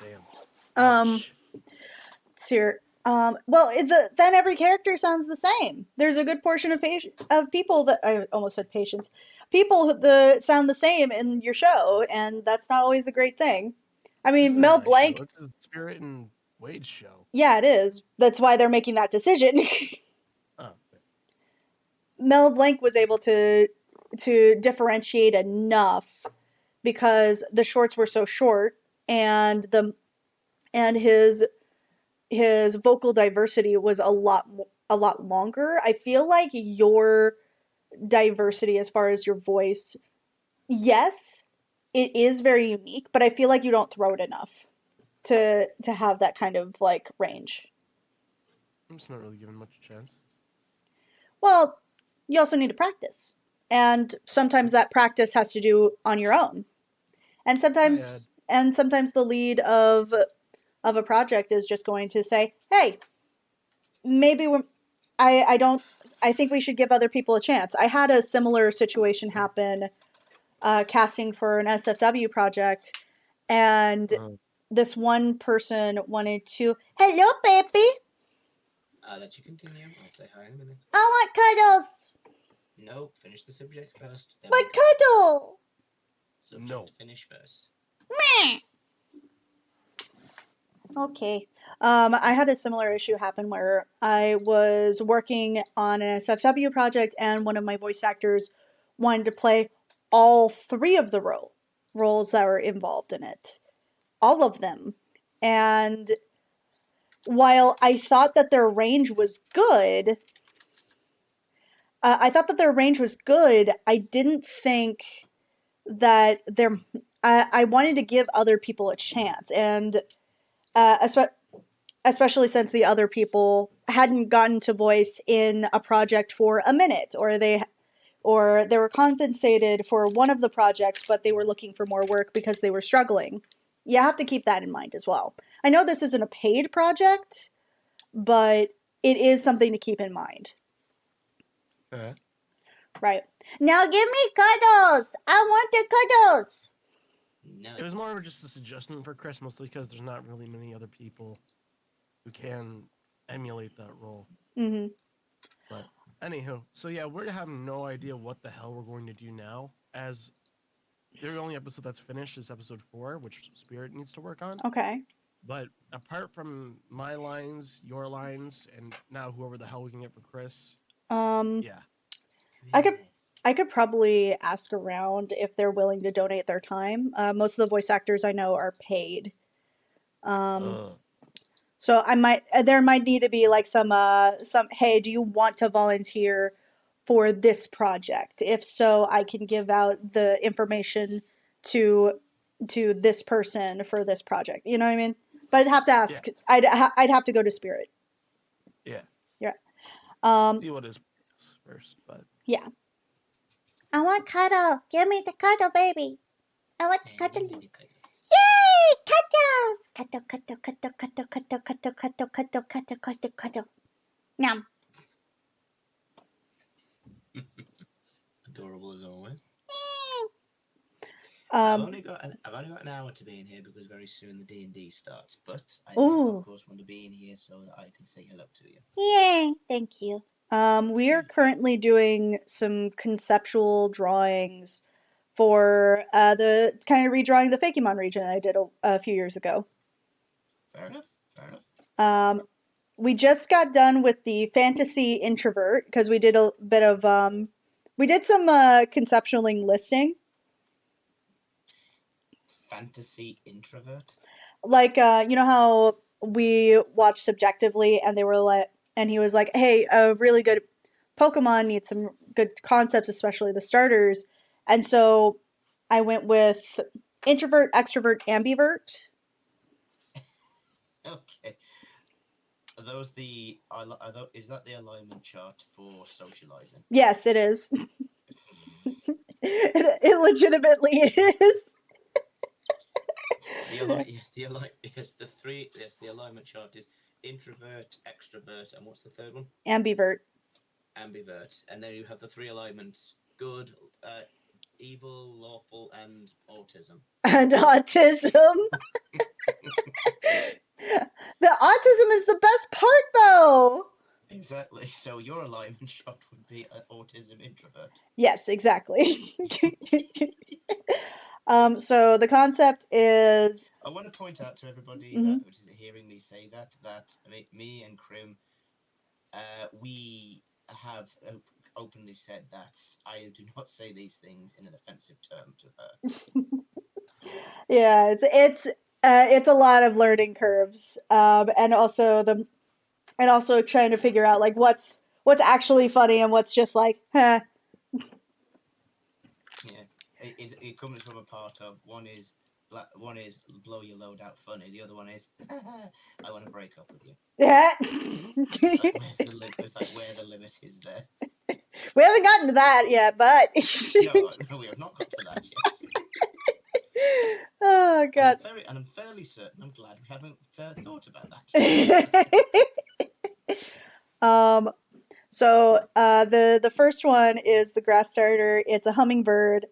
[SPEAKER 2] Damn.
[SPEAKER 1] Ouch. Then every character sounds the same. There's a good portion of people that I almost said patients. People that sound the same in your show, and that's not always a great thing. I mean, Mel Blanc.
[SPEAKER 2] It's a Spirit and Wade show.
[SPEAKER 1] Yeah, it is. That's why they're making that decision. Mel Blanc was able to differentiate enough because the shorts were so short, and his vocal diversity was a lot longer. I feel like your diversity as far as your voice, yes, it is very unique, but I feel like you don't throw it enough to have that kind of like range.
[SPEAKER 2] I'm just not really giving much chance.
[SPEAKER 1] Well, you also need to practice, and sometimes that practice has to do on your own, and sometimes the lead of a project is just going to say, hey, maybe I think we should give other people a chance. I had a similar situation happen casting for an SFW project, and this one person wanted to, hello, baby.
[SPEAKER 5] I'll let you continue. I'll say hi in a minute.
[SPEAKER 1] I want cuddles.
[SPEAKER 5] No, finish the subject first.
[SPEAKER 1] But cuddle.
[SPEAKER 5] Subject finish first.
[SPEAKER 1] Meh. Okay. I had a similar issue happen where I was working on an SFW project, and one of my voice actors wanted to play all 3 of the roles that were involved in it. All of them. And while I thought that their range was good, I didn't think that I wanted to give other people a chance, and especially since the other people hadn't gotten to voice in a project for a minute, or they were compensated for one of the projects, but they were looking for more work because they were struggling. You have to keep that in mind as well. I know this isn't a paid project, but it is something to keep in mind. Right. Now give me cuddles! I want the cuddles!
[SPEAKER 5] No.
[SPEAKER 2] It was more of just a suggestion for Chris, mostly because there's not really many other people who can emulate that role.
[SPEAKER 1] Mm-hmm.
[SPEAKER 2] But anywho, so yeah, we're having no idea what the hell we're going to do now, as the only episode that's finished is episode 4, which Spirit needs to work on.
[SPEAKER 1] Okay.
[SPEAKER 2] But apart from my lines, your lines, and now whoever the hell we can get for Chris, yeah.
[SPEAKER 1] I could probably ask around if they're willing to donate their time. Most of the voice actors I know are paid. So there might need to be like some hey, do you want to volunteer for this project? If so, I can give out the information to this person for this project. You know what I mean? But I'd have to ask. I'd have to go to Spirit.
[SPEAKER 6] Yeah.
[SPEAKER 1] Yeah.
[SPEAKER 6] See what is first, but
[SPEAKER 1] Yeah. I want cuddle. Give me the cuddle, baby. I want to cuddle. Yay! Cuddles! Cuddle, cuddle, cuddle, cuddle, cuddle, cuddle, cuddle, cuddle, cuddle, cuddle, cuddle. Yum.
[SPEAKER 5] Adorable as always.
[SPEAKER 1] Um,
[SPEAKER 5] I've only got an hour to be in here because very soon the D&D starts. But I do,
[SPEAKER 1] Ooh.
[SPEAKER 5] of course, want to be in here so that I can say hello to you.
[SPEAKER 1] Yay! Thank you. We are currently doing some conceptual drawings for the kind of redrawing the Fakemon region I did a few years ago.
[SPEAKER 5] Fair enough. Fair enough.
[SPEAKER 1] We just got done with the fantasy introvert because we did a bit of we did some conceptualing listing.
[SPEAKER 5] Fantasy introvert.
[SPEAKER 1] Like you know how we watched subjectively and they were like, and he was like, hey, a really good Pokemon needs some good concepts, especially the starters. And so I went with introvert, extrovert, ambivert.
[SPEAKER 5] Okay. Are those is that the alignment chart for socializing?
[SPEAKER 1] Yes, it is. It legitimately is.
[SPEAKER 5] The alignment chart is introvert, extrovert, and what's the third one?
[SPEAKER 1] Ambivert.
[SPEAKER 5] Ambivert. And then you have the three alignments: good, evil, lawful, and autism.
[SPEAKER 1] And autism. The autism is the best part, though.
[SPEAKER 5] Exactly. So your alignment shot would be an autism introvert.
[SPEAKER 1] Yes, exactly. So the concept is.
[SPEAKER 5] I want to point out to everybody
[SPEAKER 1] Mhm.
[SPEAKER 5] that, which is hearing me say that me and Krim, we have openly said that I do not say these things in an offensive term to her.
[SPEAKER 1] Yeah, it's a lot of learning curves, and also trying to figure out like what's actually funny and what's just like, huh.
[SPEAKER 5] Yeah, it comes from a part of one is blow your load out funny. The other one is I want to break up with you.
[SPEAKER 1] Yeah.
[SPEAKER 5] It's like, where's the limit? It's like where the limit is there.
[SPEAKER 1] We haven't gotten to that yet, but
[SPEAKER 5] No, we have not got to that yet.
[SPEAKER 1] Oh god.
[SPEAKER 5] And I'm fairly certain. I'm glad we haven't thought about that.
[SPEAKER 1] So the first one is the grass starter. It's a hummingbird.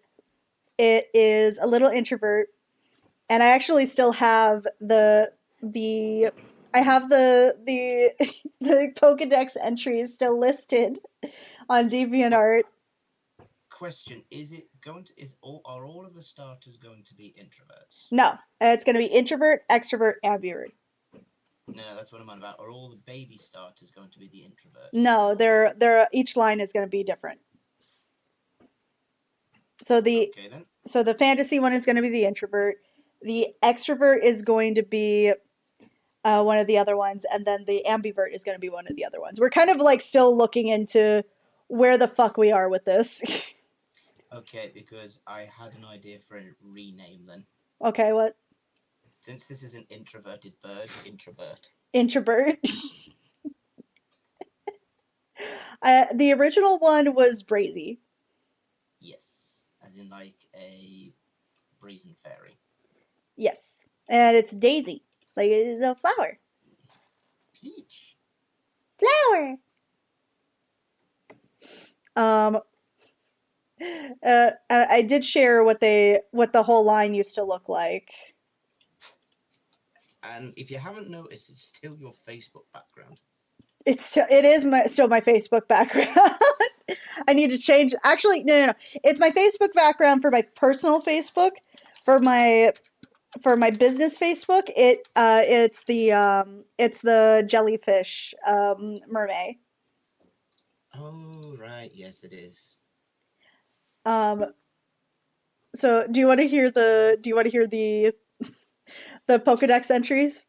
[SPEAKER 1] It is a little introvert, and I actually still have the Pokedex entries still listed on DeviantArt.
[SPEAKER 5] Question: are all of the starters going to be introverts?
[SPEAKER 1] No, it's going to be introvert, extrovert, ambivert.
[SPEAKER 5] No, that's what I'm on about. Are all the baby starters going to be the introverts?
[SPEAKER 1] No, they're each line is going to be different. So the fantasy one is going to be the introvert. The extrovert is going to be one of the other ones, and then the ambivert is going to be one of the other ones. We're kind of like still looking into where the fuck we are with this.
[SPEAKER 5] Okay, because I had an idea for a rename then.
[SPEAKER 1] Okay, what?
[SPEAKER 5] Since this is an introverted bird, introvert.
[SPEAKER 1] Introvert. The original one was Brazy.
[SPEAKER 5] Yes, as in like a brazen fairy.
[SPEAKER 1] Yes, and it's Daisy, like it's a flower.
[SPEAKER 5] Peach.
[SPEAKER 1] Flower. I did share what the whole line used to look like.
[SPEAKER 5] And if you haven't noticed, it's still your Facebook background.
[SPEAKER 1] It is still my Facebook background. I need to change. Actually, no. It's my Facebook background for my personal Facebook. For my business Facebook, it's the jellyfish mermaid.
[SPEAKER 5] Oh right, yes it is.
[SPEAKER 1] So do you want to hear the Pokedex entries?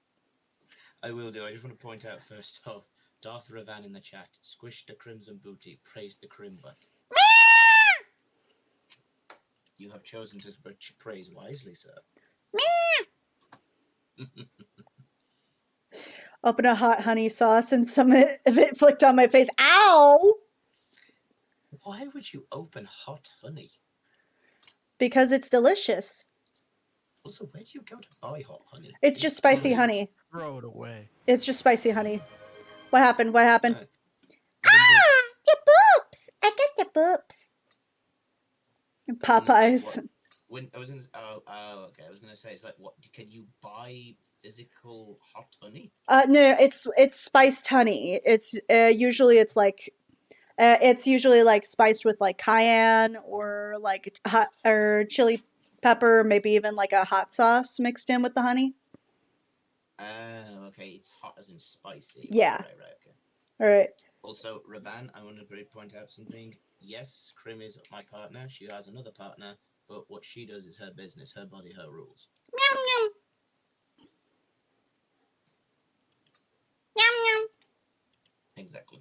[SPEAKER 5] I will do. I just want to point out first off, Darth Revan in the chat. Squish the crimson booty. Praise the crim butt. You have chosen to praise wisely, sir.
[SPEAKER 1] Open a hot honey sauce and some of it flicked on my face. Ow!
[SPEAKER 5] Why would you open hot honey?
[SPEAKER 1] Because it's delicious.
[SPEAKER 5] Also, where do you go to buy hot honey?
[SPEAKER 1] It's just spicy honey.
[SPEAKER 6] Throw it away.
[SPEAKER 1] It's just spicy honey. What happened? What happened? Your boobs! I got your boobs. Popeyes.
[SPEAKER 5] When I was gonna, okay. I was gonna say, it's like, what? Can you buy physical hot honey?
[SPEAKER 1] No, it's spiced honey. It's usually like spiced with like cayenne or like hot or chili pepper, maybe even like a hot sauce mixed in with the honey.
[SPEAKER 5] Okay. It's hot as in spicy.
[SPEAKER 1] Yeah.
[SPEAKER 5] Right. Okay.
[SPEAKER 1] All right.
[SPEAKER 5] Also, Raban, I want to point out something. Yes, Krim is my partner. She has another partner, but what she does is her business. Her body, her rules.
[SPEAKER 1] Meow meow. Meow meow.
[SPEAKER 5] Exactly.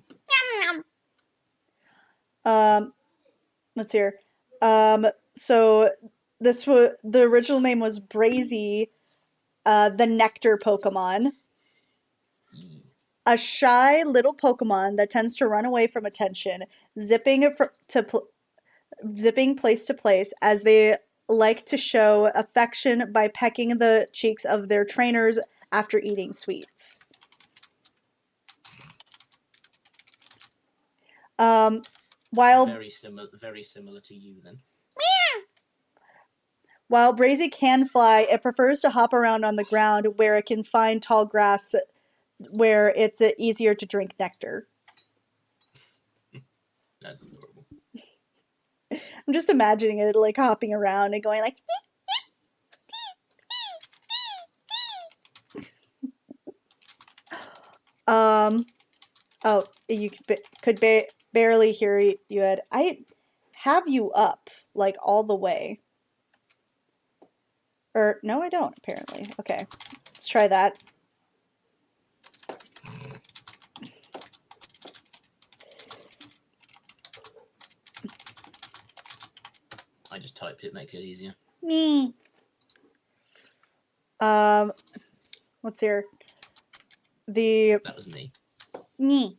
[SPEAKER 1] Let's hear. So the original name was Brazy, the Nectar Pokemon. A shy little Pokemon that tends to run away from attention, zipping place to place, as they like to show affection by pecking the cheeks of their trainers after eating sweets. While
[SPEAKER 5] very similar to you then.
[SPEAKER 1] While Brazy can fly, it prefers to hop around on the ground where it can find tall grass where it's easier to drink nectar.
[SPEAKER 5] That's adorable.
[SPEAKER 1] I'm just imagining it like hopping around and going like. Oh, you could barely hear you, Ed. I have you up like all the way. Or no, I don't. Apparently, okay. Let's try that.
[SPEAKER 5] I just typed it, make it easier.
[SPEAKER 1] Me. Let's hear.
[SPEAKER 5] That was me.
[SPEAKER 1] Me.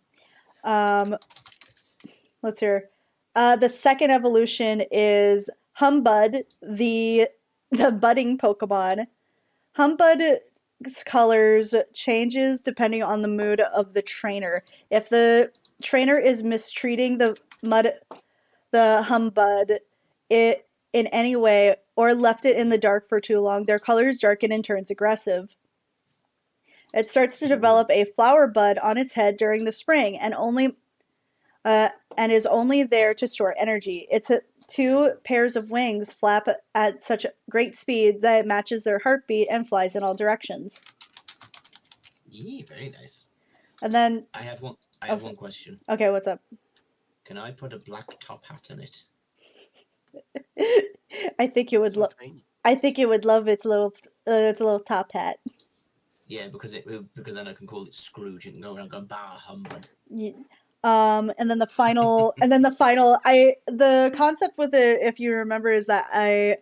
[SPEAKER 1] Let's hear. The second evolution is Humbud, the budding Pokemon. Humbud's colors changes depending on the mood of the trainer. If the trainer is mistreating the Humbud in any way or left it in the dark for too long, their colors darken and turns aggressive. It starts to develop a flower bud on its head during the spring and is only there to store energy. Its two pairs of wings flap at such great speed that it matches their heartbeat and flies in all directions.
[SPEAKER 5] Yeah, very nice.
[SPEAKER 1] And then
[SPEAKER 5] I have one question.
[SPEAKER 1] Okay, what's up?
[SPEAKER 5] Can I put a black top hat on it?
[SPEAKER 1] I think it would love its little top hat.
[SPEAKER 5] Yeah, because then I can call it Scrooge and go around going bah humbug.
[SPEAKER 1] Yeah. And then the final the concept with it, if you remember, is that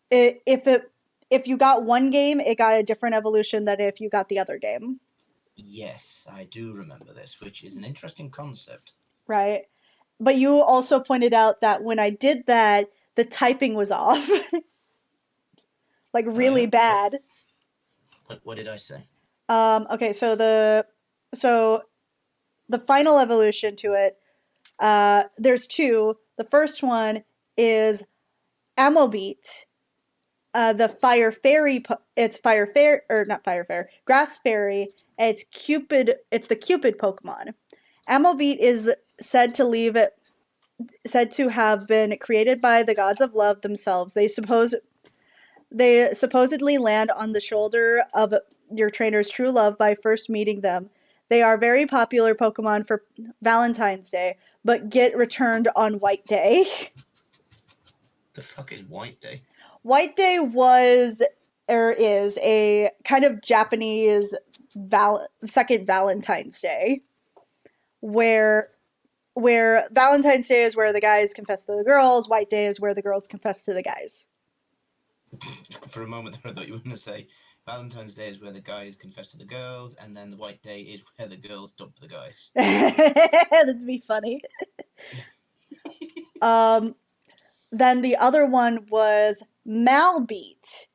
[SPEAKER 1] if you got one game, it got a different evolution than if you got the other game.
[SPEAKER 5] Yes, I do remember this, which is an interesting concept.
[SPEAKER 1] Right. But you also pointed out that when I did that, the typing was off. Like really bad.
[SPEAKER 5] What did I say?
[SPEAKER 1] Okay, so the final evolution to it, there's two. The first one is Amobeat, the Fire Fairy. It's Fire Fairy, or not Fire Fairy, Grass Fairy. And it's Cupid. It's the Cupid Pokemon. Amobeat is said to have been created by the gods of love themselves. They supposedly land on the shoulder of your trainer's true love by first meeting them. They are very popular Pokemon for Valentine's Day, but get returned on White Day.
[SPEAKER 5] The fuck is White Day?
[SPEAKER 1] White Day is a kind of Japanese second Valentine's Day. where Valentine's Day is where the guys confess to the girls, White Day is where the girls confess to the guys.
[SPEAKER 5] For a moment there, I thought you were going to say Valentine's Day is where the guys confess to the girls, and then the White Day is where the girls dump the guys.
[SPEAKER 1] That'd be funny. Then the other one was Malbeat,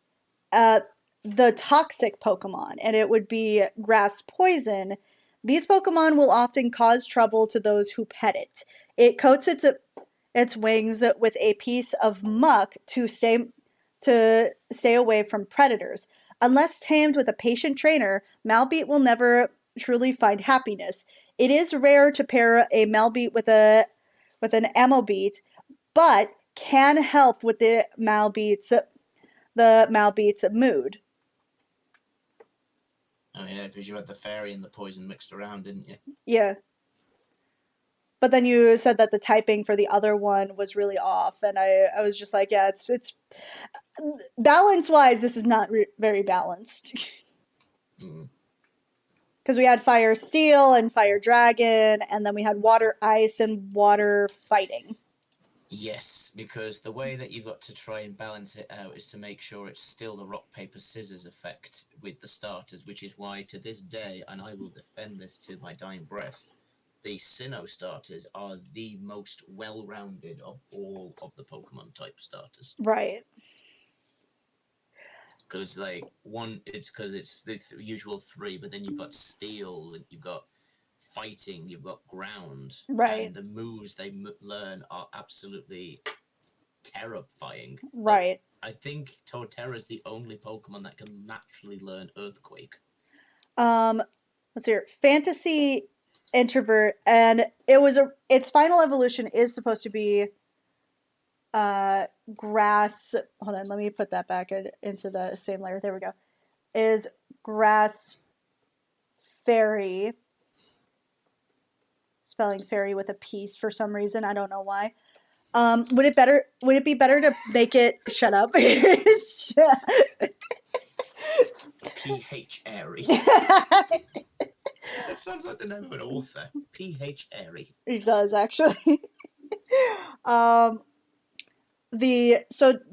[SPEAKER 1] the toxic Pokemon, and it would be Grass Poison. These Pokemon will often cause trouble to those who pet it. It coats its wings with a piece of muck to stay away from predators. Unless tamed with a patient trainer, Malbeat will never truly find happiness. It is rare to pair a Malbeat with an Amobeat, but can help with the Malbeat's mood.
[SPEAKER 5] Oh yeah, because you had the fairy and the poison mixed around, didn't you?
[SPEAKER 1] Yeah. But then you said that the typing for the other one was really off, and I was just like, yeah, it's balance-wise, this is not very balanced. Because we had Fire Steel and Fire Dragon, and then we had Water Ice and Water Fighting.
[SPEAKER 5] Yes, because the way that you've got to try and balance it out is to make sure it's still the rock, paper, scissors effect with the starters, which is why to this day, and I will defend this to my dying breath, the Sinnoh starters are the most well-rounded of all of the Pokemon type starters.
[SPEAKER 1] Right.
[SPEAKER 5] Because it's like it's because it's the usual three, but then you've got Steel, and you've got Fighting, you've got Ground,
[SPEAKER 1] right,
[SPEAKER 5] and the moves they learn are absolutely terrifying.
[SPEAKER 1] Right.
[SPEAKER 5] Like, I think Torterra is the only Pokemon that can naturally learn Earthquake.
[SPEAKER 1] Let's see here. Fantasy Introvert, and its final evolution is supposed to be Grass. Hold on, let me put that back into the same layer. There we go. Is Grass Fairy. Spelling fairy with a piece for some reason. I don't know why. Would it be better to make it shut up?
[SPEAKER 5] PH Airy. That sounds like the name of an author. PH Airy.
[SPEAKER 1] It does actually. So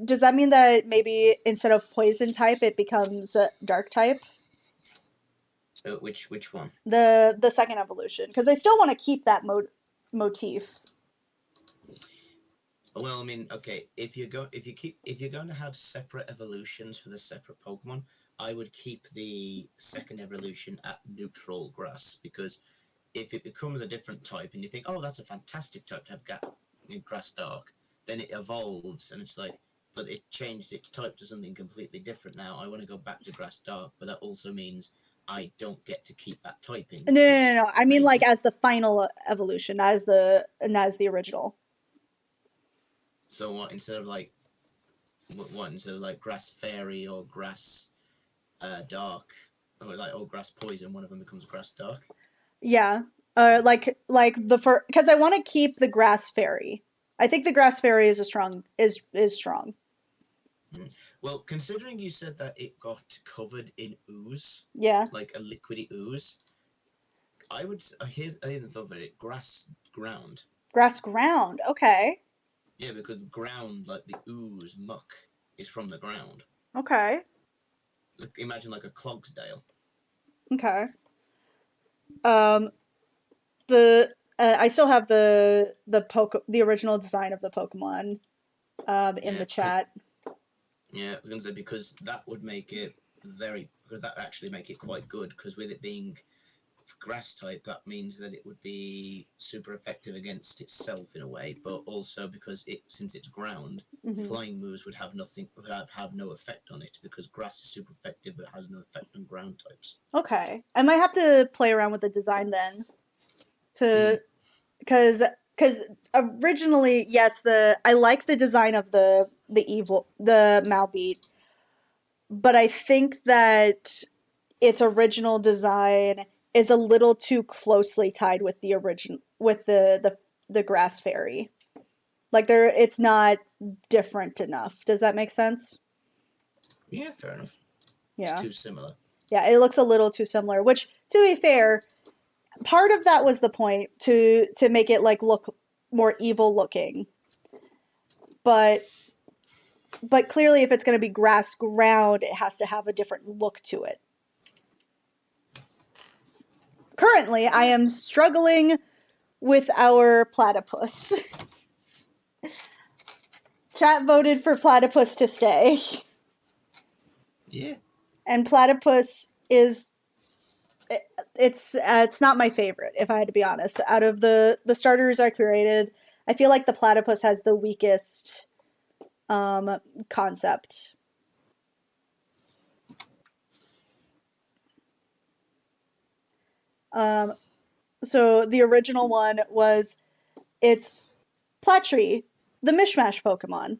[SPEAKER 1] does that mean that maybe instead of poison type it becomes dark type?
[SPEAKER 5] Which one?
[SPEAKER 1] The second evolution, because I still want to keep that motif.
[SPEAKER 5] Well, I mean, okay, if you're going to have separate evolutions for the separate Pokemon, I would keep the second evolution at neutral grass, because if it becomes a different type and you think, oh, that's a fantastic type to have grass dark, then it evolves and it's like, but it changed its type to something completely different now. I want to go back to grass dark, but that also means I don't get to keep that typing.
[SPEAKER 1] No. I mean, like as the final evolution, not as the original.
[SPEAKER 5] So what instead of like grass fairy or grass dark, or grass poison, one of them becomes grass dark?
[SPEAKER 1] Yeah. Like the first, because I want to keep the grass fairy. I think the grass fairy is strong.
[SPEAKER 5] Well, considering you said that it got covered in ooze,
[SPEAKER 1] yeah,
[SPEAKER 5] like a liquidy ooze, I would. Here's I even thought of it. Grass ground.
[SPEAKER 1] Grass ground. Okay.
[SPEAKER 5] Yeah, because ground, like the ooze muck, is from the ground.
[SPEAKER 1] Okay.
[SPEAKER 5] Like, imagine like a Clogsdale.
[SPEAKER 1] Okay. I still have the original design of the Pokemon in the chat.
[SPEAKER 5] Yeah, I was gonna say, because that would make it actually make it quite good, because with it being grass type, that means that it would be super effective against itself in a way, but also because since it's ground, flying moves would have no effect on it, because grass is super effective but it has no effect on ground types. Okay,
[SPEAKER 1] I might have to play around with the design then, because originally, yes, I like the design of the Malbeat, but I think that its original design is a little too closely tied with the grass fairy. Like it's not different enough. Does that make sense?
[SPEAKER 5] Yeah, fair enough.
[SPEAKER 1] Yeah.
[SPEAKER 5] It's too similar.
[SPEAKER 1] Yeah, it looks a little too similar, which, to be fair, part of that was the point to make it like look more evil looking. But clearly if it's going to be grass ground, it has to have a different look to it. Currently, I am struggling with our platypus. Chat voted for platypus to stay.
[SPEAKER 5] Yeah.
[SPEAKER 1] And platypus is it's not my favorite, if I had to be honest. Out of the starters I curated, I feel like the platypus has the weakest concept. So the original one was, it's Platry, the Mishmash Pokemon.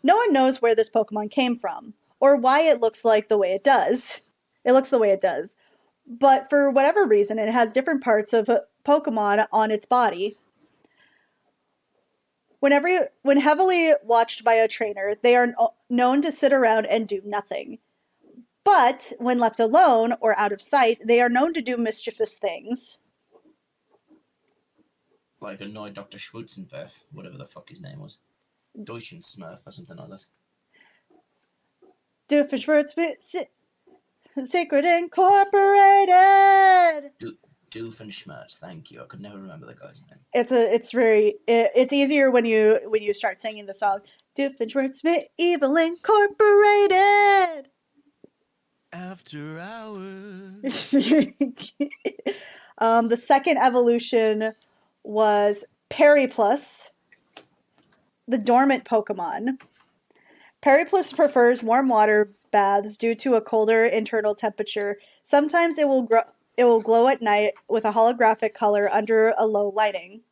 [SPEAKER 1] No one knows where this Pokemon came from, or why it looks like the way it does. It looks the way it does. But for whatever reason, it has different parts of Pokemon on its body. When heavily watched by a trainer, they are known to sit around and do nothing. But when left alone or out of sight, they are known to do mischievous things.
[SPEAKER 5] Like annoy Dr. Schwarzenberg, whatever the fuck his name was. Deutschensmurf or something like that.
[SPEAKER 1] Doofenshmirtz, Secret Incorporated!
[SPEAKER 5] Doofenshmirtz, thank you. I could never remember the guy's name.
[SPEAKER 1] It's easier when you start singing the song. Doofenshmirtz, Evil Incorporated!
[SPEAKER 6] After hours.
[SPEAKER 1] The second evolution was Periplus, the dormant Pokemon. Periplus prefers warm water baths due to a colder internal temperature. Sometimes it will glow at night with a holographic color under a low lighting.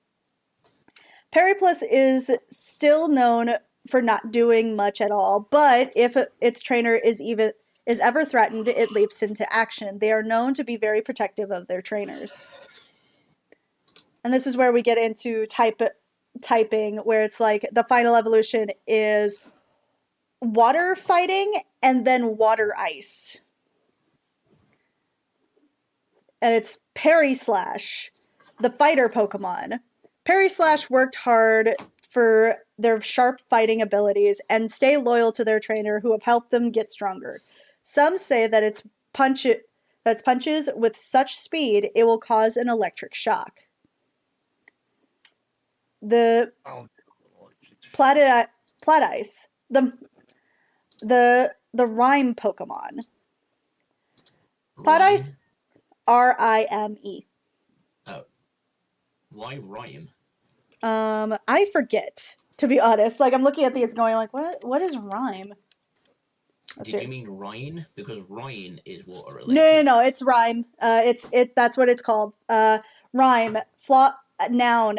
[SPEAKER 1] Periplus is still known for not doing much at all, but if its trainer is ever threatened, it leaps into action. They are known to be very protective of their trainers. And this is where we get into typing, where it's like the final evolution is water fighting and then water ice. And it's Perislash, the fighter Pokemon. Perislash worked hard for their sharp fighting abilities and stay loyal to their trainer, who have helped them get stronger. Some say that its punches with such speed it will cause an electric shock. The Platice, the rhyme Pokemon. Platice, Rime.
[SPEAKER 5] Oh. Why rhyme?
[SPEAKER 1] I forget, to be honest. Like, I'm looking at these going like, what is rhyme?
[SPEAKER 5] Did you mean Rhine? Because Rhine is water related.
[SPEAKER 1] No, it's rhyme. That's what it's called. Rhyme, noun.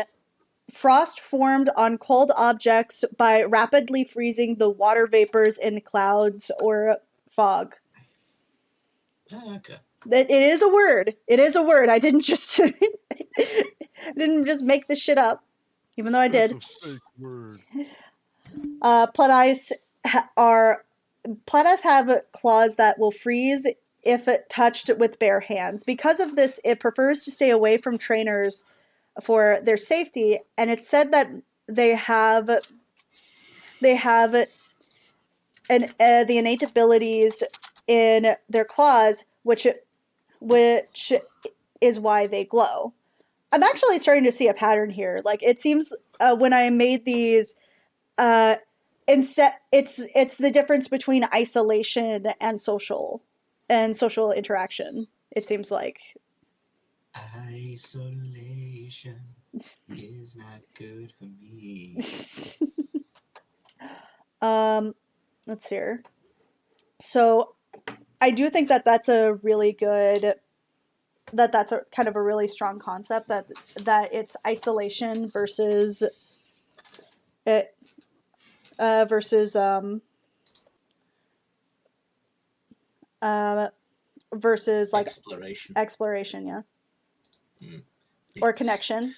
[SPEAKER 1] Frost formed on cold objects by rapidly freezing the water vapors in clouds or fog.
[SPEAKER 5] Oh, okay.
[SPEAKER 1] It is a word. It is a word. I didn't just make this shit up, even though I did.
[SPEAKER 6] That's a fake word.
[SPEAKER 1] Platice have claws that will freeze if touched with bare hands. Because of this, it prefers to stay away from trainers for their safety, and it's said that they have the innate abilities in their claws, which is why they glow. I'm actually starting to see a pattern here. Like, it seems when I made these, instead it's the difference between isolation and social interaction. It seems like
[SPEAKER 5] isolation is not good for me.
[SPEAKER 1] Let's see here. So I do think that that's a really good, that's a kind of a really strong concept, that it's isolation versus versus like exploration, yeah. Or connection.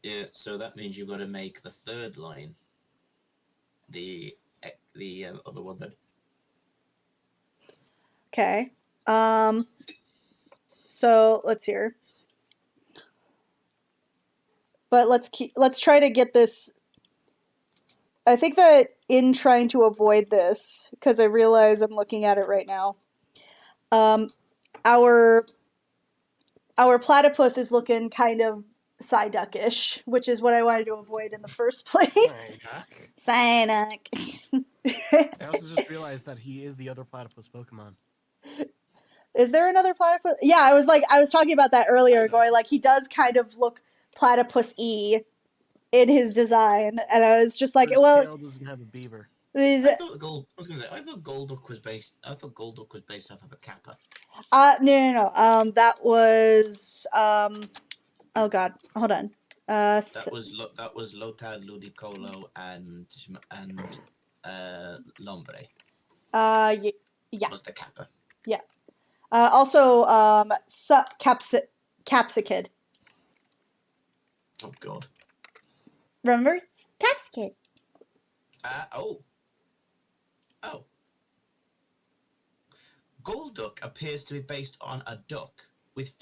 [SPEAKER 5] Yeah, so that means you've got to make the third line the other one then.
[SPEAKER 1] Okay. So let's hear. but let's try to get this. I think that in trying to avoid this, because I realize I'm looking at it right now, our platypus is looking kind of Psyduck-ish, which is what I wanted to avoid in the first place. Psyduck.
[SPEAKER 6] I also just realized that he is the other platypus Pokemon.
[SPEAKER 1] Is there another platypus? Yeah, I was talking about that earlier, going like he does kind of look platypus-y in his design, and I was just like,
[SPEAKER 6] His
[SPEAKER 1] well,
[SPEAKER 6] tail doesn't have a beaver.
[SPEAKER 5] I thought Golduck was based off of a Kappa.
[SPEAKER 1] No. That was oh god, hold on.
[SPEAKER 5] That was Lotad, Ludicolo, and Lombre.
[SPEAKER 1] Yeah.
[SPEAKER 5] Was the Kappa.
[SPEAKER 1] Yeah. Also, Capsicid.
[SPEAKER 5] Oh god.
[SPEAKER 1] Remember? Capsicid.
[SPEAKER 5] Oh. Golduck appears to be based on a duck with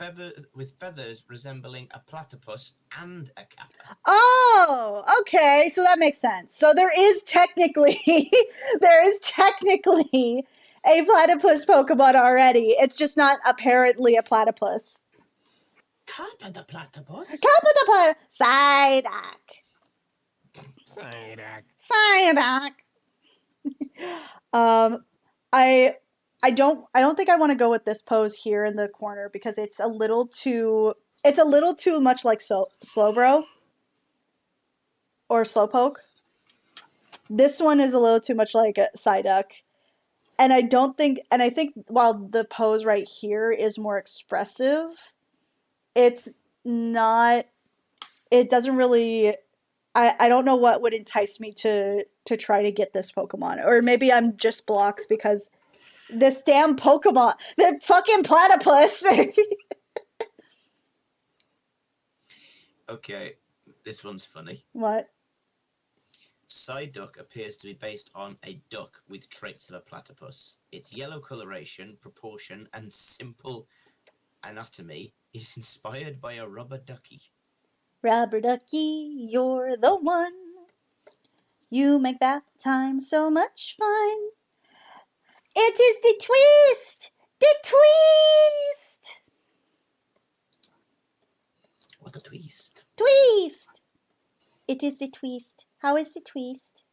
[SPEAKER 5] feathers resembling a platypus and a kappa.
[SPEAKER 1] Oh, okay. So that makes sense. So there is technically a platypus Pokemon already. It's just not apparently a platypus.
[SPEAKER 5] Kappa the platypus?
[SPEAKER 1] Kappa the platypus. Psyduck. I don't think I want to go with this pose here in the corner because it's a little too much like Slowbro or Slowpoke. This one is a little too much like a Psyduck. And I think while the pose right here is more expressive, it doesn't really, I don't know what would entice me to try to get this Pokemon. Or maybe I'm just blocked because this damn Pokemon, the fucking platypus.
[SPEAKER 5] Okay, this one's funny.
[SPEAKER 1] What?
[SPEAKER 5] Psyduck appears to be based on a duck with traits of a platypus. Its yellow coloration, proportion, and simple anatomy is inspired by a rubber ducky.
[SPEAKER 1] Rubber ducky, you're the one. You make bath time so much fun. It is the twist! The twist!
[SPEAKER 5] What a twist.
[SPEAKER 1] Twist! It is the twist. How is the twist?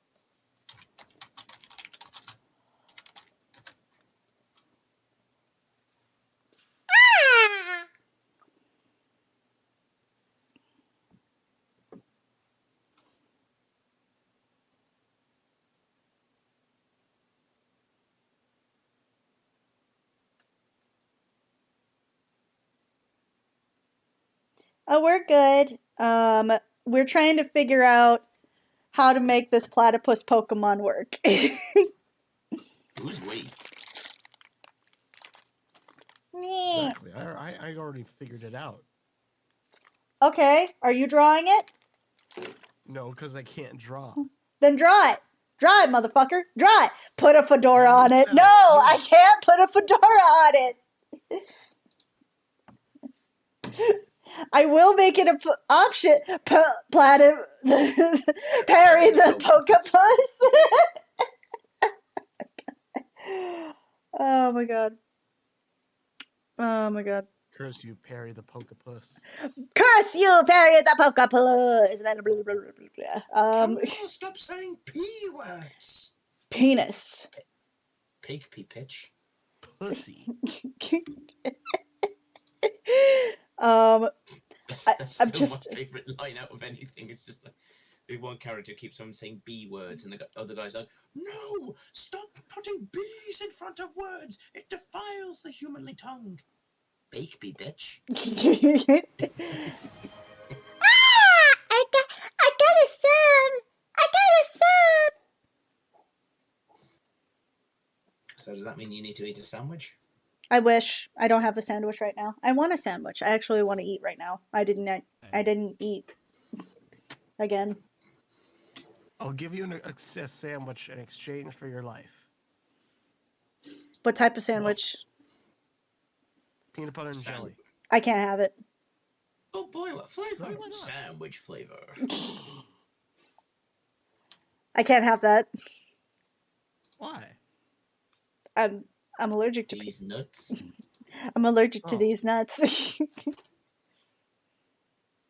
[SPEAKER 1] Ah! Oh, we're good. We're trying to figure out how to make this platypus Pokemon work.
[SPEAKER 5] Who's we?
[SPEAKER 6] Exactly. I already figured it out.
[SPEAKER 1] Okay, are you drawing it?
[SPEAKER 6] No, because I can't draw.
[SPEAKER 1] Then draw it. Draw it, motherfucker. Draw it. Put a fedora
[SPEAKER 6] No,
[SPEAKER 1] on it.
[SPEAKER 6] Sarah,
[SPEAKER 1] No,
[SPEAKER 6] no.
[SPEAKER 1] I can't put a fedora on it. I will make it an option. Parry the Pokepus. Oh my god. Oh my god.
[SPEAKER 6] Curse you, Perry the Pokepus.
[SPEAKER 1] Curse you, Parry the Pokepus.
[SPEAKER 5] Can we all stop saying P words?
[SPEAKER 1] Penis.
[SPEAKER 5] Pig pee pitch.
[SPEAKER 6] Pussy.
[SPEAKER 5] That's
[SPEAKER 1] I'm
[SPEAKER 5] still
[SPEAKER 1] just.
[SPEAKER 5] my favourite line out of anything. It's just like the one character keeps on saying B words, and the other guy's like, "No, stop putting B's in front of words. It defiles the humanly tongue." Bake me, bitch.
[SPEAKER 1] I got a sub. I got a sub.
[SPEAKER 5] So does that mean you need to eat a sandwich?
[SPEAKER 1] I wish. I don't have a sandwich right now. I want a sandwich. I actually want to eat right now. I didn't eat again.
[SPEAKER 6] I'll give you a sandwich in exchange for your life.
[SPEAKER 1] What type of sandwich?
[SPEAKER 6] Peanut butter and jelly.
[SPEAKER 1] I can't have it.
[SPEAKER 5] Oh boy, what flavor?
[SPEAKER 2] Sorry, why not?
[SPEAKER 5] Sandwich flavor.
[SPEAKER 1] I can't have that.
[SPEAKER 2] Why?
[SPEAKER 1] I'm allergic to
[SPEAKER 5] These nuts.
[SPEAKER 1] I'm allergic to
[SPEAKER 2] Oh.
[SPEAKER 1] these nuts.
[SPEAKER 6] You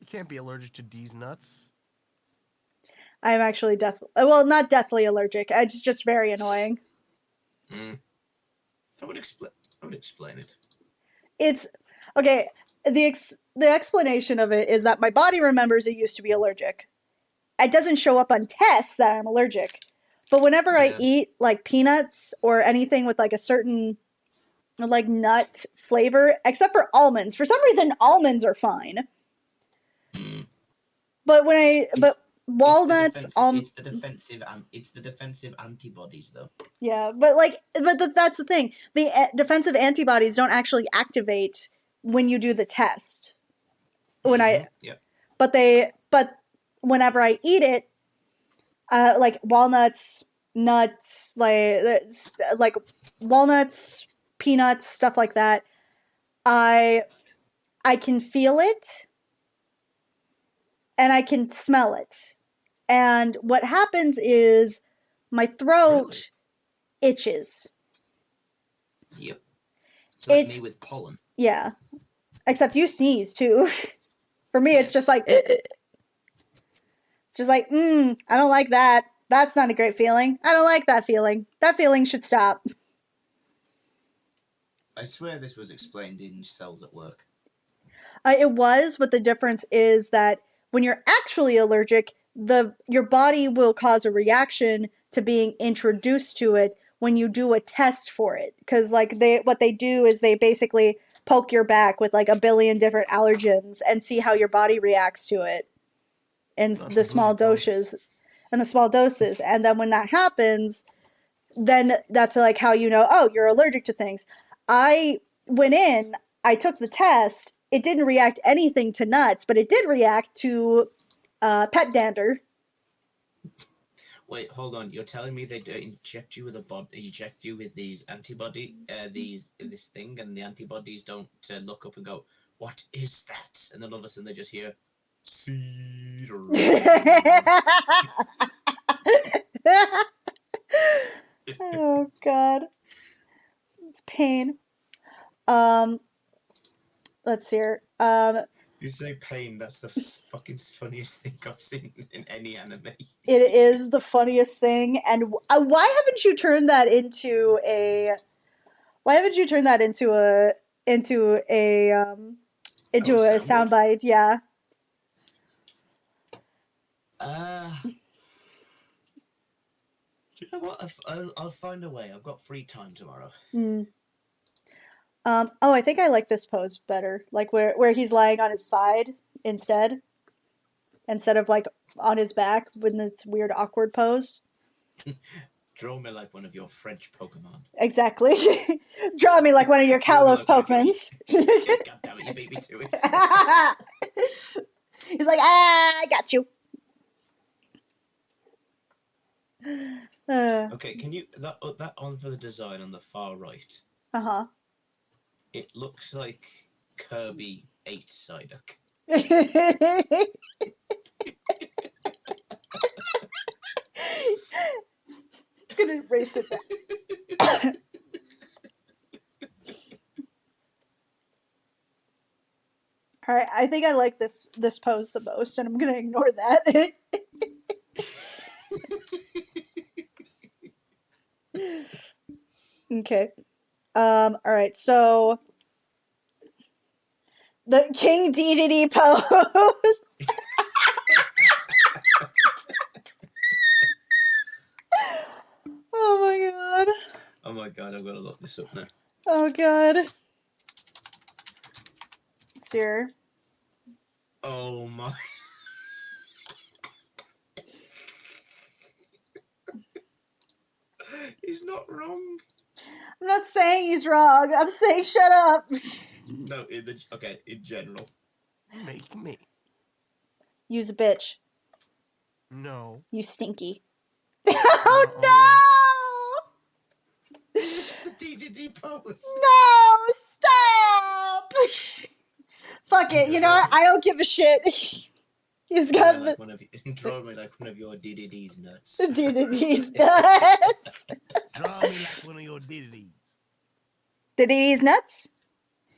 [SPEAKER 6] can't be allergic to these nuts.
[SPEAKER 1] I'm actually well, not deathly allergic. It's just very annoying.
[SPEAKER 5] I would explain it.
[SPEAKER 1] It's okay. The explanation of it is that my body remembers it used to be allergic. It doesn't show up on tests that I'm allergic, but whenever I eat like peanuts or anything with like a certain like nut flavor, except for almonds, for some reason almonds are fine. But walnuts,
[SPEAKER 5] it's the defensive antibodies though.
[SPEAKER 1] yeah, but that's the thing. The defensive antibodies don't actually activate when you do the test. But whenever I eat it, like walnuts, nuts, like walnuts, peanuts, stuff like that, I can feel it and I can smell it. And what happens is my throat itches.
[SPEAKER 5] Yep. It's like me with pollen.
[SPEAKER 1] Yeah. Except you sneeze too. For me, it's just like, I don't like that. That's not a great feeling. I don't like that feeling. That feeling should stop.
[SPEAKER 5] I swear this was explained in Cells at Work.
[SPEAKER 1] It was, but the difference is that when you're actually allergic, your body will cause a reaction to being introduced to it when you do a test for it. Because what they do is they basically poke your back with like a billion different allergens and see how your body reacts to it in the small doses. And then when that happens, then that's like how you know, oh, you're allergic to things. I went in, I took the test. It didn't react anything to nuts, but it did react to pet dander.
[SPEAKER 5] Wait, hold on. You're telling me they don't inject you with these antibody, this thing, and the antibodies don't look up and go, "What is that?" And then all of a sudden they just hear, "Seed."
[SPEAKER 1] Oh God, it's pain. Let's see here.
[SPEAKER 5] You say pain, that's the fucking funniest thing I've seen in any anime.
[SPEAKER 1] It is the funniest thing, and why haven't you turned that into a? Why haven't you turned that into a soundbite? Yeah.
[SPEAKER 5] You know what? I'll find a way. I've got free time tomorrow.
[SPEAKER 1] I think I like this pose better. Like where he's lying on his side instead of like on his back with this weird awkward pose.
[SPEAKER 5] Draw me like one of your French Pokemon.
[SPEAKER 1] Exactly. Draw me like one of your Kalos Pokemons.
[SPEAKER 5] God damn it, you beat me to it.
[SPEAKER 1] He's like, I got you.
[SPEAKER 5] Okay, can you that on for the design on the far right?
[SPEAKER 1] Uh-huh.
[SPEAKER 5] It looks like Kirby ate Psyduck.
[SPEAKER 1] I'm gonna erase it back. All right, I think I like this pose the most, and I'm gonna ignore that. Okay. All right. So the King Dedede pose. Oh my god.
[SPEAKER 5] Oh my god, I've got to look this up now.
[SPEAKER 1] Oh god. Sir.
[SPEAKER 5] Oh my. He's not wrong.
[SPEAKER 1] I'm not saying he's wrong. I'm saying shut up.
[SPEAKER 5] No, in general.
[SPEAKER 6] Make me.
[SPEAKER 1] Use a bitch.
[SPEAKER 6] No.
[SPEAKER 1] You stinky. Oh no!
[SPEAKER 5] It's the DDD pose.
[SPEAKER 1] No! Stop! fuck it. You know what? I don't give a shit. He's
[SPEAKER 5] Draw
[SPEAKER 1] got
[SPEAKER 5] me like one of draw me like one of your DDD's nuts.
[SPEAKER 1] Dude, he's nuts.
[SPEAKER 6] Draw me like one of your diddies.
[SPEAKER 1] Did he's nuts?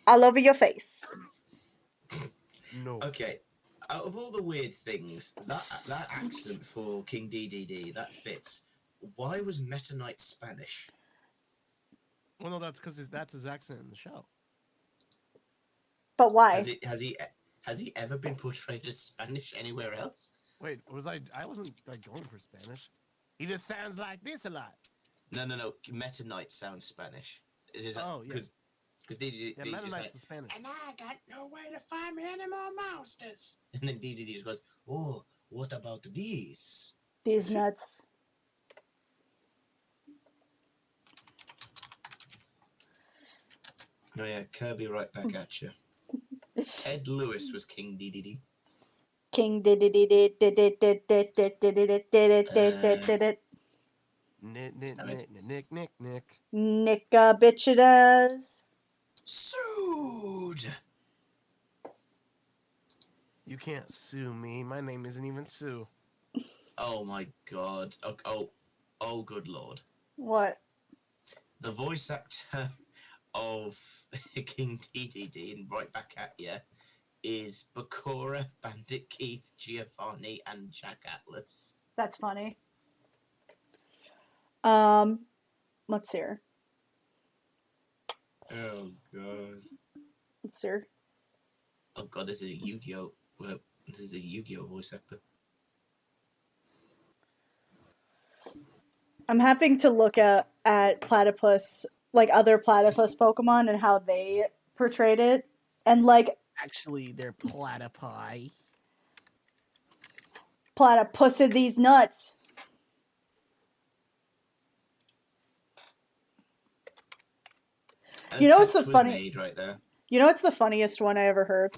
[SPEAKER 1] All over your face.
[SPEAKER 6] No.
[SPEAKER 5] Okay, out of all the weird things, that accent for King DDD that fits. Why was Meta Knight Spanish?
[SPEAKER 6] Well, no, that's because that's his accent in the show.
[SPEAKER 1] But why?
[SPEAKER 5] Has he ever been portrayed as Spanish anywhere else?
[SPEAKER 6] Wait, I wasn't like going for Spanish. He just sounds like this a lot.
[SPEAKER 5] No. Meta Knight sounds Spanish.
[SPEAKER 6] Oh, yeah.
[SPEAKER 5] Because DDD
[SPEAKER 6] Yeah,
[SPEAKER 5] just
[SPEAKER 6] Meta Knight's
[SPEAKER 5] like,
[SPEAKER 6] the Spanish.
[SPEAKER 5] and I got no way to find me any more monsters. And then DDD just goes, oh, what about these?
[SPEAKER 1] These nuts.
[SPEAKER 5] Oh yeah, Kirby right back at you. Ted Lewis was King DDD.
[SPEAKER 1] King did it.
[SPEAKER 6] Nick.
[SPEAKER 1] Nicka bitches.
[SPEAKER 5] Sued.
[SPEAKER 6] You can't sue me. My name isn't even Sue.
[SPEAKER 5] Oh my god. Oh, good lord.
[SPEAKER 1] What?
[SPEAKER 5] The voice actor of King DDD and right back at you is Bakura, Bandit Keith, Giovanni, and Jack Atlas.
[SPEAKER 1] That's funny. Let's see her.
[SPEAKER 5] Oh god.
[SPEAKER 1] Let's see her.
[SPEAKER 5] Oh god, this is a Yu-Gi-Oh! Well, this is a Yu-Gi-Oh! Voice actor.
[SPEAKER 1] I'm having to look at platypus, like other platypus Pokemon and how they portrayed it. And like
[SPEAKER 6] Actually, they're platypi.
[SPEAKER 1] platypus in these nuts. You know what's the funny?
[SPEAKER 5] Right there.
[SPEAKER 1] You know what's the funniest one I ever heard?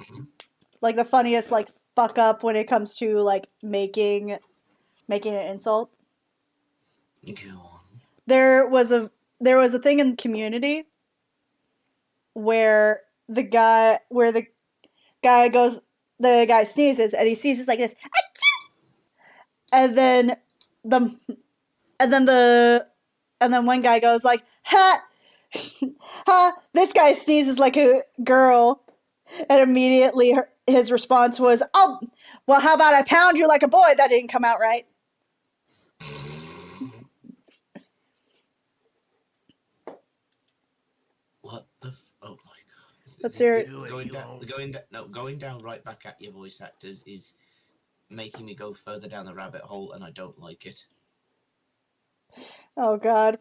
[SPEAKER 1] Like the funniest like fuck up when it comes to like making an insult.
[SPEAKER 5] Go on.
[SPEAKER 1] There was a thing in Community where the guy sneezes and he sneezes like this. Achoo! And then one guy goes like, ha ha, this guy sneezes like a girl. And immediately his response was, oh, well, how about I pound you like a boy? That didn't come out right.
[SPEAKER 5] What the? Oh my god!
[SPEAKER 1] Let's hear it.
[SPEAKER 5] Going down right back at your voice actors is making me go further down the rabbit hole, and I don't like it.
[SPEAKER 1] Oh god.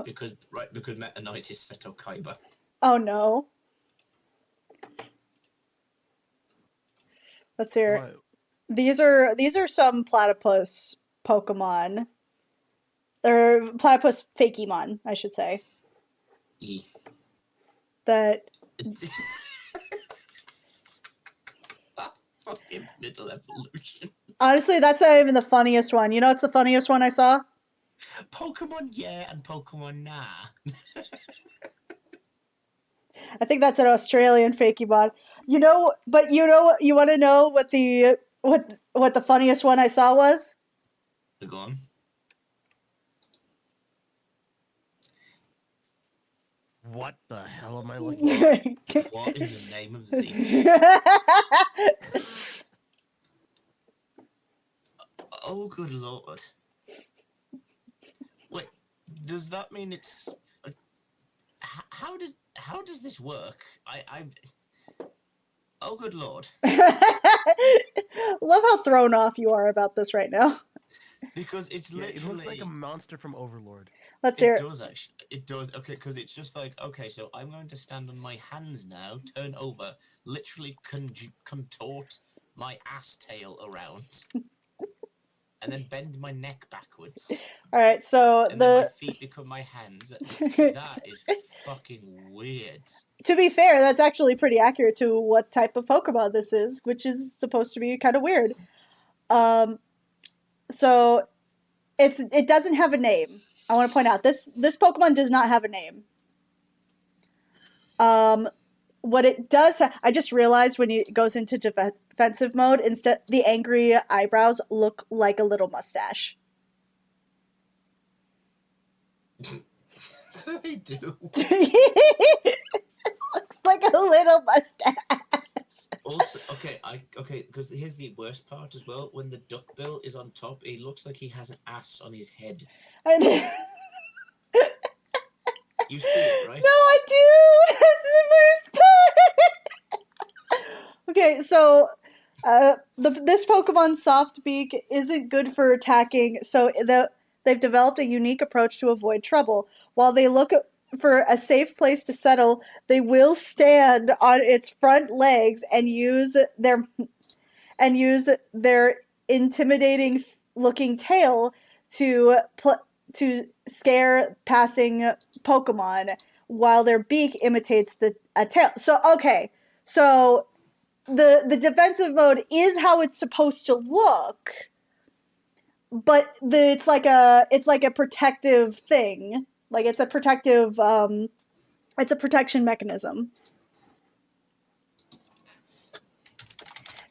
[SPEAKER 5] Because Meta Knight is Seto Kaiba.
[SPEAKER 1] Oh no. Let's hear it.
[SPEAKER 6] What?
[SPEAKER 1] These are some platypus Pokemon. They're platypus Fakemon, I should say. That
[SPEAKER 5] fucking middle evolution.
[SPEAKER 1] honestly, that's not even the funniest one. You know what's the funniest one I saw?
[SPEAKER 5] Pokemon yeah and Pokemon nah.
[SPEAKER 1] I think that's an Australian Fakemon. You know want to know what the funniest one I saw was?
[SPEAKER 5] Go on.
[SPEAKER 6] What the hell am I looking at?
[SPEAKER 5] What in the name of Z? Oh, good lord. Wait, does that mean it's... How does this work? Oh, good lord.
[SPEAKER 1] Love how thrown off you are about this right now.
[SPEAKER 5] Because it's literally...
[SPEAKER 6] It looks like a monster from Overlord.
[SPEAKER 1] Let's hear
[SPEAKER 5] It
[SPEAKER 1] it.
[SPEAKER 5] does, actually. It does. Okay, because it's just like, okay, so I'm going to stand on my hands now, turn over, literally contort my ass tail around, and then bend my neck backwards.
[SPEAKER 1] All right, so
[SPEAKER 5] And then my feet become my hands. That is fucking weird.
[SPEAKER 1] To be fair, that's actually pretty accurate to what type of Pokemon this is, which is supposed to be kind of weird. So it doesn't have a name. I want to point out this Pokemon does not have a name. what it does, I just realized when it goes into defensive mode, instead the angry eyebrows look like a little mustache.
[SPEAKER 5] They do.
[SPEAKER 1] Looks like a little mustache.
[SPEAKER 5] Also, okay, because here's the worst part as well. When the duckbill is on top, it looks like he has an ass on his head. You see it, right?
[SPEAKER 1] No, I do. That's the worst part. Okay, so this Pokemon Softbeak isn't good for attacking, so they've developed a unique approach to avoid trouble. While they look for a safe place to settle, they will stand on its front legs and use their intimidating looking tail to scare passing Pokemon, while their beak imitates a tail. So okay, so the defensive mode is how it's supposed to look, but it's like a protective thing. Like it's a protective it's a protection mechanism.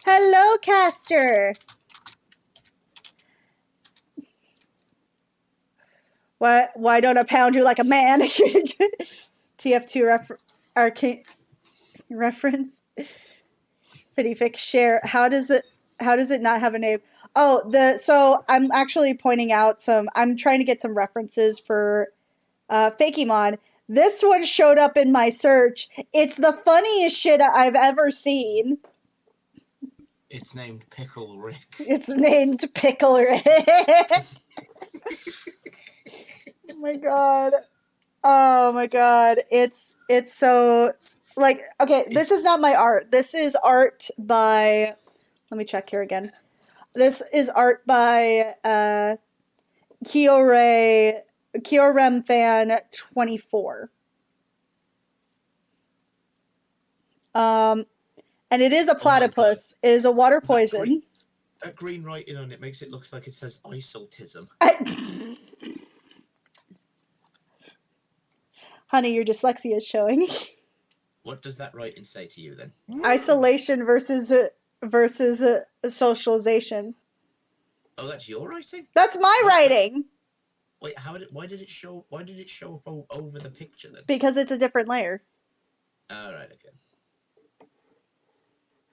[SPEAKER 1] Hello, Caster. Why don't I pound you like a man? TF2 arcane reference. Fidific share. How does it not have a name? Oh, so I'm actually pointing out I'm trying to get some references for Fakemon. This one showed up in my search. It's the funniest shit I've ever seen.
[SPEAKER 5] It's named Pickle Rick.
[SPEAKER 1] It's named Pickle Rick. Oh my god. Oh my god. It's so like, okay, this is not my art. This is art by, let me check here again. This is art by Kiorem Fan 24. And it is a platypus. It is a water poison.
[SPEAKER 5] That green writing on it makes it look like it says isoltism.
[SPEAKER 1] Honey, your dyslexia is showing.
[SPEAKER 5] What does that writing say to you then?
[SPEAKER 1] Isolation versus socialization.
[SPEAKER 5] Oh, that's your writing?
[SPEAKER 1] That's my writing.
[SPEAKER 5] Wait, why did it show up over the picture then?
[SPEAKER 1] Because it's a different layer.
[SPEAKER 5] All right, okay.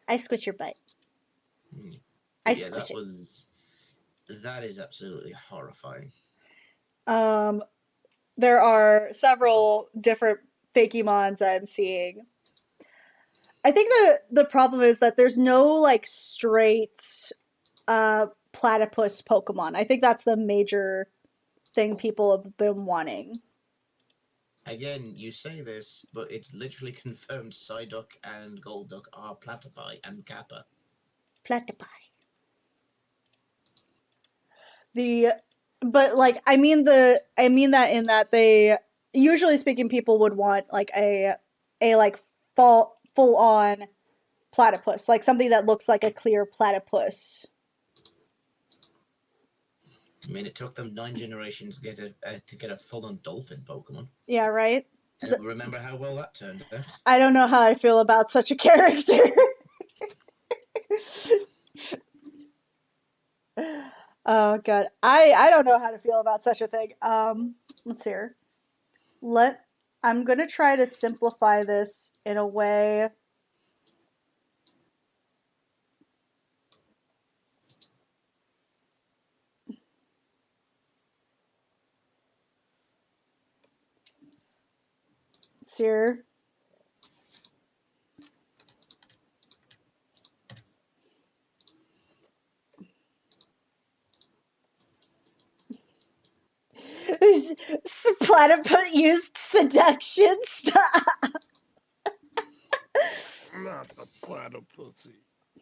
[SPEAKER 1] I squish your butt.
[SPEAKER 5] That is absolutely horrifying.
[SPEAKER 1] There are several different Fakemons I'm seeing. I think the problem is that there's no like straight platypus Pokemon. I think that's the major thing people have been wanting.
[SPEAKER 5] Again, you say this, but it's literally confirmed Psyduck and Golduck are Platypi and Kappa.
[SPEAKER 1] Platypi. But like I mean that in that they, usually speaking, people would want like a like full on platypus, like something that looks like a clear platypus.
[SPEAKER 5] I mean, it took them 9 generations to get a full-on dolphin Pokemon.
[SPEAKER 1] Yeah, right?
[SPEAKER 5] And remember how well that turned out.
[SPEAKER 1] I don't know how I feel about such a character. Oh god. I don't know how to feel about such a thing. Let's see here. I'm gonna try to simplify this in a way. Let's see here. Platypus used seduction. Stop.
[SPEAKER 6] Not the platypus.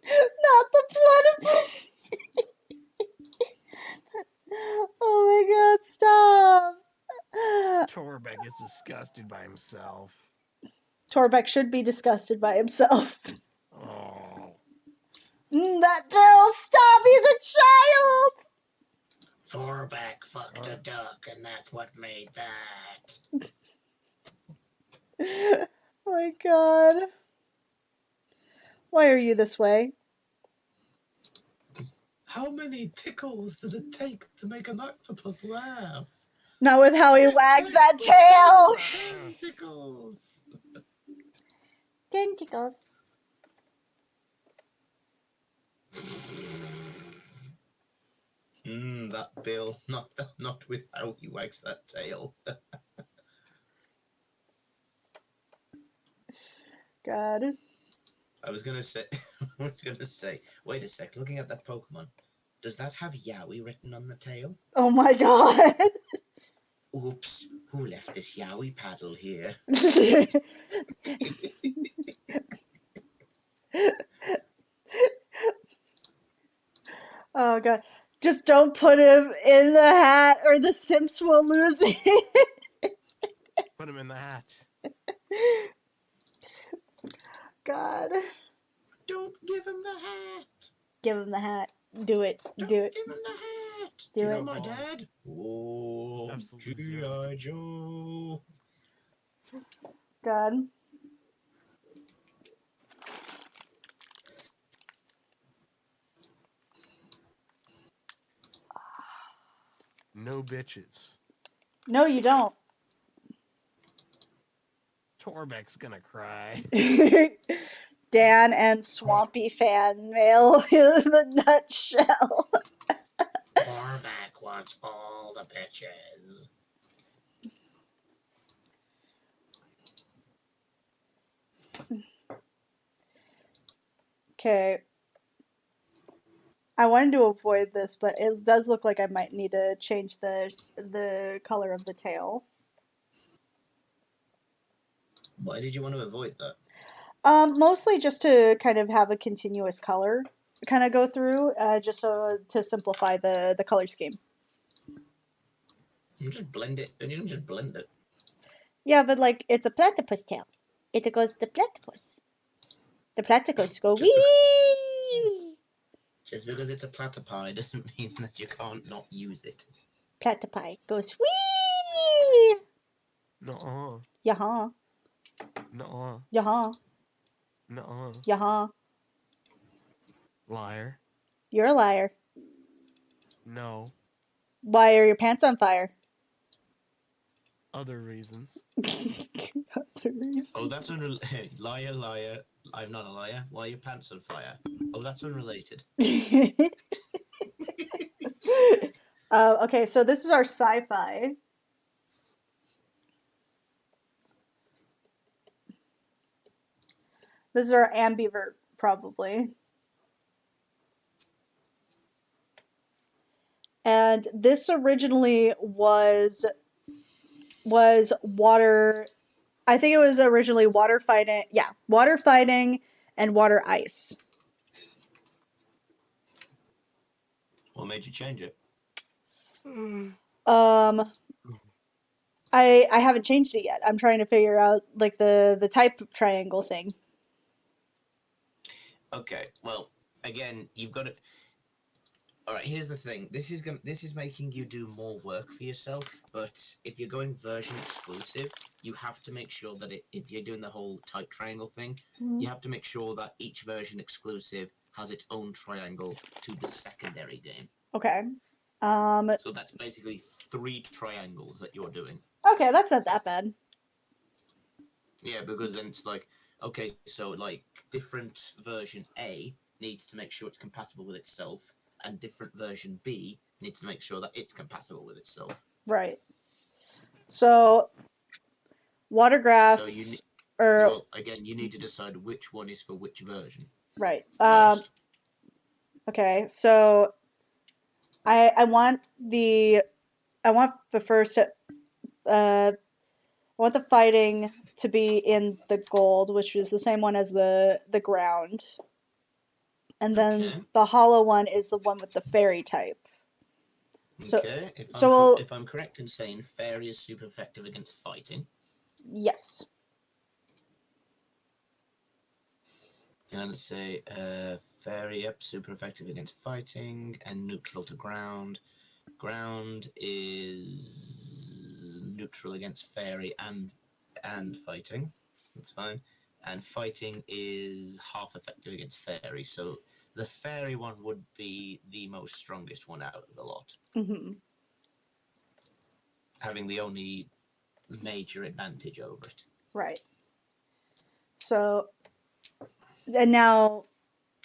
[SPEAKER 1] Not the platypus. Oh my god, stop.
[SPEAKER 6] Torbeck is disgusted by himself.
[SPEAKER 1] Torbeck should be disgusted by himself.
[SPEAKER 6] Oh.
[SPEAKER 1] That Bill, stop, he's a child!
[SPEAKER 5] Thorback fucked a duck, and that's what made that.
[SPEAKER 1] Oh my god. Why are you this way?
[SPEAKER 5] How many tickles does it take to make an octopus laugh?
[SPEAKER 1] Not with how he wags that tail.
[SPEAKER 5] 10 tickles.
[SPEAKER 1] Tentacles.
[SPEAKER 5] That bill. Not with how he wags that tail.
[SPEAKER 1] God.
[SPEAKER 5] I was gonna say. Wait a sec. Looking at that Pokemon, does that have Yowie written on the tail?
[SPEAKER 1] Oh my god.
[SPEAKER 5] Oops. Who left this Yowie paddle here?
[SPEAKER 1] Oh god. Just don't put him in the hat or the Simps will lose it.
[SPEAKER 6] Put him in the hat.
[SPEAKER 1] God.
[SPEAKER 5] Don't give him the hat.
[SPEAKER 1] Give him the hat. Do it.
[SPEAKER 5] Don't
[SPEAKER 1] Do it.
[SPEAKER 5] give him the hat.
[SPEAKER 1] Do
[SPEAKER 5] you
[SPEAKER 1] it.
[SPEAKER 5] know my dad? Oh,
[SPEAKER 6] Absolutely
[SPEAKER 5] G.I. Joe.
[SPEAKER 1] God.
[SPEAKER 6] No bitches.
[SPEAKER 1] No, you don't.
[SPEAKER 6] Torbeck's gonna cry.
[SPEAKER 1] Dan and Swampy fan mail in a nutshell.
[SPEAKER 5] Torback wants all the bitches.
[SPEAKER 1] Okay. I wanted to avoid this, but it does look like I might need to change the color of the tail.
[SPEAKER 5] Why did you want to avoid that?
[SPEAKER 1] Mostly just to kind of have a continuous color kind of go through, just so to simplify the color scheme.
[SPEAKER 5] You just blend it, and you can just blend it.
[SPEAKER 1] Yeah, but like it's a platypus tail. It goes the platypus. The platypus go
[SPEAKER 5] Just
[SPEAKER 1] wee.
[SPEAKER 5] Just because it's a platypi doesn't mean that you can't not use it.
[SPEAKER 1] Platypi goes wee.
[SPEAKER 6] Nuh-uh.
[SPEAKER 1] Yaha.
[SPEAKER 6] Nuh-uh.
[SPEAKER 1] Yaha.
[SPEAKER 6] Nuh-uh.
[SPEAKER 1] Yaha.
[SPEAKER 6] Liar.
[SPEAKER 1] You're a liar.
[SPEAKER 6] No.
[SPEAKER 1] Why are your pants on fire?
[SPEAKER 6] Other reasons.
[SPEAKER 1] Other reasons.
[SPEAKER 5] Oh, that's unrelated. Liar, liar. I'm not a liar. Why are your pants on fire? Oh, that's unrelated.
[SPEAKER 1] Okay, so this is our sci-fi. This is our ambivert, probably. And this originally was water. I think it was originally water fighting. Yeah, water fighting and water ice.
[SPEAKER 5] What made you change it?
[SPEAKER 1] I haven't changed it yet. I'm trying to figure out like the type triangle thing.
[SPEAKER 5] Okay, well, again, you've got to. All right, here's the thing. This is making you do more work for yourself. But if you're going version exclusive, you have to make sure that if you're doing the whole type triangle thing, you have to make sure that each version exclusive has its own triangle to the secondary game.
[SPEAKER 1] Okay.
[SPEAKER 5] So that's basically 3 triangles that you're doing.
[SPEAKER 1] Okay, that's not that bad.
[SPEAKER 5] Yeah, because then it's like, okay, so like different version A needs to make sure it's compatible with itself, and different version B needs to make sure that it's compatible with itself.
[SPEAKER 1] Right. So, water grass,
[SPEAKER 5] So
[SPEAKER 1] or
[SPEAKER 5] well, again, you need to decide which one is for which version.
[SPEAKER 1] right.
[SPEAKER 5] First.
[SPEAKER 1] Okay, so I want the first I want the fighting to be in the gold, which is the same one as the ground. And then
[SPEAKER 5] Okay.
[SPEAKER 1] the hollow one is the one with the fairy type. So,
[SPEAKER 5] Okay, if I'm correct in saying fairy is super effective against fighting.
[SPEAKER 1] Yes.
[SPEAKER 5] And let's say fairy, yep, super effective against fighting and neutral to ground. Ground is neutral against fairy and fighting. That's fine. and fighting is half effective against fairy. So the fairy one would be the most strongest one out of the lot,
[SPEAKER 1] Mm-hmm.
[SPEAKER 5] having the only major advantage over it.
[SPEAKER 1] Right. So, and now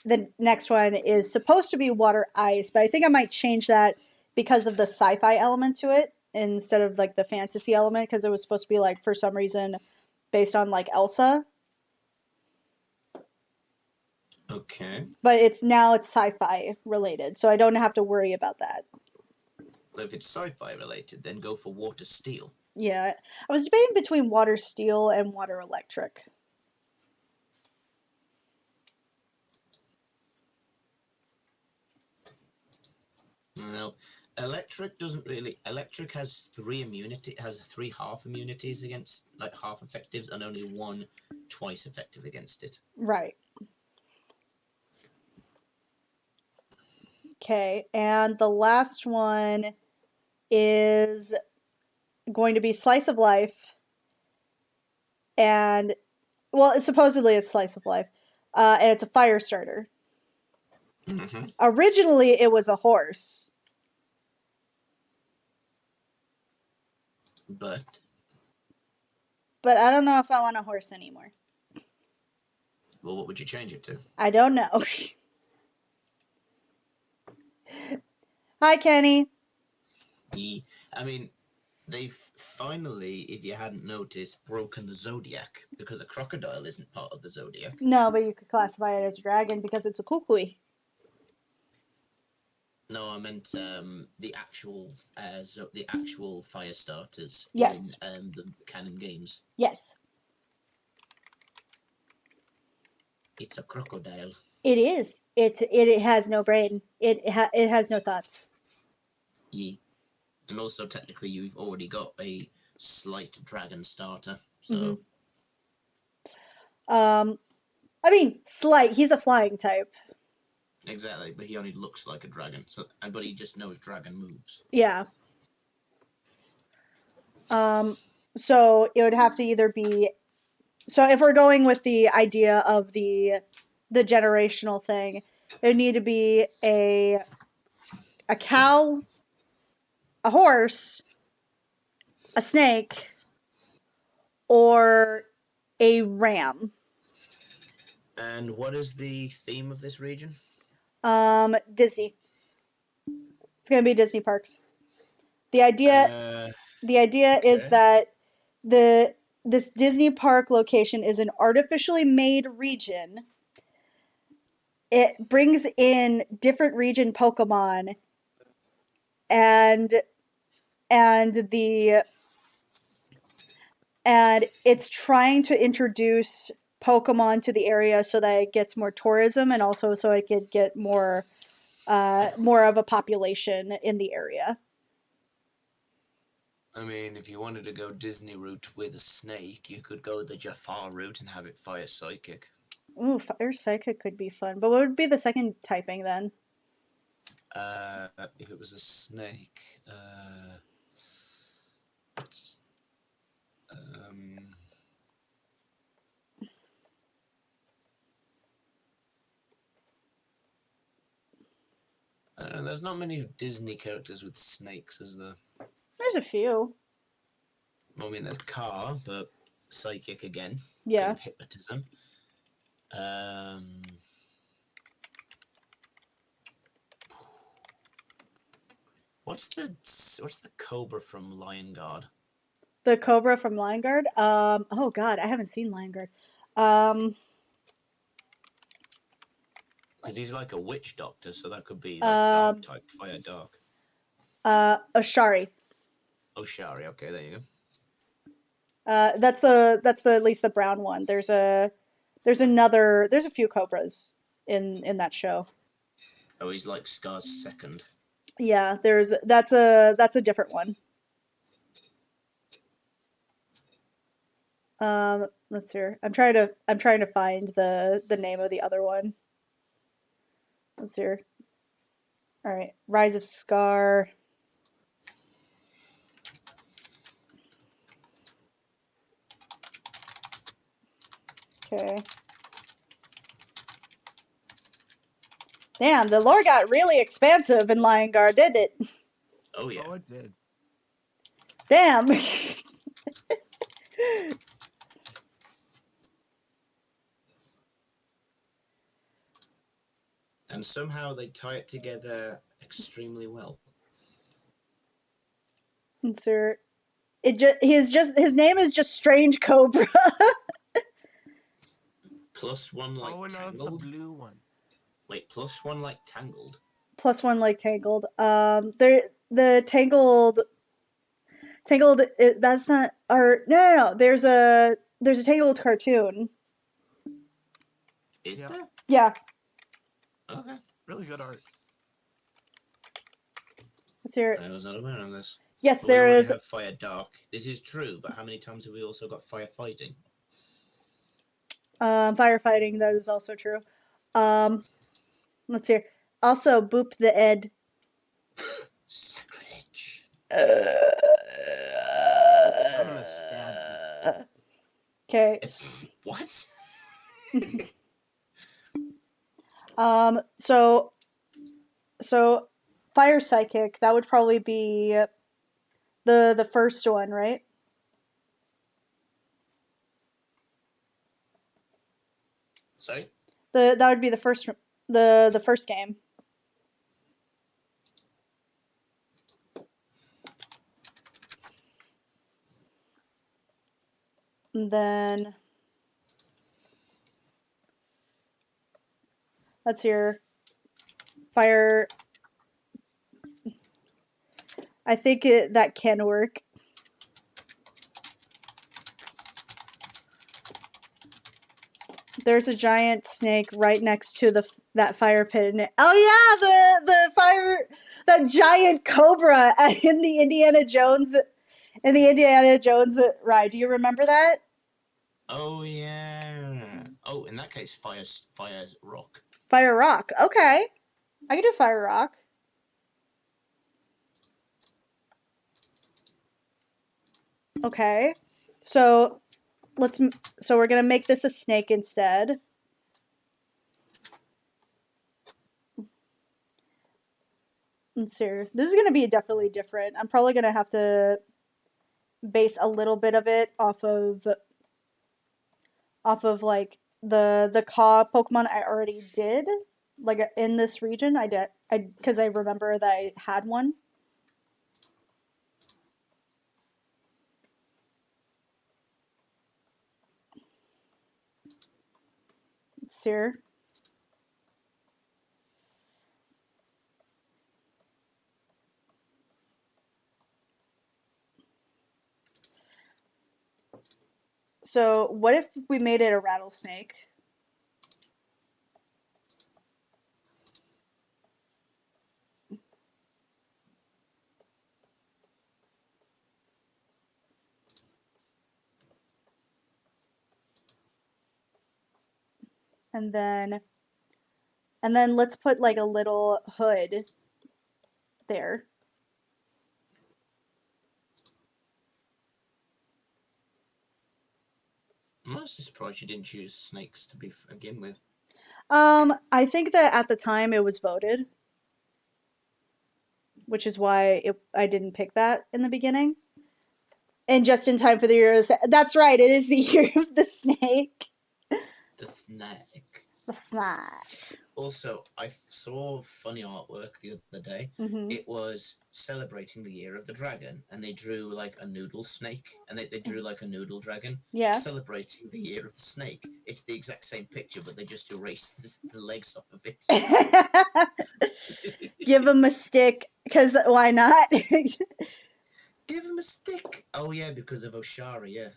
[SPEAKER 1] the next one is supposed to be water ice, but I think I might change that because of the sci-fi element to it instead of like the fantasy element, because it was supposed to be like for some reason based on like Elsa.
[SPEAKER 5] Okay.
[SPEAKER 1] But it's sci-fi related, so I don't have to worry about that.
[SPEAKER 5] So if it's sci-fi related, then go for water steel.
[SPEAKER 1] Yeah, I was debating between water steel and water electric.
[SPEAKER 5] No, electric doesn't really. Electric has three half immunities against, like half effectives, and only one twice effective against it.
[SPEAKER 1] Right. Okay, and the last one is going to be slice of life, and well, supposedly it's slice of life, and it's a fire starter.
[SPEAKER 5] Mm-hmm.
[SPEAKER 1] Originally, it was a horse,
[SPEAKER 5] But
[SPEAKER 1] I don't know if I want a horse anymore.
[SPEAKER 5] well, what would you change it to?
[SPEAKER 1] I don't know. Hi, Kenny.
[SPEAKER 5] I mean, they've finally, if you hadn't noticed, broken the zodiac, because a crocodile isn't part of the zodiac.
[SPEAKER 1] No, but you could classify it as a dragon because it's a kukui.
[SPEAKER 5] No, I meant the actual fire starters
[SPEAKER 1] Yes.
[SPEAKER 5] in the canon games.
[SPEAKER 1] Yes,
[SPEAKER 5] It's a crocodile.
[SPEAKER 1] it is. It has no brain. It has no thoughts.
[SPEAKER 5] Yeah. And also, technically, you've already got a slight dragon starter, so...
[SPEAKER 1] I mean, slight. He's a flying type.
[SPEAKER 5] Exactly, but he only looks like a dragon, but he just knows dragon moves.
[SPEAKER 1] Yeah. So it would have to either be. So if we're going with the idea of the generational thing, it would need to be a cow, a horse, a snake, or a ram.
[SPEAKER 5] And what is the theme of this region?
[SPEAKER 1] Disney. It's gonna be Disney parks. The idea
[SPEAKER 5] Okay.
[SPEAKER 1] is that this Disney park location is an artificially made region. It brings in different region Pokemon and the and it's trying to introduce Pokemon to the area so that it gets more tourism and also so it could get more of a population in the area.
[SPEAKER 5] I mean, if you wanted to go Disney route with a snake, you could go the Jafar route and have it fire psychic.
[SPEAKER 1] Ooh, fire psychic could be fun, but what would be the second typing then?
[SPEAKER 5] If it was a snake, I don't know, there's not many Disney characters with snakes, is there?
[SPEAKER 1] There's a few.
[SPEAKER 5] I mean, there's Car, but psychic again.
[SPEAKER 1] Yeah.
[SPEAKER 5] Because of hypnotism. What's the cobra from Lion Guard?
[SPEAKER 1] The Cobra from Lion Guard? Oh god, I haven't seen Lion Guard.
[SPEAKER 5] Because he's like a witch doctor, so that could be like dark type, fire dark.
[SPEAKER 1] Oshari.
[SPEAKER 5] Oshari, okay, there you go.
[SPEAKER 1] That's at least the brown one. There's a few Cobras in that show.
[SPEAKER 5] Oh, he's like Scar's second.
[SPEAKER 1] Yeah, that's a different one. Let's see. I'm trying to find the name of the other one. Let's see. All right, Rise of Scar. Okay. Damn, the lore got really expansive in Lion Guard, didn't it?
[SPEAKER 5] Oh yeah.
[SPEAKER 6] Oh, it did.
[SPEAKER 1] Damn.
[SPEAKER 5] And somehow they tie it together extremely well.
[SPEAKER 1] Insert. His name is just Strange Cobra.
[SPEAKER 5] Plus one like
[SPEAKER 6] Oh, no, it's the
[SPEAKER 5] Tangled.
[SPEAKER 6] blue one.
[SPEAKER 5] Wait, plus one like Tangled.
[SPEAKER 1] Plus one like Tangled. The Tangled. That's not. Or no. There's a Tangled cartoon.
[SPEAKER 5] Is
[SPEAKER 6] Yeah.
[SPEAKER 5] there?
[SPEAKER 1] Yeah.
[SPEAKER 5] Okay.
[SPEAKER 6] Really good art.
[SPEAKER 1] Let's hear it.
[SPEAKER 5] I was not aware of this.
[SPEAKER 1] Yes,
[SPEAKER 5] Well,
[SPEAKER 1] there
[SPEAKER 5] we already
[SPEAKER 1] is.
[SPEAKER 5] have Fire Dark. This is true, but how many times have we also got firefighting?
[SPEAKER 1] Firefighting. That is also true. Let's hear. Also, Boop the Ed.
[SPEAKER 5] Sacrilege.
[SPEAKER 6] I'm gonna stab you.
[SPEAKER 1] Okay.
[SPEAKER 5] It's what?
[SPEAKER 1] So Fire Psychic, that would probably be the first one, right?
[SPEAKER 5] Sorry?
[SPEAKER 1] That would be the first game. And then that's your Fire. I think that can work. There's a giant snake right next to that fire pit. Oh yeah, the fire, that giant cobra in the Indiana Jones ride. Do you remember that?
[SPEAKER 5] Oh yeah. Oh, in that case, fire rock.
[SPEAKER 1] Fire rock. Okay, I can do fire rock. Okay, so we're gonna make this a snake instead. Let's see. This is gonna be definitely different. I'm probably gonna have to base a little bit of it off of like the Caw Pokemon I already did, like in this region. I because I remember that I had one. Let's see here. So what if we made it a rattlesnake? And then let's put like a little hood there.
[SPEAKER 5] I'm honestly surprised you didn't choose snakes to begin with.
[SPEAKER 1] I think that at the time it was voted, which is why I didn't pick that in the beginning. And just in time for the year. That's right. It is the year of the snake.
[SPEAKER 5] The snake.
[SPEAKER 1] The snake.
[SPEAKER 5] Also, I saw funny artwork the other day.
[SPEAKER 1] Mm-hmm.
[SPEAKER 5] It was celebrating the year of the dragon, and they drew like a noodle snake, and they drew like a noodle dragon.
[SPEAKER 1] Yeah.
[SPEAKER 5] Celebrating the year of the snake. It's the exact same picture, but they just erased the legs off of it.
[SPEAKER 1] Give him a stick, because why not?
[SPEAKER 5] Give him a stick. Oh yeah, because of Oshara, yeah.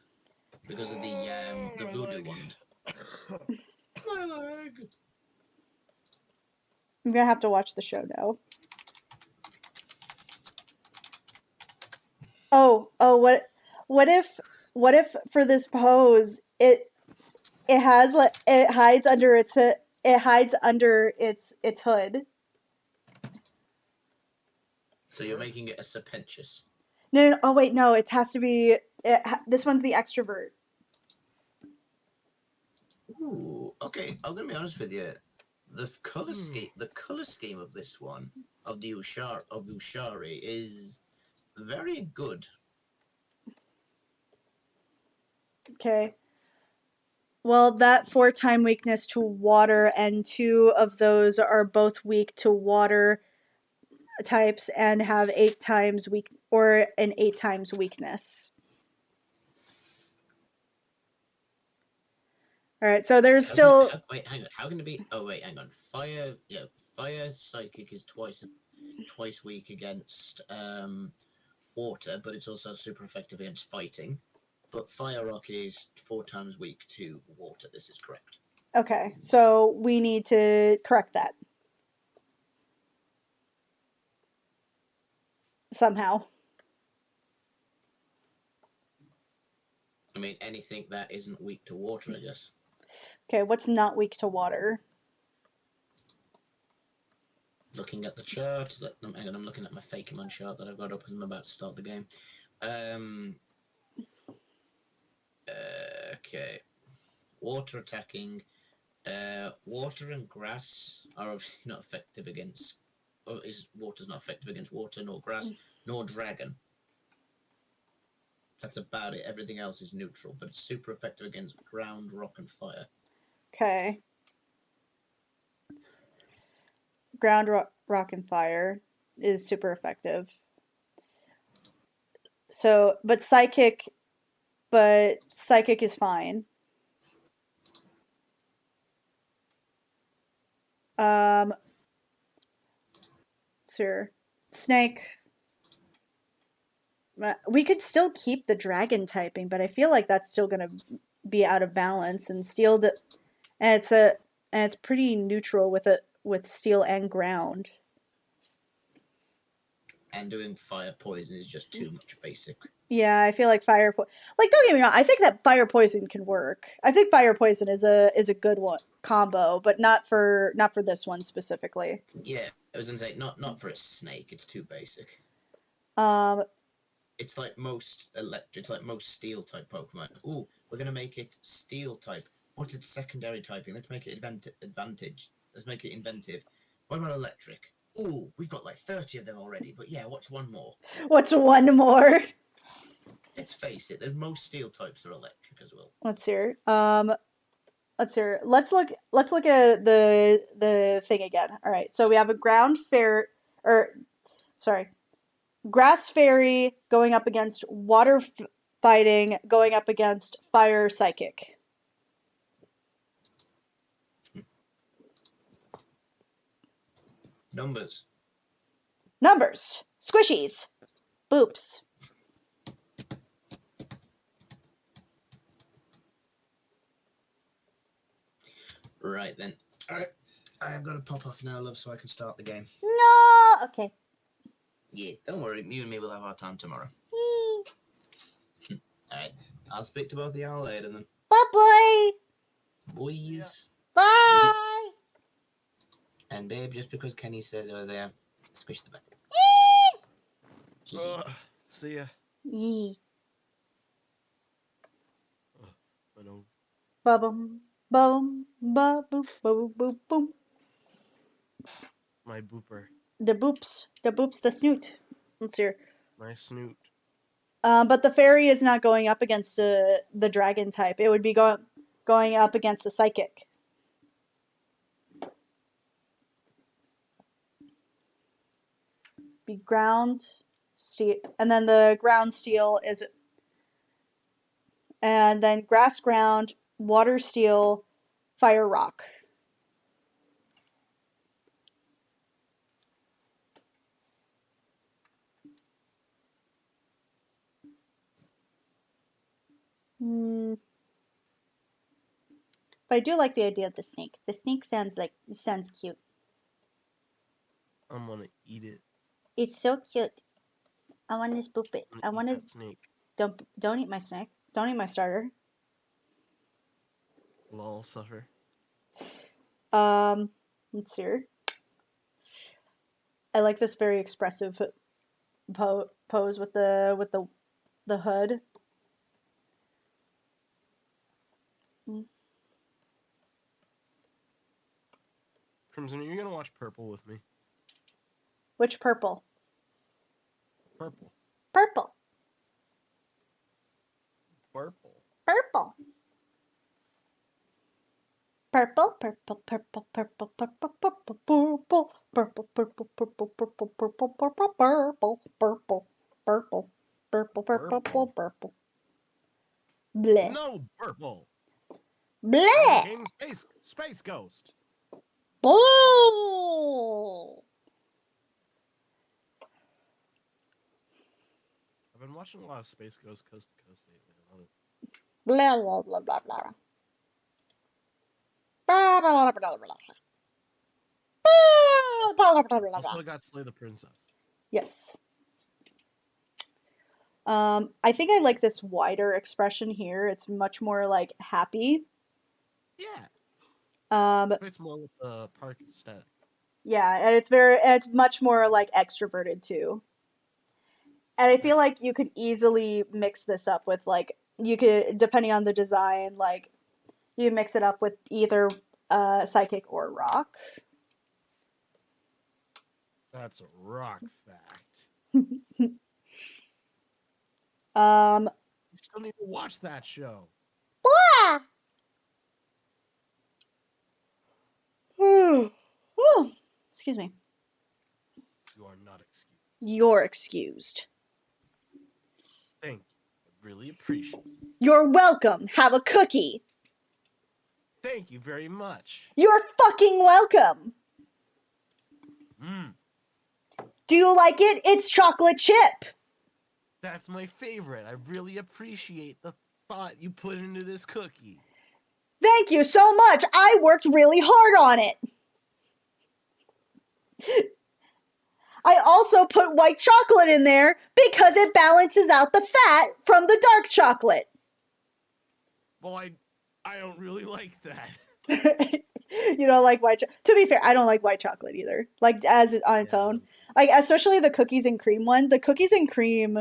[SPEAKER 5] Because of the voodoo wand. My leg.
[SPEAKER 1] I'm gonna have to watch the show now. Oh, what if for this pose it hides under its hood.
[SPEAKER 5] So you're making it a serpentious.
[SPEAKER 1] No, oh wait, no, it has to be this one's the extrovert.
[SPEAKER 5] Ooh, okay. I'm gonna be honest with you. The color
[SPEAKER 2] Hmm.
[SPEAKER 5] scheme of this one, of the Ushari, is very good.
[SPEAKER 1] Okay. Well, that 4-time weakness to water, and 2 of those are both weak to water types and have 8 times weak or an 8 times weakness. All right, so there's still.
[SPEAKER 5] Wait, hang on. How can it be? Oh wait, hang on. Fire, yeah, fire psychic is twice weak against water, but it's also super effective against fighting. But fire rock is 4 times weak to water. This is correct.
[SPEAKER 1] Okay, so we need to correct that somehow.
[SPEAKER 5] I mean, anything that isn't weak to water, I guess.
[SPEAKER 1] Okay, what's not weak to water?
[SPEAKER 5] Looking at the chart, hang on, I'm looking at my Fakemon chart that I've got up as I'm about to start the game. Okay. Water attacking. Water and grass are obviously not effective against. Or water's not effective against water, nor grass, nor dragon. That's about it. Everything else is neutral, but it's super effective against ground, rock, and fire.
[SPEAKER 1] Okay. Ground, rock, and fire is super effective. So, but psychic is fine. Sure. Snake. We could still keep the dragon typing, but I feel like that's still gonna be out of balance. And steel, and it's pretty neutral with steel and ground.
[SPEAKER 5] And doing fire poison is just too much basic.
[SPEAKER 1] Yeah, I feel like like, don't get me wrong, I think that fire poison can work. I think fire poison is a good one combo, but not for this one specifically.
[SPEAKER 5] Yeah, I was gonna say not for a snake. It's too basic.
[SPEAKER 1] Um,
[SPEAKER 5] It's like most It's like most steel type Pokemon. Ooh, we're gonna make it steel type. What's its secondary typing? Let's make it advantage. Let's make it inventive. What about electric? Ooh, we've got like 30 of them already. But yeah, what's one more?
[SPEAKER 1] what's one more?
[SPEAKER 5] Let's face it. Most steel types are electric as well.
[SPEAKER 1] Let's hear. Let's look at the thing again. All right, so we have a grass fairy going up against water fighting, going up against fire psychic.
[SPEAKER 5] Numbers.
[SPEAKER 1] Squishies. Boops.
[SPEAKER 5] Right then. All right. I have got to pop off now, love, so I can start the game.
[SPEAKER 1] No. Okay.
[SPEAKER 5] Yeah, don't worry. You and me will have our time tomorrow. All right. I'll speak to both of y'all later then.
[SPEAKER 1] Bye,
[SPEAKER 5] Boys.
[SPEAKER 1] bye.
[SPEAKER 5] And babe, just because Kenny said there, squish the button.
[SPEAKER 2] See ya.
[SPEAKER 1] Yee.
[SPEAKER 2] I know.
[SPEAKER 1] Ba-bum. Boom. Ba-boom. Boom. Boom. Boom.
[SPEAKER 2] My booper.
[SPEAKER 1] The boops. The snoot. Let's hear.
[SPEAKER 2] My snoot.
[SPEAKER 1] But the fairy is not going up against the dragon type. It would be going up against the psychic. Be ground steel, and then the ground steel is, and then grass ground, water steel, fire rock. But I do like the idea of the snake. The snake sounds cute.
[SPEAKER 2] I'm gonna eat it.
[SPEAKER 1] It's so cute. I want to spoop it.
[SPEAKER 2] I'm gonna
[SPEAKER 1] I
[SPEAKER 2] eat
[SPEAKER 1] want
[SPEAKER 2] that snake.
[SPEAKER 1] Don't eat my snake. Don't eat my starter.
[SPEAKER 2] Lol, suffer.
[SPEAKER 1] Let's see. I like this very expressive pose with the hood.
[SPEAKER 6] Crimson, are you gonna watch Purple with me?
[SPEAKER 1] Which purple?
[SPEAKER 6] Purple.
[SPEAKER 1] Purple.
[SPEAKER 6] Purple.
[SPEAKER 1] Purple. Purple, purple, purple, purple, purple, purple, purple, purple, purple, purple, purple, purple, purple, purple, purple, purple, purple, purple, purple. Bleh.
[SPEAKER 6] No, Purple.
[SPEAKER 1] Bleh.
[SPEAKER 6] Became Space Ghost.
[SPEAKER 1] Bull.
[SPEAKER 6] I've been watching a lot of Space Ghost Coast to Coast lately. I love it.
[SPEAKER 1] Blah, blah, blah, blah, blah. Blah, blah, blah, blah, blah. Blah, blah, blah, blah,
[SPEAKER 6] Also,
[SPEAKER 1] blah.
[SPEAKER 6] I got Slay the Princess.
[SPEAKER 1] Yes. I think I like this wider expression here. It's much more like happy.
[SPEAKER 6] Yeah.
[SPEAKER 1] Um,
[SPEAKER 6] It's more with the park aesthetic.
[SPEAKER 1] yeah, and it's much more like extroverted too. And I feel like you could easily mix this up with like you could, depending on the design, like you mix it up with either psychic or rock.
[SPEAKER 6] That's a rock fact. You still need to watch that show.
[SPEAKER 1] Excuse me.
[SPEAKER 6] You are not excused.
[SPEAKER 1] You're excused.
[SPEAKER 6] Thank you. I really appreciate it.
[SPEAKER 1] You're welcome. Have a cookie.
[SPEAKER 6] Thank you very much.
[SPEAKER 1] You're fucking welcome.
[SPEAKER 6] Mmm.
[SPEAKER 1] Do you like it? It's chocolate chip.
[SPEAKER 6] That's my favorite. I really appreciate the thought you put into this cookie.
[SPEAKER 1] Thank you so much. I worked really hard on it. I also put white chocolate in there because it balances out the fat from the dark chocolate.
[SPEAKER 6] Well, I don't really like that.
[SPEAKER 1] You don't like white chocolate? To be fair, I don't like white chocolate either. Like as on its own. Like especially the cookies and cream one. The cookies and cream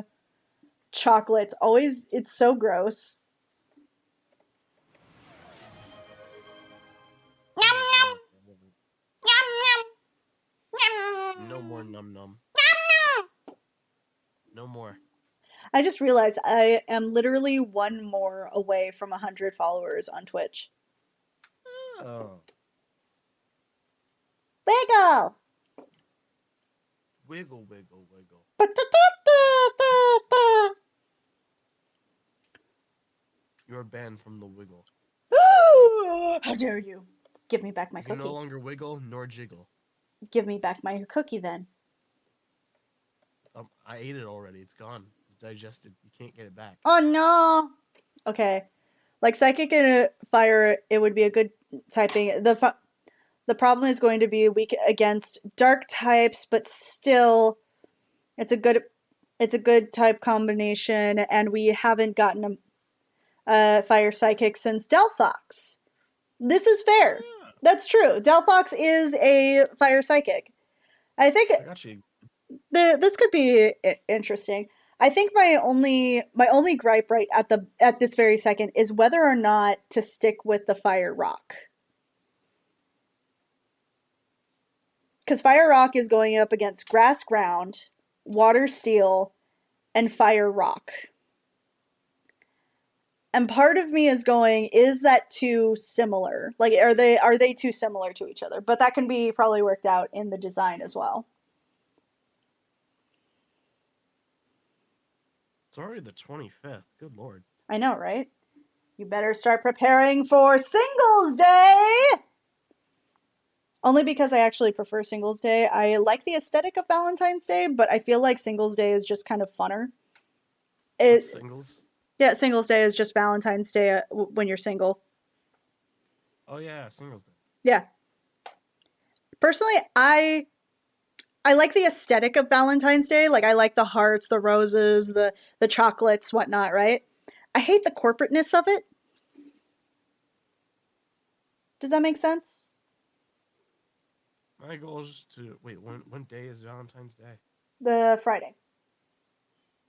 [SPEAKER 1] chocolate's always, it's so gross.
[SPEAKER 6] No more num num. No more.
[SPEAKER 1] I just realized I am literally one more away from 100 followers on Twitch.
[SPEAKER 6] Oh.
[SPEAKER 1] Wiggle!
[SPEAKER 6] Wiggle, wiggle, wiggle. You're banned from the wiggle.
[SPEAKER 1] How dare you? Give me back my
[SPEAKER 6] You can
[SPEAKER 1] cookie.
[SPEAKER 6] no longer wiggle nor jiggle.
[SPEAKER 1] Give me back my cookie then.
[SPEAKER 6] I ate it already. It's gone. It's digested. You can't get it back.
[SPEAKER 1] Oh no! Okay. Like Psychic and Fire, it would be a good typing. The problem is going to be weak against dark types, but still, it's a good type combination, and we haven't gotten a Fire Psychic since Delphox. This is fair. That's true. Delphox is a Fire Psychic. I think
[SPEAKER 6] I got you.
[SPEAKER 1] this could be interesting. I think my only gripe right at this very second is whether or not to stick with the Fire Rock. Because Fire Rock is going up against Grass Ground, Water Steel, and Fire Rock. And part of me is going, is that too similar? Like, are they too similar to each other? But that can be probably worked out in the design as well.
[SPEAKER 6] It's already the 25th. Good lord.
[SPEAKER 1] I know, right? You better start preparing for Singles Day! Only because I actually prefer Singles Day. I like the aesthetic of Valentine's Day, but I feel like Singles Day is just kind of funner.
[SPEAKER 6] What's singles?
[SPEAKER 1] Yeah, Singles Day is just Valentine's Day when you're single.
[SPEAKER 6] Oh yeah, Singles Day.
[SPEAKER 1] Yeah. Personally, I like the aesthetic of Valentine's Day. Like, I like the hearts, the roses, the chocolates, whatnot, right? I hate the corporateness of it. Does that make sense?
[SPEAKER 6] My goal is just to wait. When day is Valentine's Day?
[SPEAKER 1] The Friday.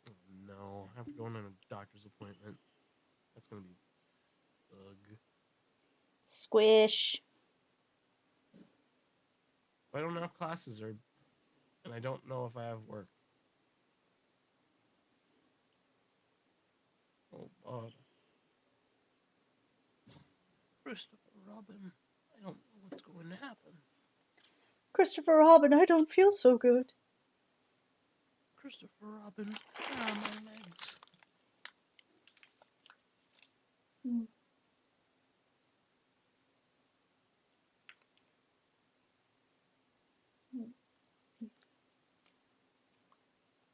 [SPEAKER 6] Oh, no, I have to go on a doctor's appointment. That's gonna be ugh.
[SPEAKER 1] Squish.
[SPEAKER 6] I don't have classes and I don't know if I have work. Oh, God. Christopher Robin, I don't know what's going to happen.
[SPEAKER 1] Christopher Robin, I don't feel so good.
[SPEAKER 6] Christopher Robin, where are my legs?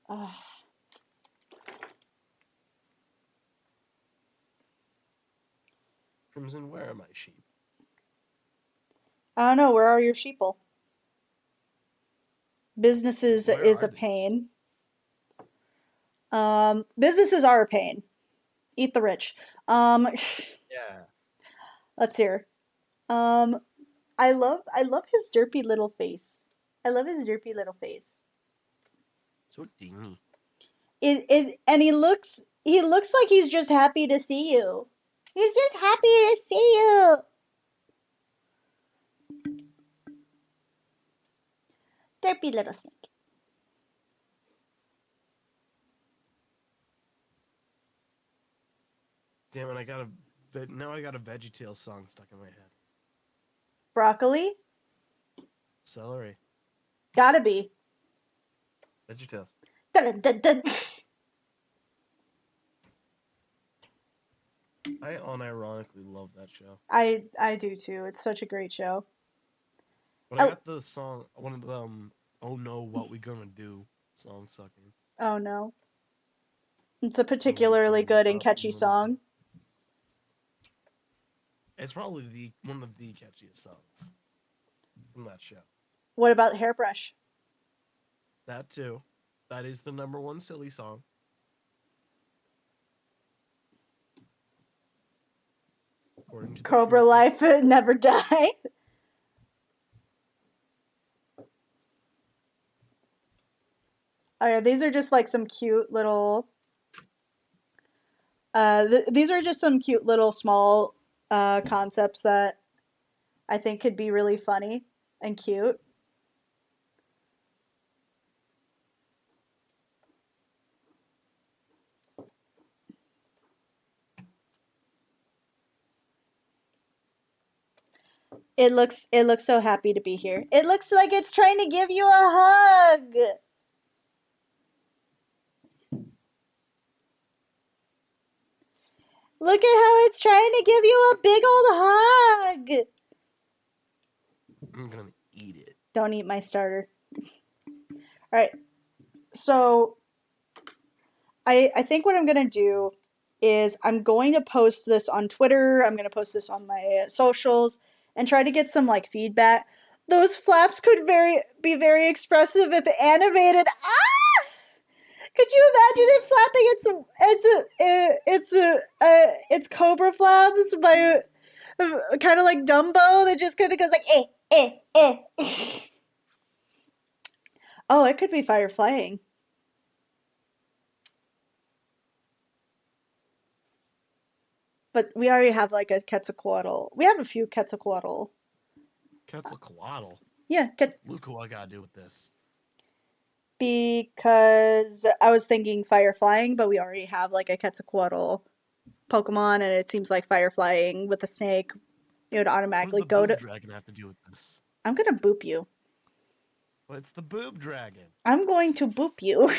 [SPEAKER 1] Ah.
[SPEAKER 6] Crimson, where are my sheep?
[SPEAKER 1] I don't know, where are your sheeple? Businesses
[SPEAKER 6] Where
[SPEAKER 1] is
[SPEAKER 6] are
[SPEAKER 1] a
[SPEAKER 6] they?
[SPEAKER 1] pain. Businesses are a pain. Eat the rich.
[SPEAKER 6] Yeah.
[SPEAKER 1] Let's hear. I love his derpy little face. I love his derpy little face.
[SPEAKER 6] So dingy.
[SPEAKER 1] And he looks like he's just happy to see you. He's just happy to see you. Derpy little snake.
[SPEAKER 6] Damn it, now I got a VeggieTales song stuck in my head.
[SPEAKER 1] Broccoli?
[SPEAKER 6] Celery.
[SPEAKER 1] Gotta be.
[SPEAKER 6] VeggieTales.
[SPEAKER 1] Dun, dun, dun.
[SPEAKER 6] I unironically love that show.
[SPEAKER 1] I do too. It's such a great show.
[SPEAKER 6] But I got the song, one of the, oh no, what we gonna do song sucking.
[SPEAKER 1] Oh no. It's a particularly good and catchy song.
[SPEAKER 6] It's probably one of the catchiest songs from that show.
[SPEAKER 1] What about Hairbrush?
[SPEAKER 6] That too. That is the number one silly song. According to
[SPEAKER 1] Cobra Life Never Die. Oh yeah, these are just like some cute little these are just some cute little small concepts that I think could be really funny and cute. It looks so happy to be here. It looks like it's trying to give you a hug. Look at how it's trying to give you a big old hug.
[SPEAKER 6] I'm gonna eat it.
[SPEAKER 1] Don't eat my starter. All right. So I think what I'm going to do is I'm going to post this on Twitter. I'm going to post this on my socials and try to get some like feedback. Those flaps could be very expressive if animated. Ah! Could you imagine it flapping its cobra flaps by kind of like Dumbo that just kind of goes like Oh, it could be fireflying. But we already have like a Quetzalcoatl. We have a few Quetzalcoatl.
[SPEAKER 6] Quetzalcoatl?
[SPEAKER 1] Yeah,
[SPEAKER 6] Look what I gotta do with this.
[SPEAKER 1] Because I was thinking fireflying, but we already have like a Quetzalcoatl Pokemon, and it seems like fireflying with the snake, it would automatically
[SPEAKER 6] go to. What
[SPEAKER 1] to.
[SPEAKER 6] does the boob dragon have to do with this?
[SPEAKER 1] I'm gonna boop you.
[SPEAKER 6] Well, it's the boob dragon.
[SPEAKER 1] I'm going to boop you.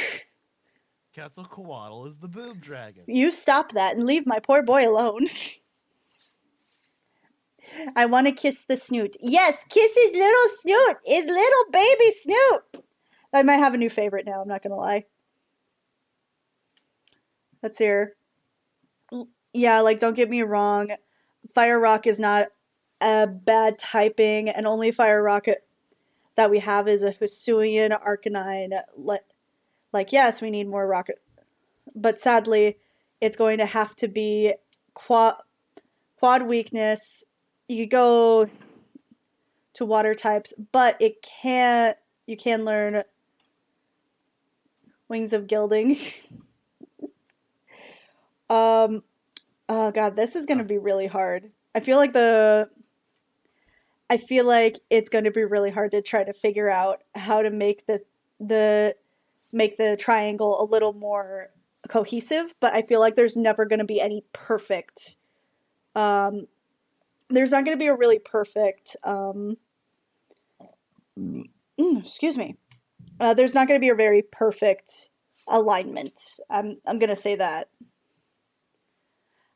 [SPEAKER 6] Quetzalcoatl is the boob dragon.
[SPEAKER 1] You stop that and leave my poor boy alone. I want to kiss the snoot. Yes, kiss his little snoot. His little baby snoot. I might have a new favorite now, I'm not going to lie. Let's hear. Yeah, like, don't get me wrong. Fire Rock is not a bad typing, and only Fire Rock that we have is a Hisuian Arcanine. Like, yes, we need more rocket. But sadly, it's going to have to be quad weakness. You could go to water types, but you can learn Wings of Gilding. Oh god, this is going to be really hard. I feel like the I feel like it's going to be really hard to try to figure out how to make the make the triangle a little more cohesive, but I feel like there's never going to be any perfect there's not going to be a really perfect excuse me. There's not going to be a very perfect alignment. I'm going to say that.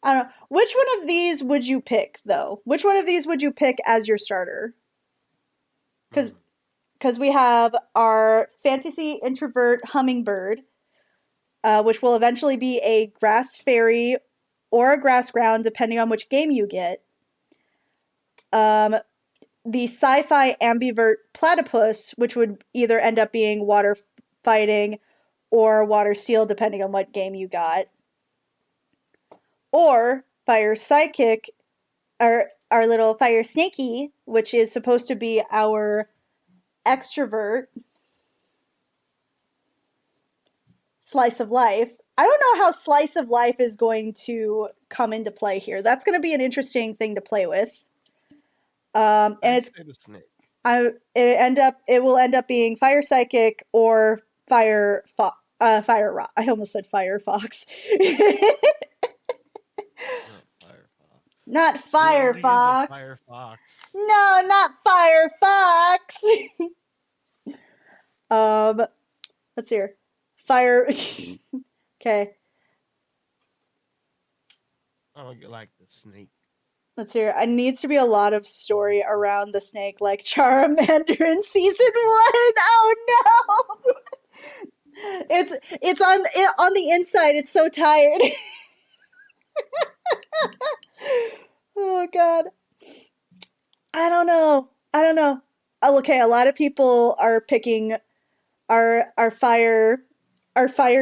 [SPEAKER 1] I don't know. Which one of these would you pick, though? Which one of these would you pick as your starter? Because we have our fantasy introvert hummingbird, which will eventually be a grass fairy or a grass ground, depending on which game you get. The sci-fi ambivert platypus, which would either end up being water fighting or water steel, depending on what game you got. Or fire psychic, our little fire snaky, which is supposed to be our extrovert slice of life. I don't know how slice of life is going to come into play here. That's going to be an interesting thing to play with. And it's
[SPEAKER 6] the snake.
[SPEAKER 1] it will end up being fire psychic or fire rock. I almost said firefox. Not Firefox.
[SPEAKER 6] Firefox.
[SPEAKER 1] No, not Firefox. Let's see here. Fire. Okay.
[SPEAKER 6] Oh, you like the snake.
[SPEAKER 1] Let's hear. It needs to be a lot of story around the snake, like Charmander in season 1. Oh no! It's on the inside. It's so tired. Oh god. I don't know. Oh, okay, a lot of people are picking our fire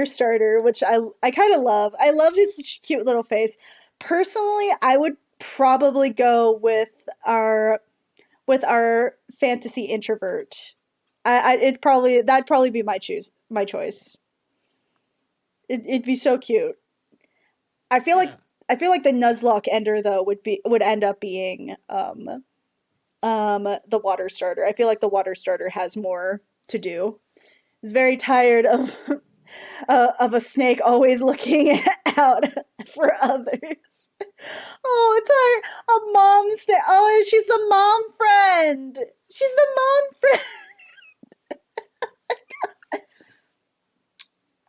[SPEAKER 1] starter, which I kind of love. I love his cute little face. Personally, I would probably go with our fantasy introvert. That'd probably be my choice. It'd be so cute. I feel like the Nuzlocke ender though would end up being the water starter. I feel like the water starter has more to do. He's very tired of a snake always looking out for others. Oh, it's a mom snake. Oh, she's the mom friend. She's the mom friend.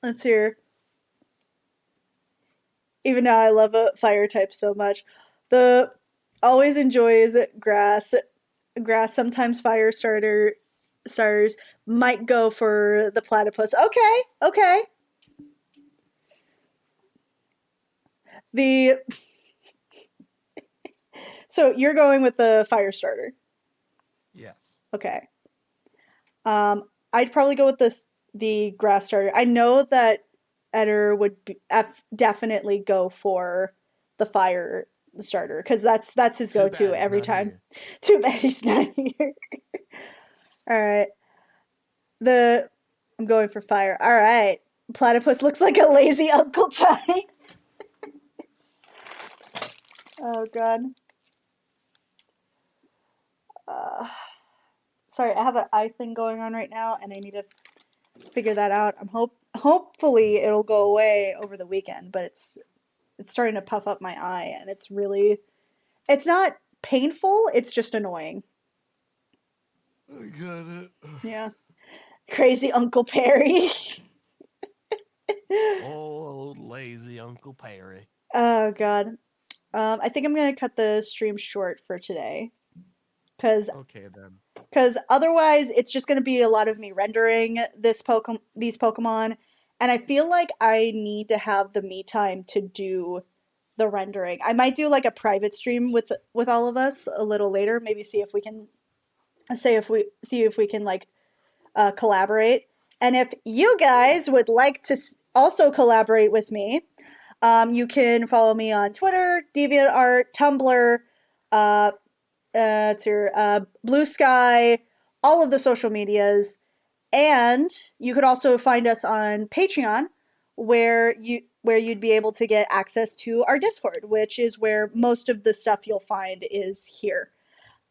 [SPEAKER 1] Let's hear. Even now, I love a fire type so much. The always enjoys grass. Sometimes fire starters might go for the platypus. Okay. So you're going with the fire starter.
[SPEAKER 6] Yes.
[SPEAKER 1] Okay. I'd probably go with the grass starter. I know that Eder would definitely go for the fire starter because that's his go-to every time. Too bad he's not here. All right. I'm going for fire. All right. Platypus looks like a lazy Uncle Ty. Oh god. Sorry, I have an eye thing going on right now, and I need to figure that out. Hopefully it'll go away over the weekend, but it's starting to puff up my eye, and it's not painful. It's just annoying.
[SPEAKER 6] I got it.
[SPEAKER 1] Yeah, crazy Uncle Perry.
[SPEAKER 6] Oh, lazy Uncle Perry.
[SPEAKER 1] Oh god. I think I'm gonna cut the stream short for today.
[SPEAKER 6] Okay then.
[SPEAKER 1] Because otherwise, it's just gonna be a lot of me rendering these Pokemon, and I feel like I need to have the me time to do the rendering. I might do like a private stream with all of us a little later. Maybe see if we can like collaborate. And if you guys would like to also collaborate with me, you can follow me on Twitter, DeviantArt, Tumblr, it's your Blue Sky, all of the social medias, and you could also find us on Patreon, where you'd be able to get access to our Discord, which is where most of the stuff you'll find is here.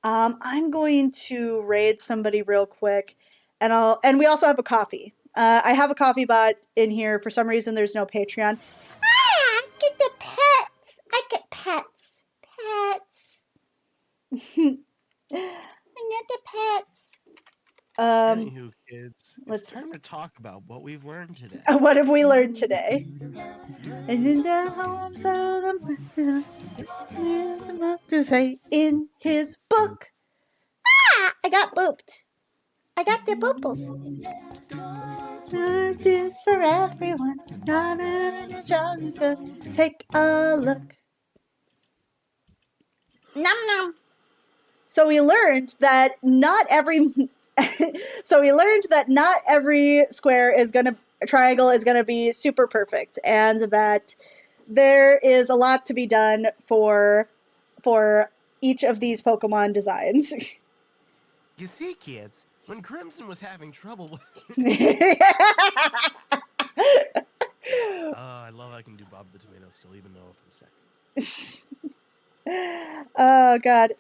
[SPEAKER 1] I'm going to raid somebody real quick, and we also have a coffee. I have a coffee bot in here. For some reason, there's no Patreon. Ah, get the pets. I get pets. Pets. I get the pets.
[SPEAKER 6] Anywho, kids, it's
[SPEAKER 1] let's-
[SPEAKER 6] time to talk about what we've learned today.
[SPEAKER 1] What have we learned today? And in the homes of the to say in his book. Ah, I got booped. I got the booples. This for everyone. Not in the jungle, so take a look. Nom nom. So we learned that not every square is gonna triangle is gonna be super perfect, and that there is a lot to be done for each of these Pokemon designs.
[SPEAKER 6] You see, kids, when Crimson was having trouble with... I love I can do Bob the Tomato still, even though I'm sick.
[SPEAKER 1] Oh, God.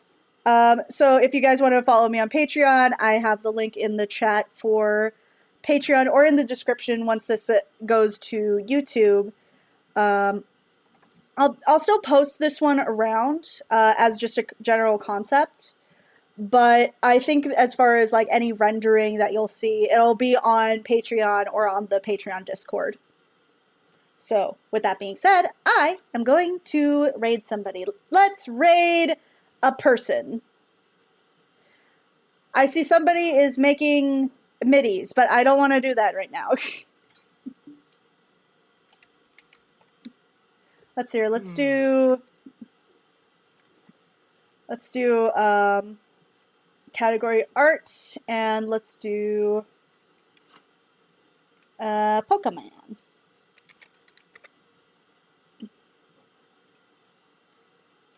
[SPEAKER 1] So if you guys want to follow me on Patreon, I have the link in the chat for Patreon or in the description once this goes to YouTube. I'll still post this one around as just a general concept. But I think as far as like any rendering that you'll see, it'll be on Patreon or on the Patreon Discord. So with that being said, I am going to raid somebody. Let's raid a person. I see somebody is making middies, but I don't want to do that right now. Let's see here. Let's do category art, and let's do Pokemon.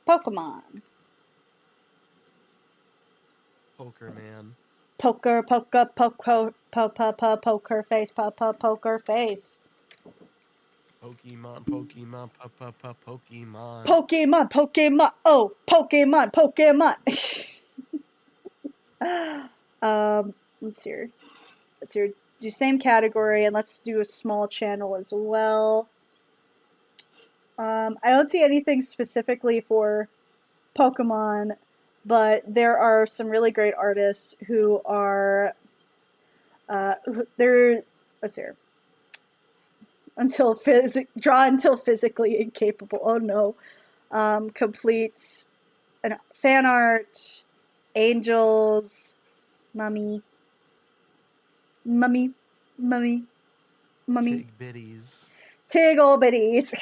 [SPEAKER 1] Pokemon.
[SPEAKER 6] Poker man.
[SPEAKER 1] Poker face, poker face.
[SPEAKER 6] Pokemon.
[SPEAKER 1] Pokemon, oh, Pokemon. Let's see here. Do same category, and let's do a small channel as well. I don't see anything specifically for Pokemon, but there are some really great artists who are, let's see here. Draw until physically incapable. Oh no. Completes fan art, angels, mummy.
[SPEAKER 6] Tig bitties.
[SPEAKER 1] Tiggle bitties.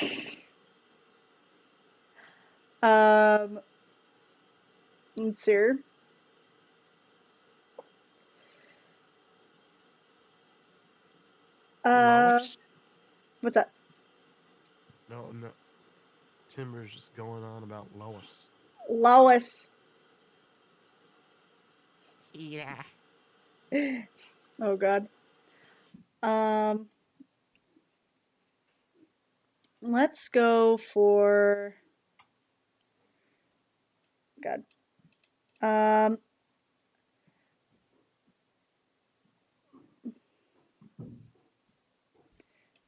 [SPEAKER 1] Let's see here.
[SPEAKER 6] Lois?
[SPEAKER 1] What's that?
[SPEAKER 6] No. Timber's just going on about Lois.
[SPEAKER 1] Lois.
[SPEAKER 2] Yeah.
[SPEAKER 1] Oh God. Let's go for God.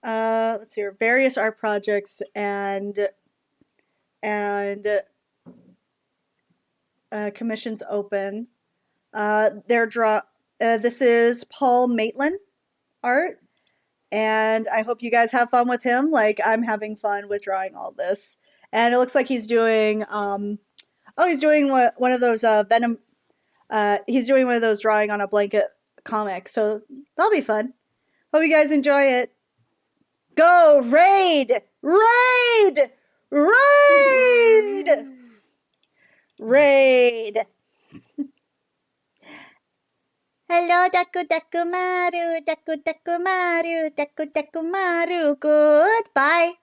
[SPEAKER 1] Let's see here. Various art projects and commissions open. This is Paul Maitland art, and I hope you guys have fun with him. Like I'm having fun with drawing all this, and it looks like he's doing he's doing one of those Venom. He's doing one of those drawing on a blanket comic, so that'll be fun. Hope you guys enjoy it. Go raid! Hello, Daku Maru. Goodbye.